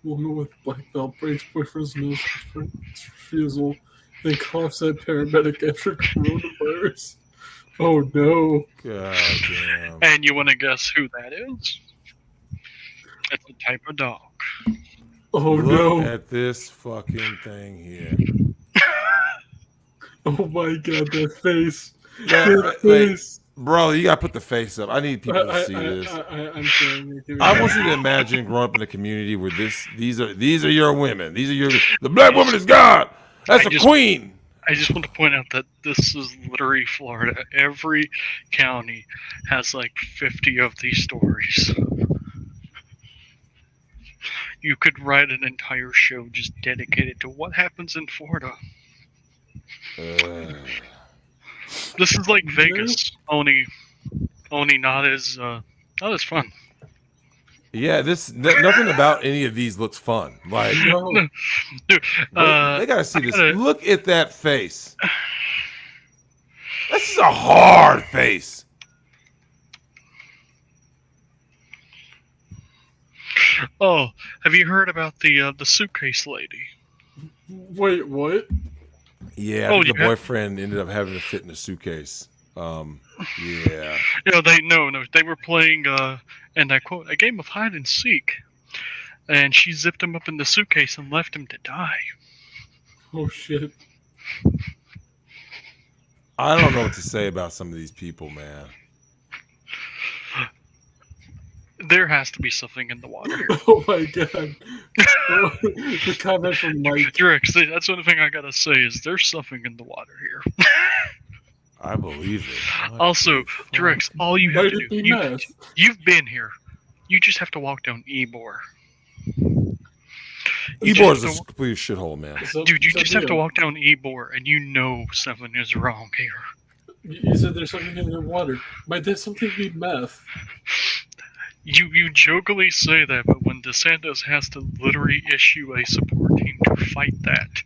Woman with black belt breaks boyfriend's nose for refusal, then coughs at paramedic after coronavirus. Oh, no. God damn. And you want to guess who that is? It's a type of dog. Oh, Look at this fucking thing here. Oh my God, that face. That face. Bro, you gotta put the face up. I need people to see this. I'm saying, I want you to imagine growing up in a community where these are your women. These are the black woman is God. That's a queen. I just want to point out that this is literally Florida. Every county has like 50 of these stories. You could write an entire show just dedicated to what happens in Florida. This is like Vegas, only not as fun. Yeah, nothing about any of these looks fun. Like, Dude, they gotta see this. Look at that face. That's just a hard face. Oh, have you heard about the suitcase lady? Wait, what? Yeah, I think the boyfriend ended up having to fit in a suitcase. Yeah. Yeah, they were playing, and I quote, a game of hide and seek, and she zipped him up in the suitcase and left him to die. Oh shit. I don't know what to say about some of these people, man. There has to be something in the water here. Oh my God. The comment from Mike. Drex, that's the only thing I gotta say is there's something in the water here. I believe it. Also, Drex, all you have to do, you've been here. You just have to walk down Ybor. Ybor is a complete shithole, man. Dude, you just have to walk down Ybor and you know something is wrong here. You said there's something in the water. Might that something be meth? You jokingly say that, but when DeSantis has to literally issue a support team to fight that.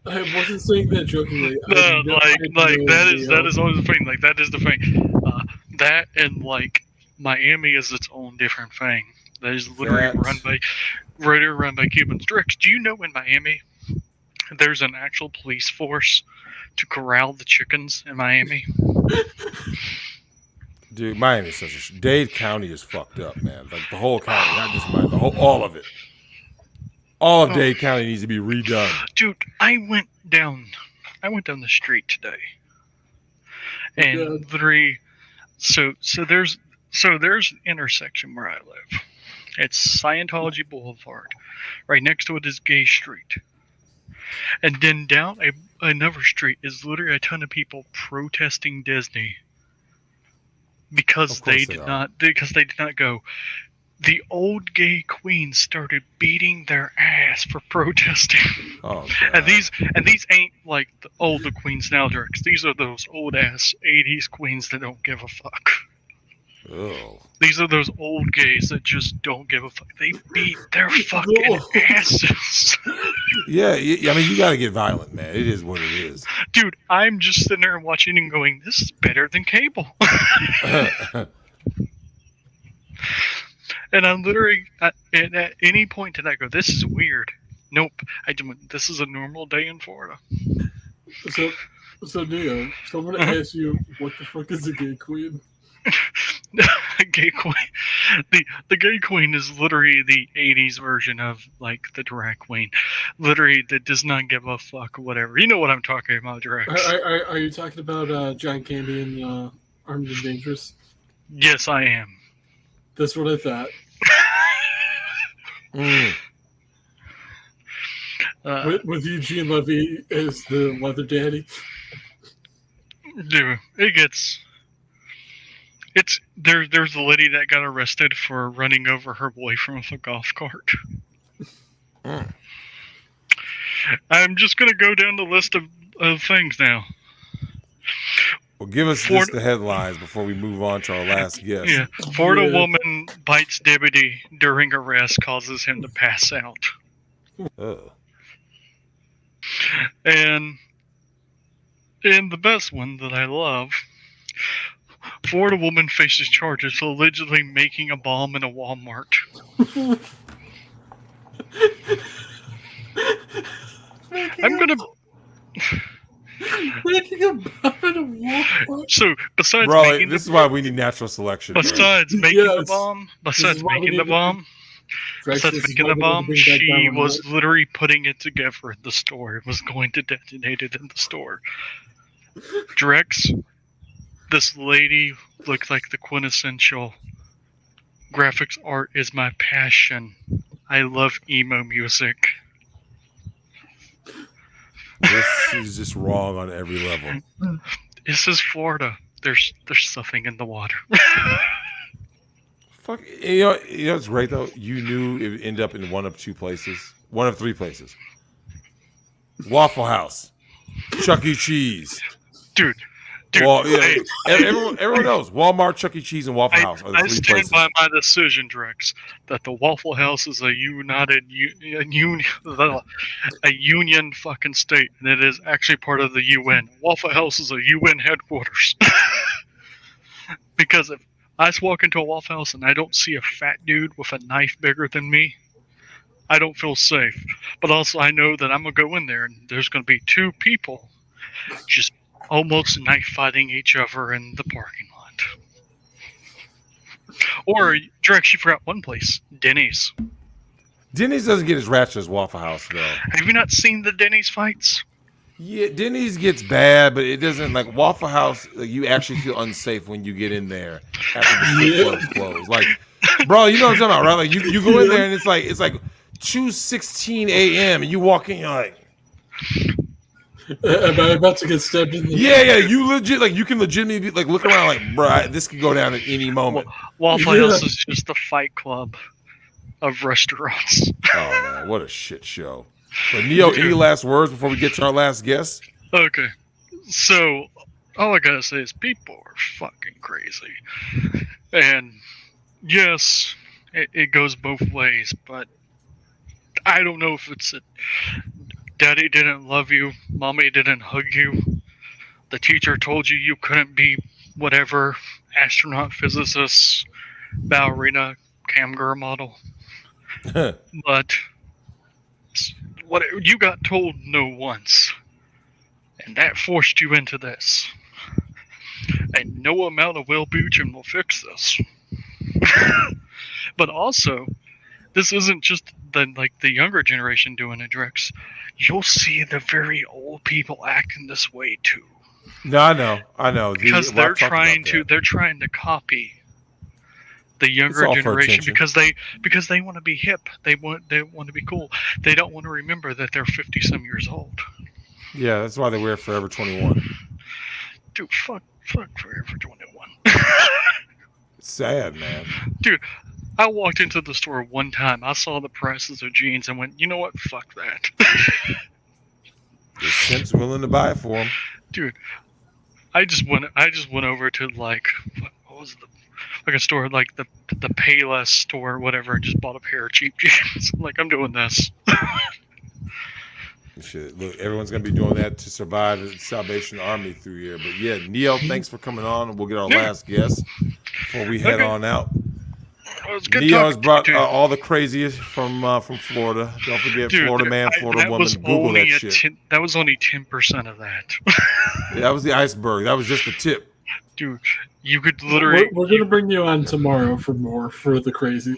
I wasn't saying that jokingly. That is always the thing. Like, that is the thing. That and like Miami is its own different thing. That is literally run by Cubans. Drex, do you know in Miami there's an actual police force to corral the chickens in Miami? Dude, Miami is such a Dade County is fucked up, man. Like the whole county, not just Miami, all of it. All of Dade County needs to be redone. Dude, I went down the street today, and literally, so there's an intersection where I live, It's Scientology Boulevard. Right next to it is Gay Street. And then down another street is literally a ton of people protesting Disney because they did not go. The old gay queens started beating their ass for protesting. Oh, and these ain't like the older queens now, Dirks. These are those old ass 80s queens that don't give a fuck. Oh. These are those old gays that just don't give a fuck. They beat their fucking asses. Yeah, I mean, you gotta get violent, man. It is what it is. Dude, I'm just sitting there watching and going, this is better than cable. And I'm literally, at any point did I go, this is weird. Nope. This is a normal day in Florida. So Neo, someone asked you, what the fuck is a gay queen? Gay queen. The gay queen is literally the 80s version of like the drag queen. Literally, that does not give a fuck, whatever. You know what I'm talking about, Drax. Are you talking about John Candy and Armed and Dangerous? Yes, I am. That's what I thought. With Eugene Levy as the leather daddy. Dude, there's a lady that got arrested for running over her boyfriend with a golf cart. I'm just gonna go down the list of things now. Well, give us just the headlines before we move on to our last guest. Yeah, Florida woman bites deputy during arrest, causes him to pass out. And the best one that I love, Florida woman faces charges for allegedly making a bomb in a Walmart. I'm gonna. So besides making this is why we need natural selection. Besides making the bomb, she was literally putting it together in the store. It was going to detonate it in the store. Drex, this lady looked like the quintessential graphics art is my passion. I love emo music. This is just wrong on every level. This is Florida. There's something in the water. Fuck, you know what's great though? You knew it would end up in one of three places. Waffle House, Chuck E. Cheese. Dude. Everyone knows Walmart, Chuck E. Cheese, and Waffle House are the three places. I stand by my decision, Drex, that the Waffle House is a union fucking state, and it is actually part of the UN. Waffle House is a UN headquarters. Because if I just walk into a Waffle House and I don't see a fat dude with a knife bigger than me, I don't feel safe. But also I know that I'm going to go in there and there's going to be two people just almost knife fighting each other in the parking lot. Or, Drex, you forgot one place. Denny's. Denny's doesn't get as ratchet as Waffle House, though. Have you not seen the Denny's fights? Yeah, Denny's gets bad, but it doesn't, like, Waffle House, like, you actually feel unsafe when you get in there after the strip club's closed. Like, bro, you know what I'm talking about, right? Like, you go in there and it's like 2:16 a.m. and you walk in, you're like... Am I about to get stabbed in the... Yeah, you can legitimately, like, look around like, bro, this could go down at any moment. Waffle House is just the Fight Club of restaurants. Oh, man, what a shit show. But Neo, any last words before we get to our last guest? Okay. So, all I gotta say is people are fucking crazy. And, yes, it goes both ways, but I don't know if it's Daddy didn't love you, Mommy didn't hug you, the teacher told you you couldn't be whatever, astronaut, physicist, ballerina, cam girl model. But what you got told no once, and that forced you into this. And no amount of Wellbutrin will fix this. But also, this isn't just the younger generation doing it, Drex. You'll see the very old people acting this way too. No, I know. Because they're trying to copy the younger all for generation attention. because they want to be hip. They want to be cool. They don't want to remember that they're 50-some years old. Yeah, that's why they wear Forever 21. Dude, fuck Forever 21. It's sad, man. Dude, I walked into the store one time. I saw the prices of jeans and went, you know what? Fuck that. There's simps willing to buy it for them. Dude, I just went over to like what was a store like the Payless store or whatever and just bought a pair of cheap jeans. Like, I'm doing this. Shit, look, everyone's gonna be doing that to survive the Salvation Army through here. But yeah, Neo, thanks for coming on, and we'll get our last guest before we head on out. Well, it's good Neo's brought you, all the craziest from Florida. Don't forget, dude, Florida man, Florida woman. Google that shit. That was only 10% of that. Yeah, that was the iceberg. That was just the tip. Dude, you could literally. We're gonna bring you on tomorrow for more for the crazy.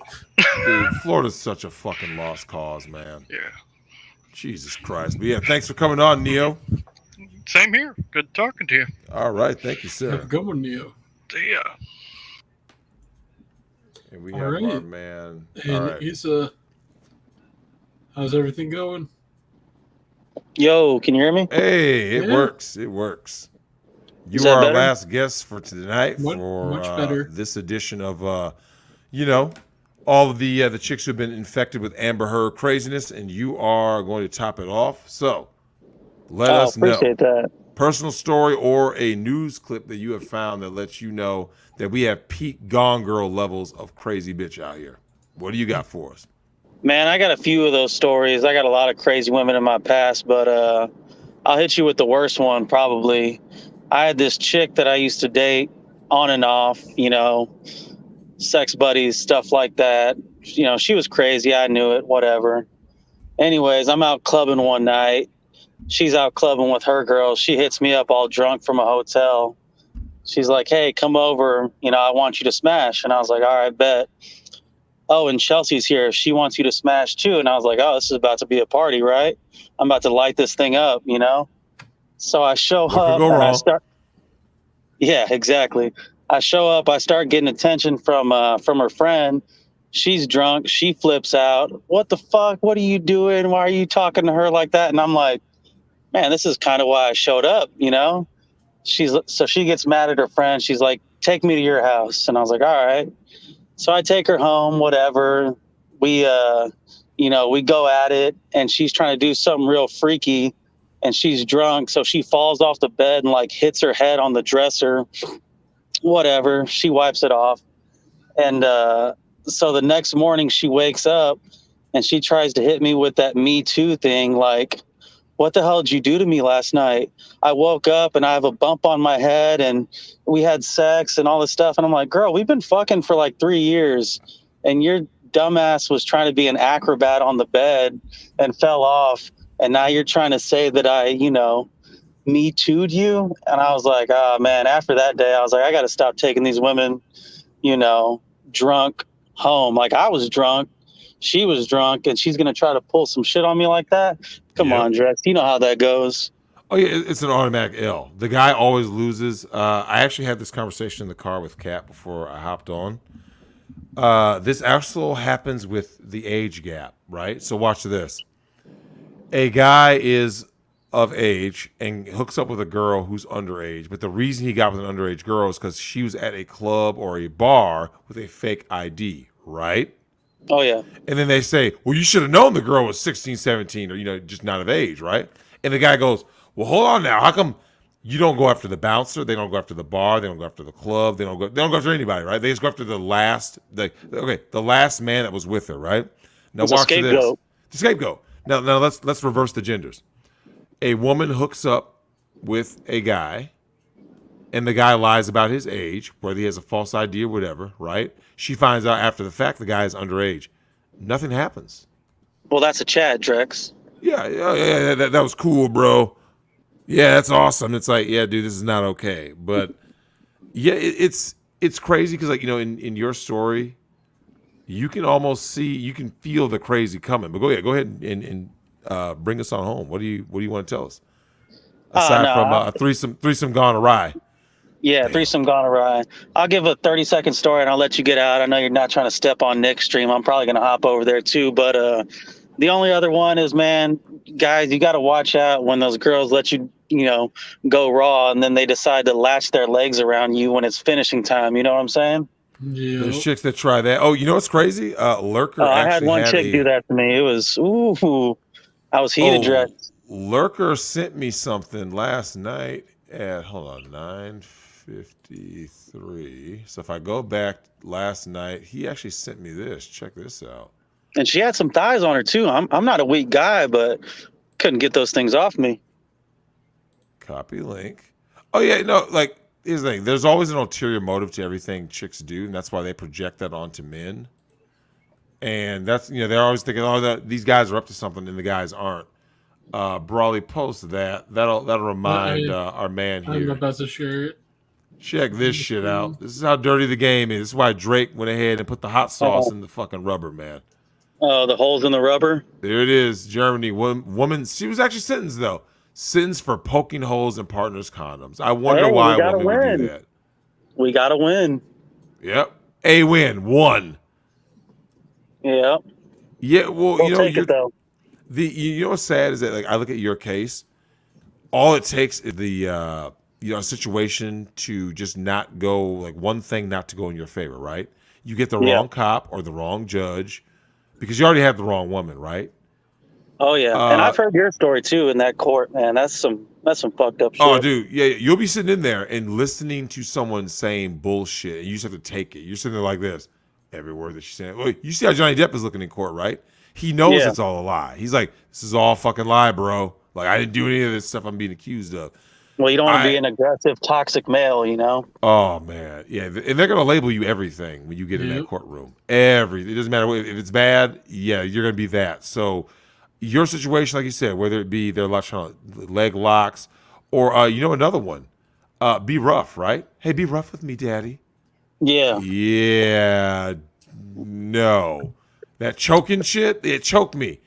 Dude, Florida's such a fucking lost cause, man. Yeah. Jesus Christ. But yeah, thanks for coming on, Neo. Same here. Good talking to you. All right, thank you, sir. Have a good one, Neo. See ya. And we All have right. our man. And All right. he's how's everything going? Yo, can you hear me? Hey, it Yeah. works. It works. You Is that are our better? last guest for tonight Much for better. this edition of all of the chicks who've been infected with Amber Heard craziness, and you are going to top it off. So let us know. Appreciate that. Personal story or a news clip that you have found that lets you know that we have peak Gone Girl levels of crazy bitch out here. What do you got for us? Man, I got a few of those stories. I got a lot of crazy women in my past, but I'll hit you with the worst one probably. I had this chick that I used to date on and off, sex buddies, stuff like that. She was crazy. I knew it, whatever. Anyways, I'm out clubbing one night. She's out clubbing with her girls. She hits me up all drunk from a hotel. She's like, hey, come over. I want you to smash. And I was like, all right, bet. Oh, and Chelsea's here. She wants you to smash too. And I was like, oh, this is about to be a party, right? I'm about to light this thing up, So I show up and I start. Yeah, exactly. I show up. I start getting attention from her friend. She's drunk. She flips out. What the fuck? What are you doing? Why are you talking to her like that? And I'm like, man, this is kind of why I showed up, So she gets mad at her friend. She's like, take me to your house. And I was like, all right. So I take her home, whatever. We, we go at it, and she's trying to do something real freaky, and she's drunk. So she falls off the bed and like hits her head on the dresser, whatever. She wipes it off. And so the next morning she wakes up and she tries to hit me with that Me Too thing. Like, what the hell did you do to me last night? I woke up and I have a bump on my head and we had sex and all this stuff. And I'm like, girl, we've been fucking for like 3 years and your dumbass was trying to be an acrobat on the bed and fell off. And now you're trying to say that I, Me Too'd you. And I was like, oh man, after that day, I was like, I got to stop taking these women, drunk home. Like, I was drunk. She was drunk, and she's going to try to pull some shit on me like that. Come on, Drex. You know how that goes. Oh, yeah, it's an automatic L. The guy always loses. I actually had this conversation in the car with Kat before I hopped on. This also happens with the age gap, right? So watch this. A guy is of age and hooks up with a girl who's underage, but the reason he got with an underage girl is because she was at a club or a bar with a fake ID, right? Oh, yeah. And then they say, well, you should have known the girl was 16, 17 or, just not of age, right? And the guy goes, well, hold on now. How come you don't go after the bouncer? They don't go after the bar. They don't go after the club. They don't go after anybody, right? They just go after the last man that was with her, right? Now watch this. The scapegoat. Now let's reverse the genders. A woman hooks up with a guy, and the guy lies about his age, whether he has a false ID or whatever, right? She finds out after the fact the guy is underage. Nothing happens. Well, that's a Chad, Drex. Yeah, that was cool, bro. Yeah, that's awesome. It's like, yeah, dude, this is not okay. But yeah, it's crazy because, like, in your story, you can almost see, you can feel the crazy coming. But go ahead and bring us on home. What do you want to tell us? Aside from a threesome gone awry. Yeah, Damn. threesome gone awry. I'll give a 30-second story and I'll let you get out. I know you're not trying to step on Nick's stream. I'm probably gonna hop over there too. But the only other one is, man, guys, you got to watch out when those girls let you, go raw, and then they decide to latch their legs around you when it's finishing time. You know what I'm saying? Yeah. There's chicks that try that. Oh, you know what's crazy? Lurker I had actually one chick do that to me. It was I was heated dressed. Lurker sent me something last night at 9:53. So if I go back last night, he actually sent me this. Check this out. And she had some thighs on her too. I'm not a weak guy, but couldn't get those things off me. Copy link. Oh yeah, no, like here's the thing. There's always an ulterior motive to everything chicks do, and that's why they project that onto men. And that's they're always thinking, these guys are up to something, and the guys aren't. Brawley post that'll remind our man here. I'm about to share it. Check this shit out. This is how dirty the game is. This is why Drake went ahead and put the hot sauce in the fucking rubber, man. Oh, the holes in the rubber? There it is. Germany. Woman, she was actually sentenced, though. Sentenced for poking holes in partners' condoms. I wonder why a woman would do that. We got to win. Yep. A win. One. Yeah. Yeah, well, We'll take it, though. You know what's sad is that, like, I look at your case, all it takes is the situation to just not go, like, one thing not to go in your favor, right? You get the wrong cop or the wrong judge because you already have the wrong woman, right? Oh yeah, and I've heard your story too in that court, man. That's some fucked up shit. Oh, dude, yeah, you'll be sitting in there and listening to someone saying bullshit, and you just have to take it. You're sitting there like this, every word that she's saying. Well, you see how Johnny Depp is looking in court, right? He knows it's all a lie. He's like, this is all fucking lie, bro. Like, I didn't do any of this stuff I'm being accused of. Well, you don't want to be an aggressive, toxic male, Oh, man. Yeah, and they're going to label you everything when you get in that courtroom. Everything. It doesn't matter. If it's bad, yeah, you're going to be that. So your situation, like you said, whether it be their leg locks or, another one, be rough, right? Hey, be rough with me, daddy. Yeah. Yeah. No. That choking shit, it choked me.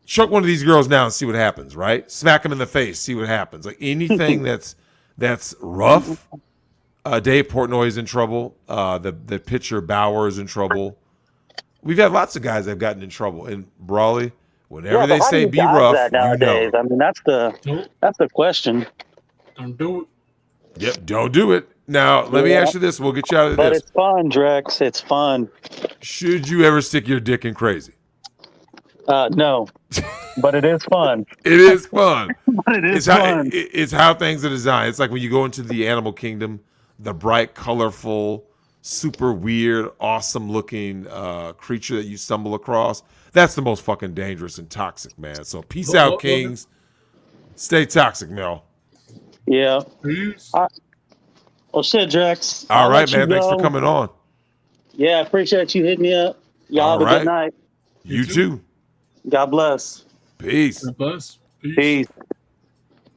Choke one of these girls now and see what happens, right? Smack them in the face, see what happens. Like anything that's rough. Dave Portnoy's in trouble. The pitcher Bauer is in trouble. We've had lots of guys that have gotten in trouble. And Brawley, whenever they say be rough, nowadays? I mean, that's the question. Don't do it. Yep, don't do it. Now, let me ask you this. We'll get you out of this. But it's fun, Drex. It's fun. Should you ever stick your dick in crazy? No, but it is fun. It is fun. But it is fun. fun. It's how things are designed. It's like when you go into the animal kingdom, the bright, colorful, super weird, awesome looking creature that you stumble across. That's the most fucking dangerous and toxic, man. So peace out, kings. Stay toxic, Mel. Yeah. Peace. Well, shit, Drex. All right, man. Thanks for coming on. Yeah, appreciate you hitting me up. Y'all have a good night. You too. God bless. Peace. God bless. Peace.